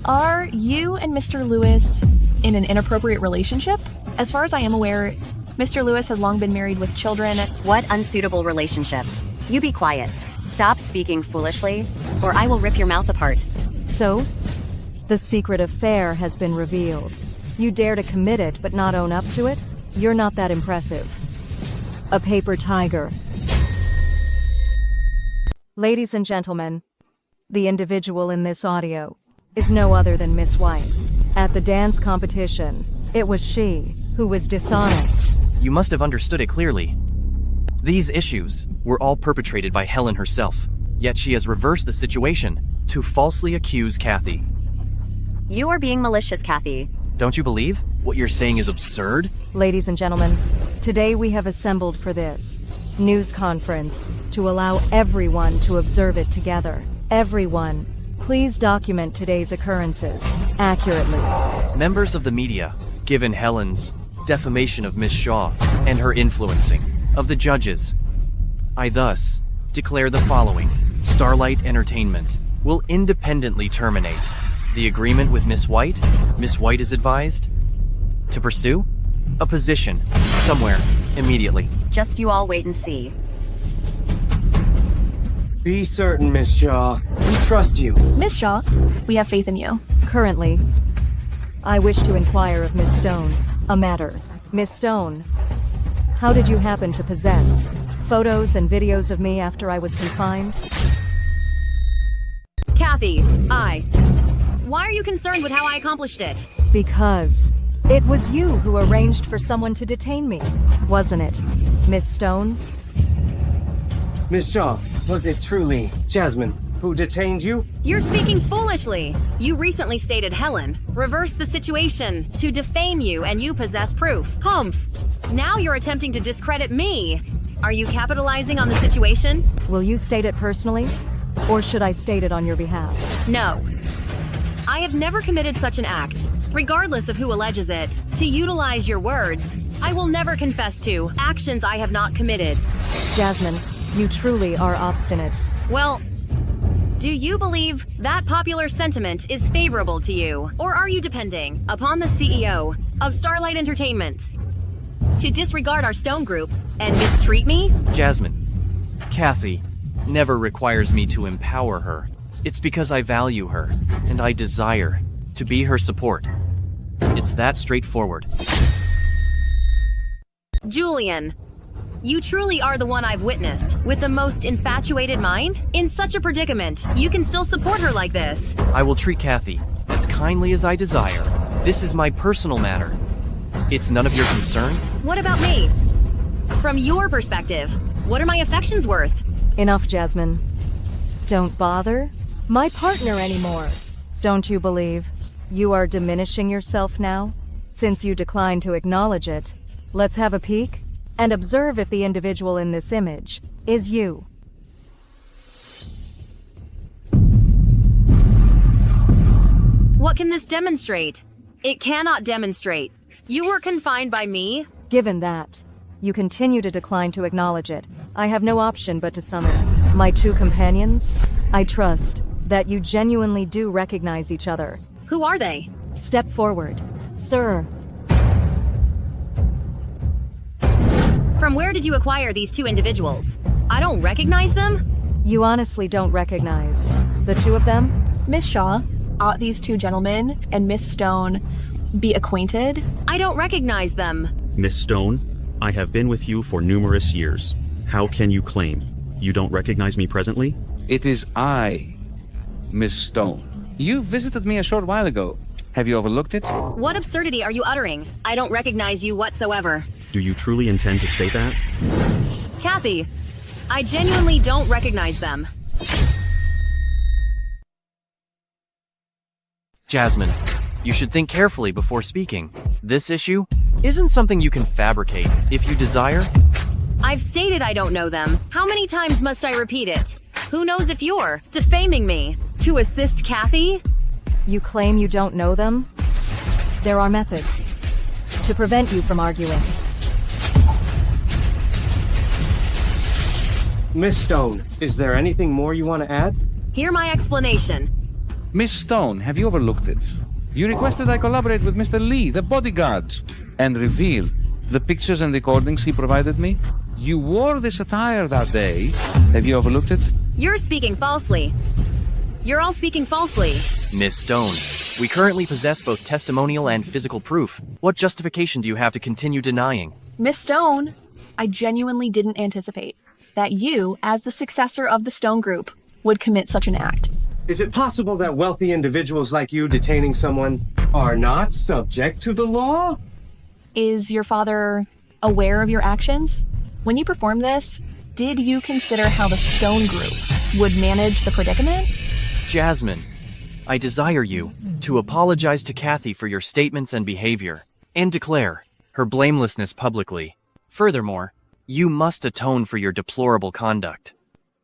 are you and Mr. Lewis in an inappropriate relationship? As far as I am aware, Mr. Lewis has long been married with children. What unsuitable relationship? You be quiet. Stop speaking foolishly, or I will rip your mouth apart. So, the secret affair has been revealed. You dare to commit it but not own up to it? You're not that impressive. A paper tiger. Ladies and gentlemen, the individual in this audio is no other than Miss White. At the dance competition, it was she who was dishonest. You must have understood it clearly. These issues were all perpetrated by Helen herself, yet she has reversed the situation to falsely accuse Kathy. You are being malicious, Kathy. Don't you believe what you're saying is absurd? Ladies and gentlemen, today we have assembled for this news conference to allow everyone to observe it together. Everyone, please document today's occurrences accurately. Members of the media, given Helen's defamation of Miss Shaw and her influencing of the judges, I thus declare the following. Starlight Entertainment will independently terminate the agreement with Miss White. Miss White is advised to pursue a position somewhere immediately. Just you all wait and see. Be certain, Miss Shaw. We trust you. Miss Shaw, we have faith in you. Currently, I wish to inquire of Miss Stone a matter. Miss Stone, how did you happen to possess photos and videos of me after I was confined? Kathy, why are you concerned with how I accomplished it? Because It was you who arranged for someone to detain me, wasn't it, Miss Stone? Miss Shaw, was it truly Jasmine who detained you? You're speaking foolishly. You recently stated Helen reversed the situation to defame you and you possess proof. Humph. Now you're attempting to discredit me. Are you capitalizing on the situation? Will you state it personally? Or should I state it on your behalf? No. I have never committed such an act, regardless of who alleges it. To utilize your words, I will never confess to actions I have not committed. Jasmine, you truly are obstinate. Well, do you believe that popular sentiment is favorable to you? Or are you depending upon the CEO of Starlight Entertainment to disregard our Stone Group and mistreat me? Jasmine, Kathy never requires me to empower her. It's because I value her, and I desire to be her support. It's that straightforward. Julian, you truly are the one I've witnessed with the most infatuated mind. In such a predicament, you can still support her like this. I will treat Kathy as kindly as I desire. This is my personal matter. It's none of your concern. What about me? From your perspective, what are my affections worth? Enough, Jasmine. Don't bother my partner anymore. Don't you believe you are diminishing yourself now? Since you decline to acknowledge it, let's have a peek and observe if the individual in this image is you. What can this demonstrate? It cannot demonstrate. You were confined by me? Given that you continue to decline to acknowledge it, I have no option but to summon my two companions. I trust that you genuinely do recognize each other. Who are they? Step forward, sir. From where did you acquire these two individuals? I don't recognize them? You honestly don't recognize the two of them? Miss Shaw, ought these two gentlemen and Miss Stone be acquainted? I don't recognize them. Miss Stone, I have been with you for numerous years. How can you claim you don't recognize me presently? It is I, Miss Stone. You visited me a short while ago. Have you overlooked it? What absurdity are you uttering? I don't recognize you whatsoever. Do you truly intend to say that? Kathy, I genuinely don't recognize them. Jasmine, you should think carefully before speaking. This issue isn't something you can fabricate if you desire. I've stated I don't know them. How many times must I repeat it? Who knows if you're defaming me to assist Kathy? You claim you don't know them? There are methods to prevent you from arguing. Miss Stone, is there anything more you want to add? Hear my explanation. Miss Stone, have you overlooked it? You requested I collaborate with Mr. Lee, the bodyguard, and reveal the pictures and recordings he provided me. You wore this attire that day. Have you overlooked it? You're speaking falsely. You're all speaking falsely. Miss Stone, we currently possess both testimonial and physical proof. What justification do you have to continue denying? Miss Stone, I genuinely didn't anticipate that you, as the successor of the Stone Group, would commit such an act. Is it possible that wealthy individuals like you detaining someone are not subject to the law? Is your father aware of your actions? When you performed this, did you consider how the Stone Group would manage the predicament? Jasmine, I desire you to apologize to Kathy for your statements and behavior, and declare her blamelessness publicly. Furthermore, you must atone for your deplorable conduct.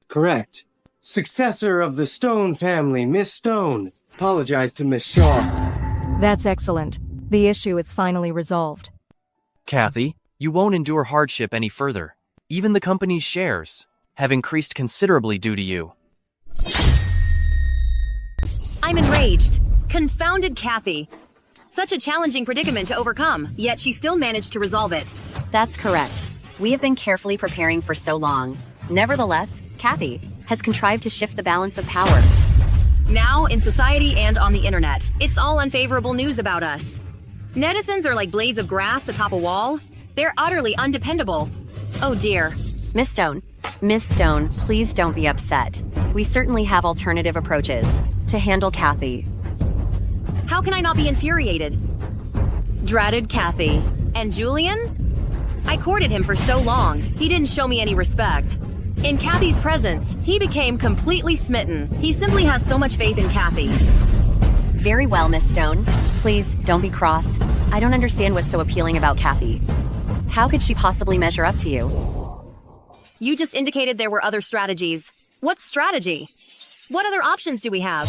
Correct. Successor of the Stone family, Miss Stone. Apologize to Miss Shaw. That's excellent. The issue is finally resolved. Kathy, you won't endure hardship any further. Even the company's shares have increased considerably due to you. I'm enraged. Confounded Kathy. Such a challenging predicament to overcome, yet she still managed to resolve it. That's correct. We have been carefully preparing for so long. Nevertheless, Kathy has contrived to shift the balance of power. Now, in society and on the internet, it's all unfavorable news about us. Netizens are like blades of grass atop a wall. They're utterly undependable. Oh dear. Miss Stone, please don't be upset. We certainly have alternative approaches to handle Kathy. How can I not be infuriated? Dratted Kathy. And Julian? I courted him for so long, he didn't show me any respect. In Kathy's presence, he became completely smitten. He simply has so much faith in Kathy. Very well, Miss Stone. Please, don't be cross. I don't understand what's so appealing about Kathy. How could she possibly measure up to you? You just indicated there were other strategies. What strategy? What other options do we have?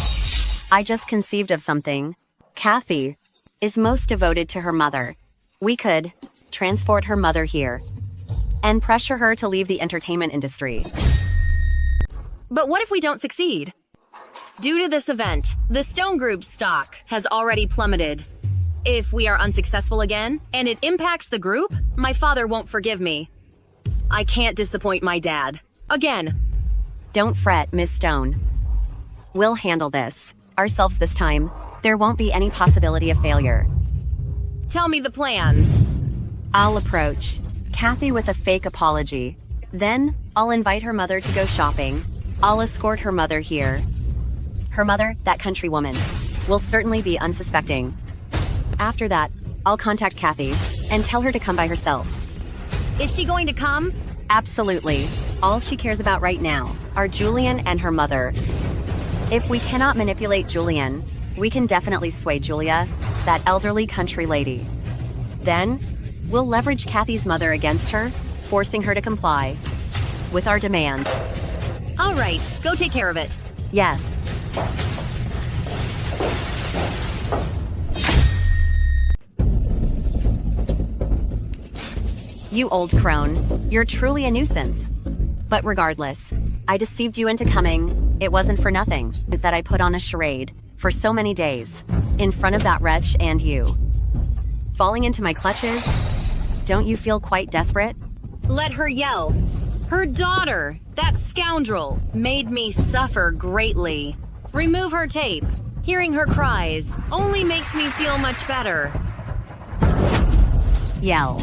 I just conceived of something. Kathy is most devoted to her mother. We could transport her mother here and pressure her to leave the entertainment industry. But what if we don't succeed? Due to this event, the Stone Group's stock has already plummeted. If we are unsuccessful again, and it impacts the group, my father won't forgive me. I can't disappoint my dad. Again. Don't fret, Miss Stone. We'll handle this ourselves this time. There won't be any possibility of failure. Tell me the plan. I'll approach Kathy with a fake apology. Then, I'll invite her mother to go shopping. I'll escort her mother here. Her mother, that country woman, will certainly be unsuspecting. After that, I'll contact Kathy and tell her to come by herself. Is she going to come? Absolutely. All she cares about right now are Julian and her mother. If we cannot manipulate Julian, we can definitely sway Julia, that elderly country lady. Then, we'll leverage Kathy's mother against her, forcing her to comply with our demands. All right, go take care of it. Yes. You old crone, you're truly a nuisance. But regardless, I deceived you into coming. It wasn't for nothing that I put on a charade for so many days, in front of that wretch and you. Falling into my clutches, don't you feel quite desperate? Let her yell. Her daughter, that scoundrel, made me suffer greatly. Remove her tape. Hearing her cries only makes me feel much better. Yell.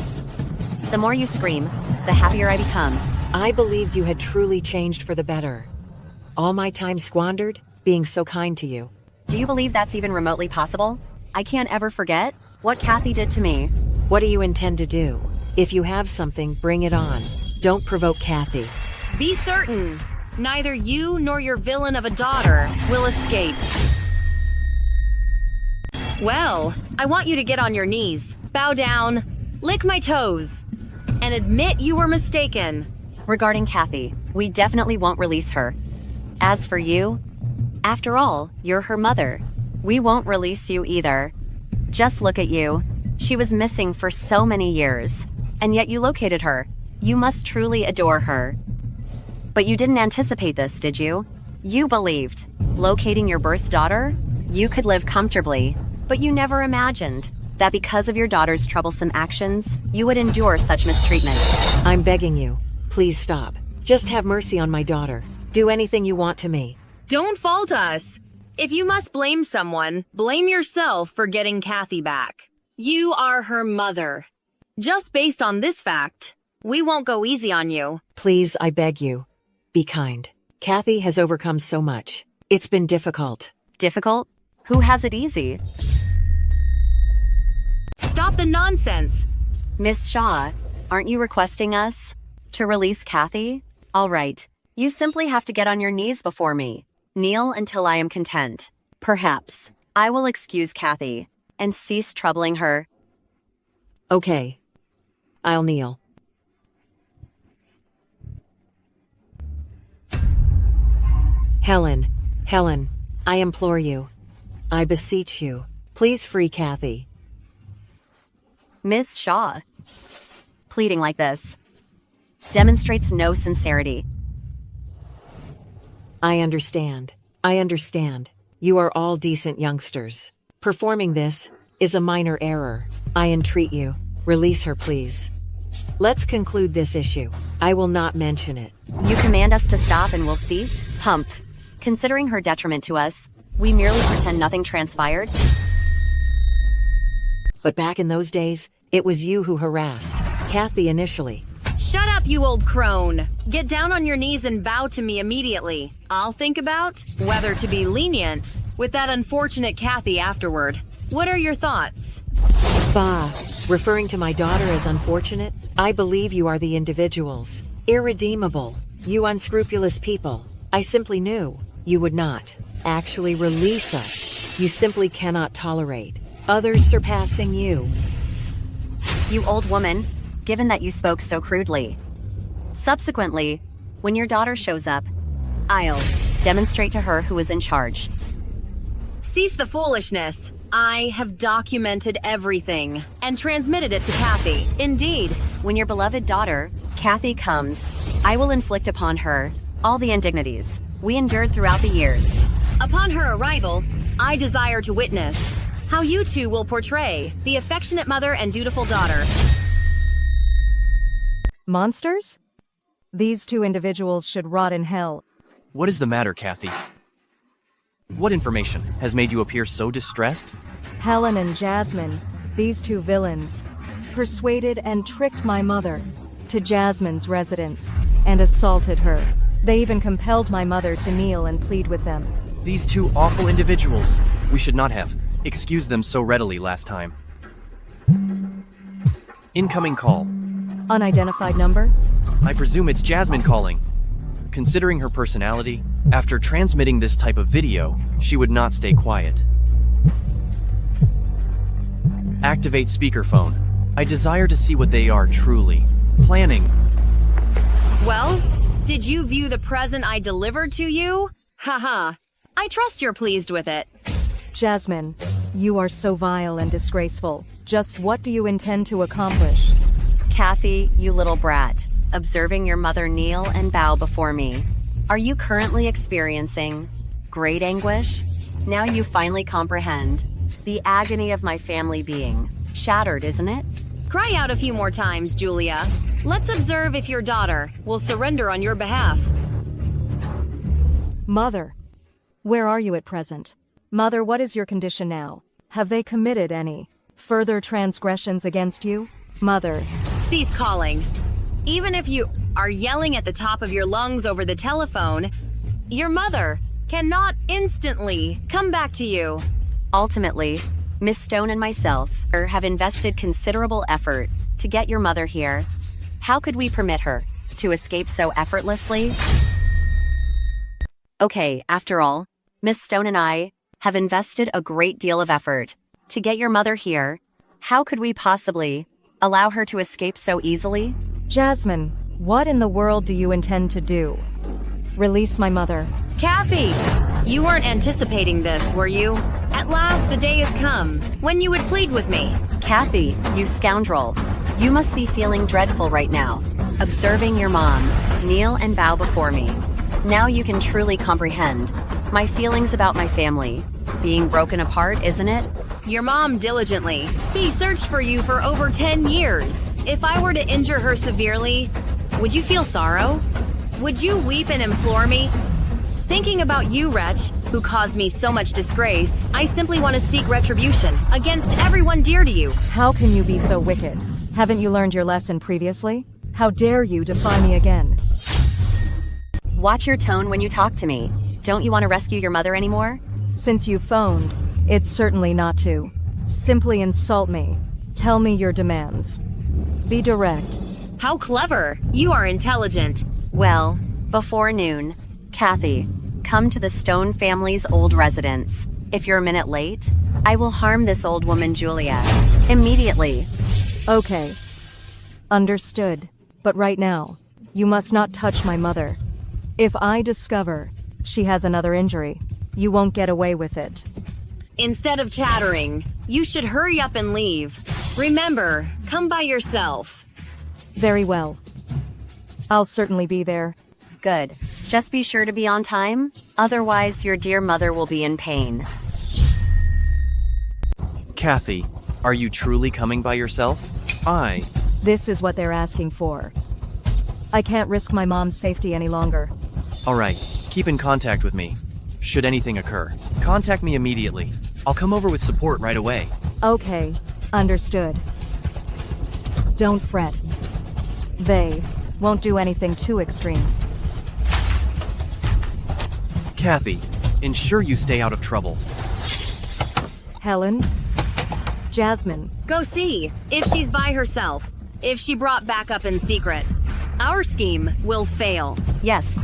The more you scream, the happier I become. I believed you had truly changed for the better. All my time squandered, being so kind to you. Do you believe that's even remotely possible? I can't ever forget what Kathy did to me. What do you intend to do? If you have something, bring it on. Don't provoke Kathy. Be certain, neither you nor your villain of a daughter will escape. Well, I want you to get on your knees, bow down, lick my toes, and admit you were mistaken. Regarding Kathy, we definitely won't release her. As for you, after all, you're her mother. We won't release you either. Just look at you. She was missing for so many years, and yet you located her. You must truly adore her. But you didn't anticipate this, did you? You believed, locating your birth daughter, you could live comfortably, but you never imagined that because of your daughter's troublesome actions, you would endure such mistreatment. I'm begging you. Please stop. Just have mercy on my daughter. Do anything you want to me. Don't fault us. If you must blame someone, blame yourself for getting Kathy back. You are her mother. Just based on this fact, we won't go easy on you. Please, I beg you. Be kind. Kathy has overcome so much. It's been difficult. Difficult? Who has it easy? Stop the nonsense. Miss Shaw, aren't you requesting us to release Kathy? All right. You simply have to get on your knees before me. Kneel until I am content. Perhaps I will excuse Kathy and cease troubling her. Okay. I'll kneel. Helen, I implore you. I beseech you. Please free Kathy. Miss Shaw, pleading like this demonstrates no sincerity. I understand. You are all decent youngsters. Performing this is a minor error. I entreat you, release her, please. Let's conclude this issue. I will not mention it. You command us to stop and we'll cease? Humph. Considering her detriment to us, we merely pretend nothing transpired? But back in those days, it was you who harassed Kathy initially. Shut up, you old crone. Get down on your knees and bow to me immediately. I'll think about whether to be lenient with that unfortunate Kathy afterward. What are your thoughts? Bah, referring to my daughter as unfortunate? I believe you are the individuals. Irredeemable. You unscrupulous people. I simply knew you would not actually release us. You simply cannot tolerate others surpassing you. You old woman, given that you spoke so crudely. Subsequently, when your daughter shows up, I'll demonstrate to her who is in charge. Cease the foolishness. I have documented everything and transmitted it to Kathy. Indeed, when your beloved daughter, Kathy, comes, I will inflict upon her all the indignities we endured throughout the years. Upon her arrival, I desire to witness how you two will portray the affectionate mother and dutiful daughter. Monsters? These two individuals should rot in hell. What is the matter, Kathy? What information has made you appear so distressed? Helen and Jasmine, these two villains, persuaded and tricked my mother to Jasmine's residence and assaulted her. They even compelled my mother to kneel and plead with them. These two awful individuals. We should not have excused them so readily last time. Incoming call. Unidentified number? I presume it's Jasmine calling. Considering her personality, after transmitting this type of video, she would not stay quiet. Activate speakerphone. I desire to see what they are truly planning. Well, did you view the present I delivered to you? Haha. I trust you're pleased with it. Jasmine, you are so vile and disgraceful. Just what do you intend to accomplish? Kathy, you little brat, observing your mother kneel and bow before me. Are you currently experiencing great anguish? Now you finally comprehend the agony of my family being shattered, isn't it? Cry out a few more times, Julia. Let's observe if your daughter will surrender on your behalf. Mother, where are you at present? Mother, what is your condition now? Have they committed any further transgressions against you? Mother. Cease calling. Even if you are yelling at the top of your lungs over the telephone, your mother cannot instantly come back to you. Ultimately, Miss Stone and myself have invested considerable effort to get your mother here. How could we permit her to escape so effortlessly? Okay, after all, Miss Stone and I have invested a great deal of effort to get your mother here. How could we possibly allow her to escape so easily? Jasmine, what in the world do you intend to do? Release my mother. Kathy, you weren't anticipating this, were you? At last, the day has come when you would plead with me. Kathy, you scoundrel. You must be feeling dreadful right now, observing your mom kneel and bow before me. Now you can truly comprehend my feelings about my family being broken apart, isn't it? Your mom diligently. He searched for you for over 10 years. If I were to injure her severely, would you feel sorrow? Would you weep and implore me? Thinking about you, wretch, who caused me so much disgrace, I simply want to seek retribution against everyone dear to you. How can you be so wicked? Haven't you learned your lesson previously? How dare you defy me again? Watch your tone when you talk to me. Don't you want to rescue your mother anymore? Since you phoned, it's certainly not to. Simply insult me. Tell me your demands. Be direct. How clever! You are intelligent. Well, before noon, Kathy, come to the Stone family's old residence. If you're a minute late, I will harm this old woman, Julia, immediately. Okay. Understood. But right now, you must not touch my mother. If I discover she has another injury, you won't get away with it. Instead of chattering, you should hurry up and leave. Remember, come by yourself. Very well. I'll certainly be there. Good. Just be sure to be on time, otherwise your dear mother will be in pain. Kathy, are you truly coming by yourself? This is what they're asking for. I can't risk my mom's safety any longer. Alright, keep in contact with me. Should anything occur, contact me immediately. I'll come over with support right away. Okay, understood. Don't fret. They won't do anything too extreme. Kathy, ensure you stay out of trouble. Helen? Jasmine. Go see if she's by herself. If she brought backup in secret, our scheme will fail. Yes.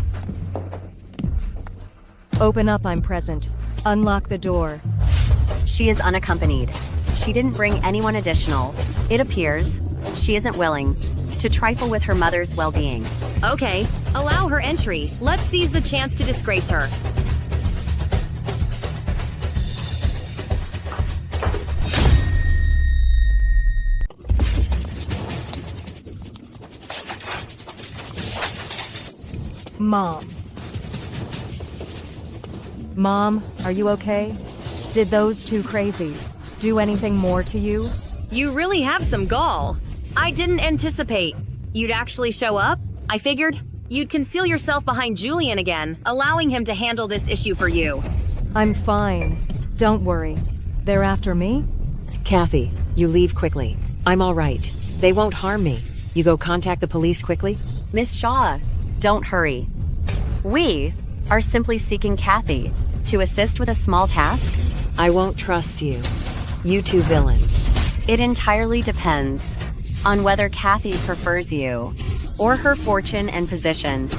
Open up, I'm present. Unlock the door. She is unaccompanied. She didn't bring anyone additional. It appears she isn't willing to trifle with her mother's well-being. Okay, allow her entry. Let's seize the chance to disgrace her. Mom. Mom, are you okay? Did those two crazies do anything more to you? You really have some gall. I didn't anticipate you'd actually show up. I figured you'd conceal yourself behind Julian again, allowing him to handle this issue for you. I'm fine. Don't worry. They're after me? Kathy, you leave quickly. I'm all right. They won't harm me. You go contact the police quickly? Miss Shaw, don't hurry. We are simply seeking Kathy to assist with a small task. I won't trust you. You two villains. It entirely depends on whether Kathy prefers you or her fortune and position.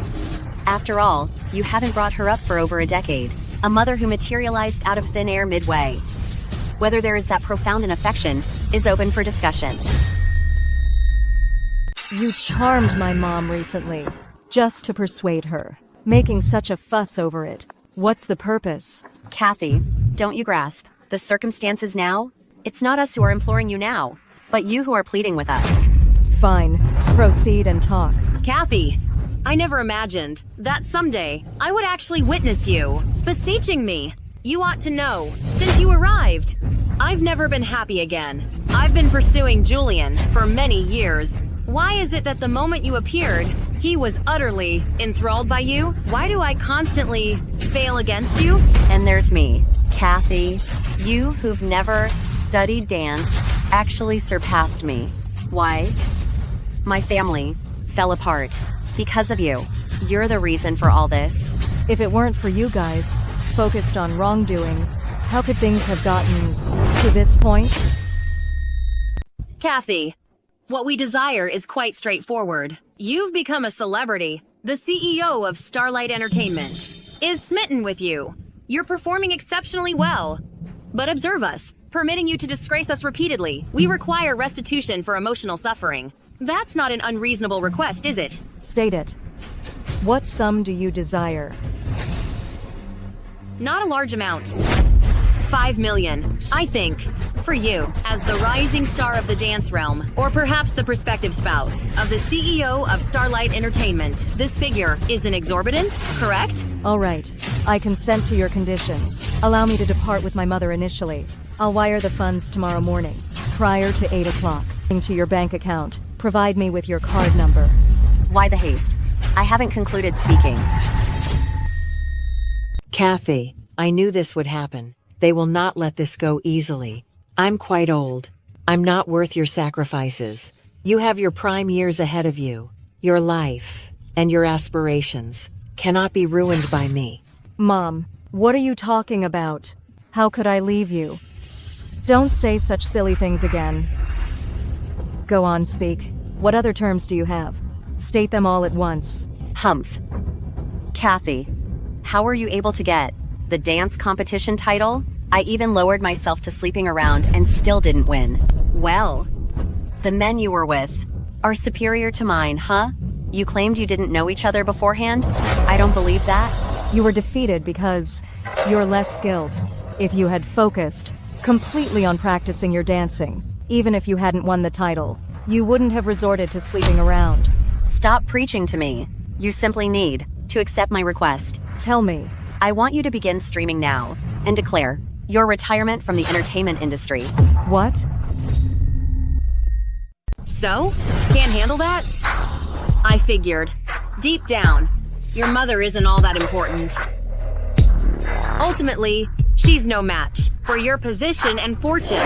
After all, you haven't brought her up for over a decade, a mother who materialized out of thin air midway. Whether there is that profound an affection is open for discussion. You charmed my mom recently, just to persuade her, making such a fuss over it. What's the purpose? Kathy, don't you grasp the circumstances now? It's not us who are imploring you now, but you who are pleading with us. Fine. Proceed and talk. Kathy, I never imagined that someday I would actually witness you beseeching me. You ought to know, since you arrived, I've never been happy again. I've been pursuing Julian for many years. Why is it that the moment you appeared, he was utterly enthralled by you? Why do I constantly fail against you? And there's me, Kathy. You who've never studied dance actually surpassed me. Why? My family fell apart because of you. You're the reason for all this. If it weren't for you guys, focused on wrongdoing, how could things have gotten to this point? Kathy, what we desire is quite straightforward. You've become a celebrity. The CEO of Starlight Entertainment is smitten with you. You're performing exceptionally well. But observe us, permitting you to disgrace us repeatedly. We require restitution for emotional suffering. That's not an unreasonable request, is it? State it. What sum do you desire? Not a large amount. 5 million, I think, for you, as the rising star of the dance realm, or perhaps the prospective spouse of the CEO of Starlight Entertainment. This figure isn't exorbitant, correct? All right. I consent to your conditions. Allow me to depart with my mother initially. I'll wire the funds tomorrow morning, prior to 8 o'clock. To your bank account. Provide me with your card number. Why the haste? I haven't concluded speaking. Kathy, I knew this would happen. They will not let this go easily. I'm quite old. I'm not worth your sacrifices. You have your prime years ahead of you. Your life and your aspirations cannot be ruined by me. Mom, what are you talking about? How could I leave you? Don't say such silly things again. Go on, speak. What other terms do you have? State them all at once. Humph. Kathy, how were you able to get the dance competition title? I even lowered myself to sleeping around and still didn't win. Well, the men you were with are superior to mine, huh? You claimed you didn't know each other beforehand? I don't believe that. You were defeated because you're less skilled. If you had focused completely on practicing your dancing, even if you hadn't won the title, you wouldn't have resorted to sleeping around. Stop preaching to me. You simply need to accept my request. Tell me. I want you to begin streaming now and declare your retirement from the entertainment industry. What? So? Can't handle that? I figured. Deep down, your mother isn't all that important. Ultimately, she's no match for your position and fortune.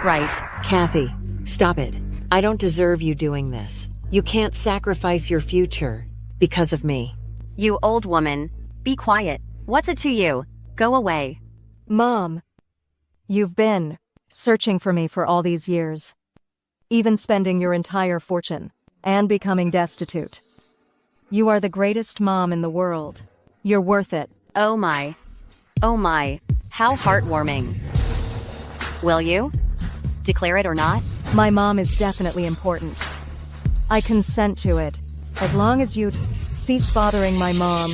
Right. Kathy, stop it. I don't deserve you doing this. You can't sacrifice your future because of me. You old woman. Be quiet. What's it to you? Go away. Mom, you've been searching for me for all these years. Even spending your entire fortune, and becoming destitute. You are the greatest mom in the world. You're worth it. Oh my. Oh my. How heartwarming. Will you? Declare it or not? My mom is definitely important. I consent to it. As long as you'd cease bothering my mom,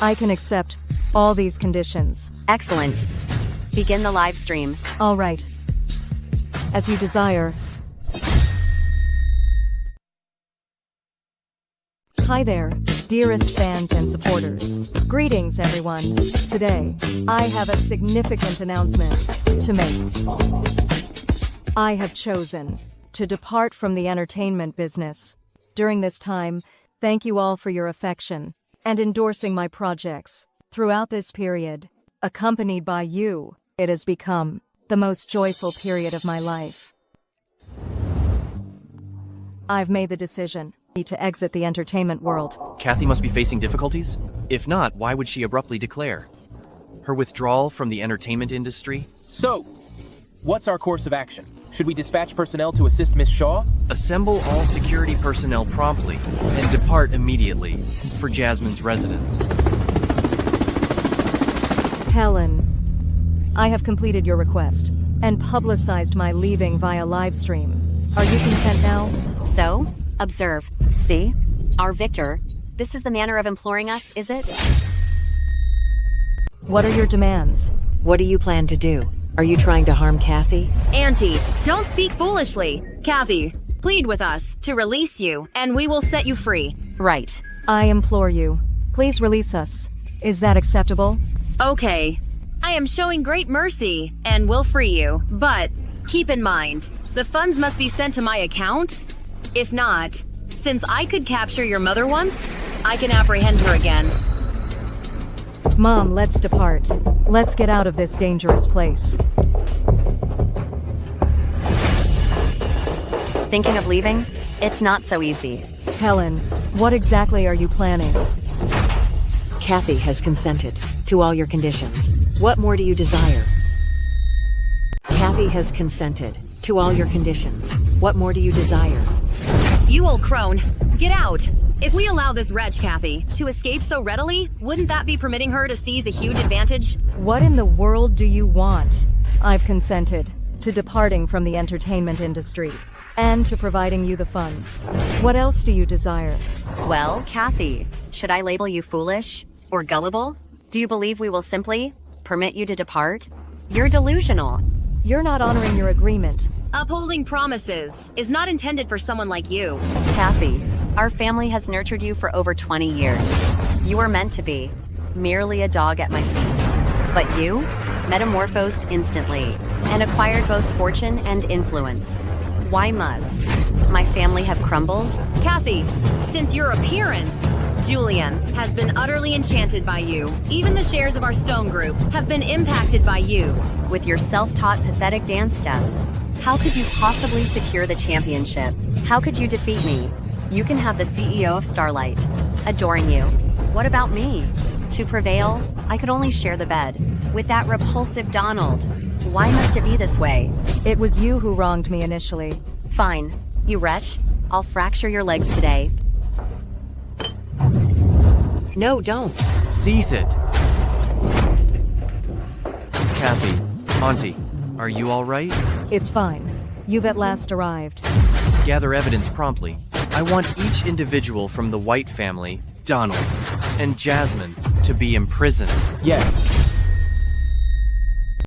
I can accept all these conditions. Excellent. Begin the live stream. All right. As you desire. Hi there, dearest fans and supporters. Greetings, everyone. Today, I have a significant announcement to make. I have chosen to depart from the entertainment business. During this time, thank you all for your affection and endorsing my projects. Throughout this period, accompanied by you, it has become the most joyful period of my life. I've made the decision to exit the entertainment world. Kathy must be facing difficulties? If not, why would she abruptly declare? Her withdrawal from the entertainment industry? So, what's our course of action? Should we dispatch personnel to assist Miss Shaw? Assemble all security personnel promptly and depart immediately for Jasmine's residence. Helen, I have completed your request and publicized my leaving via live stream. Are you content now? So, observe. See? Our Victor. This is the manner of imploring us, is it? What are your demands? What do you plan to do? Are you trying to harm Kathy? Auntie, don't speak foolishly. Kathy, plead with us to release you, and we will set you free. Right. I implore you, please release us. Is that acceptable? Okay. I am showing great mercy, and will free you. But, keep in mind, the funds must be sent to my account. If not, since I could capture your mother once, I can apprehend her again. Mom, let's depart. Let's get out of this dangerous place. Thinking of leaving? It's not so easy. Helen, what exactly are you planning? Kathy has consented to all your conditions. What more do you desire? Kathy has consented to all your conditions. What more do you desire? You old crone, get out! If we allow this wretch, Kathy, to escape so readily, wouldn't that be permitting her to seize a huge advantage? What in the world do you want? I've consented to departing from the entertainment industry and to providing you the funds. What else do you desire? Well, Kathy, should I label you foolish or gullible? Do you believe we will simply permit you to depart? You're delusional. You're not honoring your agreement. Upholding promises is not intended for someone like you. Kathy, our family has nurtured you for over 20 years. You were meant to be merely a dog at my feet. But you metamorphosed instantly and acquired both fortune and influence. Why must my family have crumbled? Kathy, since your appearance, Julian has been utterly enchanted by you. Even the shares of our Stone Group have been impacted by you. With your self-taught pathetic dance steps, how could you possibly secure the championship? How could you defeat me? You can have the CEO of Starlight adoring you. What about me? To prevail, I could only share the bed with that repulsive Donald. Why must it be this way? It was you who wronged me initially. Fine, you wretch. I'll fracture your legs today. No, don't. Seize it. Kathy, Auntie, are you all right? It's fine. You've at last arrived. Gather evidence promptly. I want each individual from the White family, Donald, and Jasmine to be imprisoned. Yes,